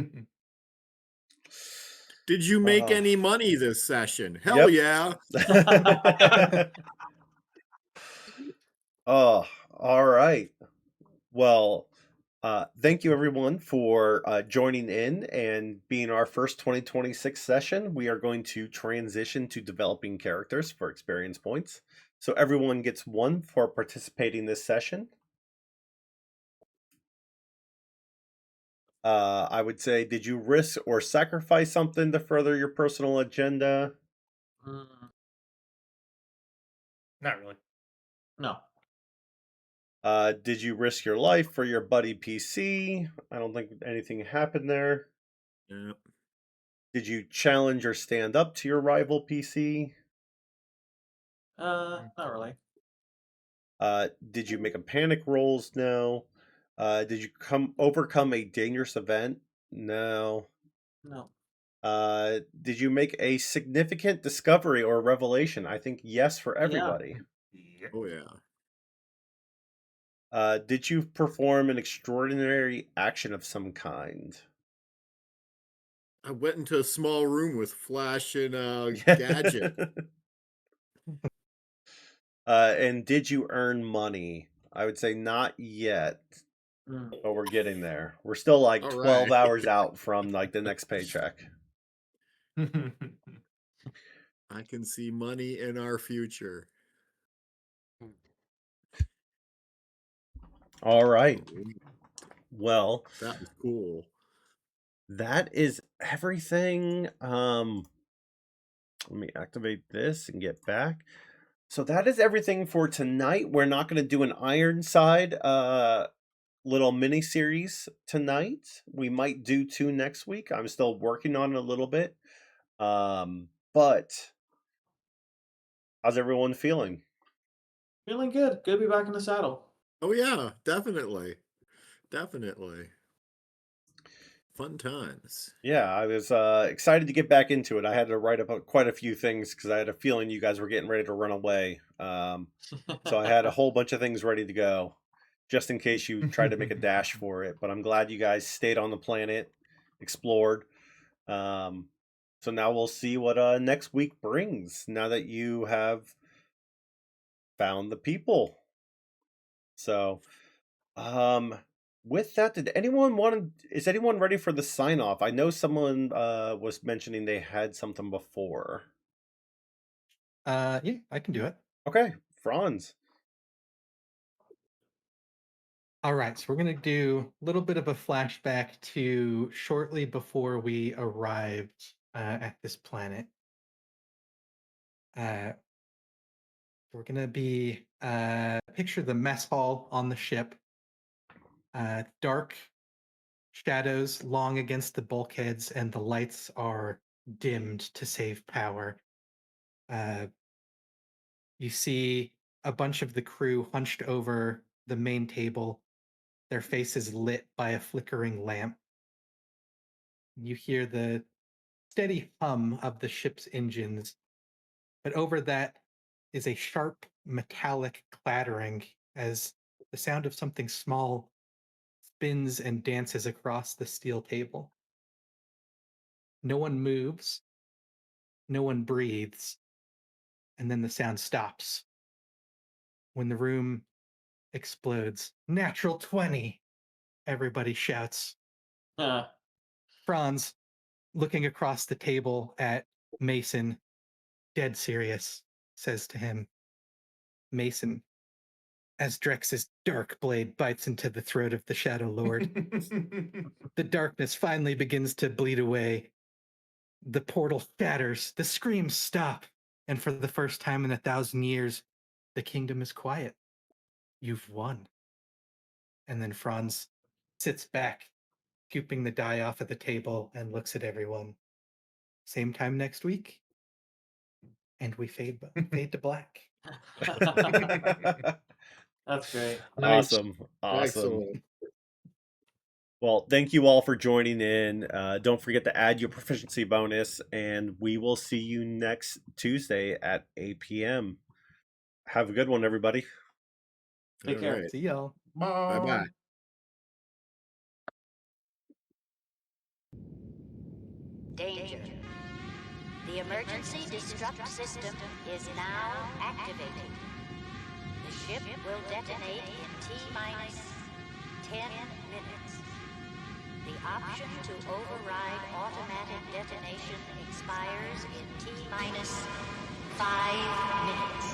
B: Did you make
A: Oh.
B: any money this session? Hell
A: Yep.
B: yeah.
A: Oh, all right. Well, thank you everyone for joining in and being our first 2026 session. We are going to transition to developing characters for experience points. So everyone gets one for participating this session. I would say, did you risk or sacrifice something to further your personal agenda?
D: Mm,
F: Not really.
D: no.
A: Did you risk your life for your buddy PC? I don't think anything happened there.
B: Yep.
A: Did you challenge or stand up to your rival PC?
D: Not really.
A: Did you make a panic rolls? No. Did you overcome a dangerous event? No.
D: No.
A: Did you make a significant discovery or revelation? I think yes for everybody.
F: Yep.
B: Oh yeah.
A: Did you perform an extraordinary action of some kind?
B: I went into a small room with Flash and Gadget.
A: And did you earn money? I would say not yet,
D: Mm.
A: but we're getting there. We're still like
B: All
A: 12
B: right.
A: hours out from like the next paycheck.
B: I can see money in our future.
A: All right.
B: Ooh,
A: Well,
B: that was cool.
A: that is everything. Let me activate this and get back. So that is everything for tonight. We're not going to do an Ironside little mini series tonight. We might do 2 next week. I'm still working on it a little bit. But how's everyone feeling?
D: Feeling good. Good to be back in the saddle.
B: Oh yeah, definitely. Definitely. Fun times.
A: Yeah, I was excited to get back into it. I had to write up quite a few things because I had a feeling you guys were getting ready to run away. So I had a whole bunch of things ready to go, just in case you tried to make a dash for it. But I'm glad you guys stayed on the planet, explored. So now we'll see what next week brings. Now that you have found the people. So, with that, is anyone ready for the sign off? I know someone was mentioning they had something before.
E: Yeah, I can do it.
A: Okay, Franz.
E: All right, so we're going to do a little bit of a flashback to shortly before we arrived at this planet. We're going to be picture the mess hall on the ship. Dark shadows long against the bulkheads, and the lights are dimmed to save power. You see a bunch of the crew hunched over the main table, their faces lit by a flickering lamp. You hear the steady hum of the ship's engines, but over that is a sharp metallic clattering as the sound of something small spins and dances across the steel table. No one moves, no one breathes, and then the sound stops. When the room explodes, natural 20, everybody shouts. Franz, looking across the table at Mason, dead serious, says to him, Mason, as Drex's dark blade bites into the throat of the Shadow Lord, the darkness finally begins to bleed away. The portal shatters, the screams stop, and for the first time in 1,000 years, the kingdom is quiet. You've won. And then Franz sits back, scooping the die off of the table, and looks at everyone. Same time next week, and we fade to black.
D: That's great.
C: Nice.
A: Awesome.
B: Excellent.
A: Well, thank you all for joining in. Don't forget to add your proficiency bonus, and we will see you next Tuesday at 8 p.m. Have a good one, everybody.
D: Take care.
B: Right.
E: See y'all.
B: Bye-bye.
I: Danger. The emergency destruct system is now activated. The ship will detonate in T-minus 10 minutes. The option to override automatic detonation expires in T-minus 5 minutes.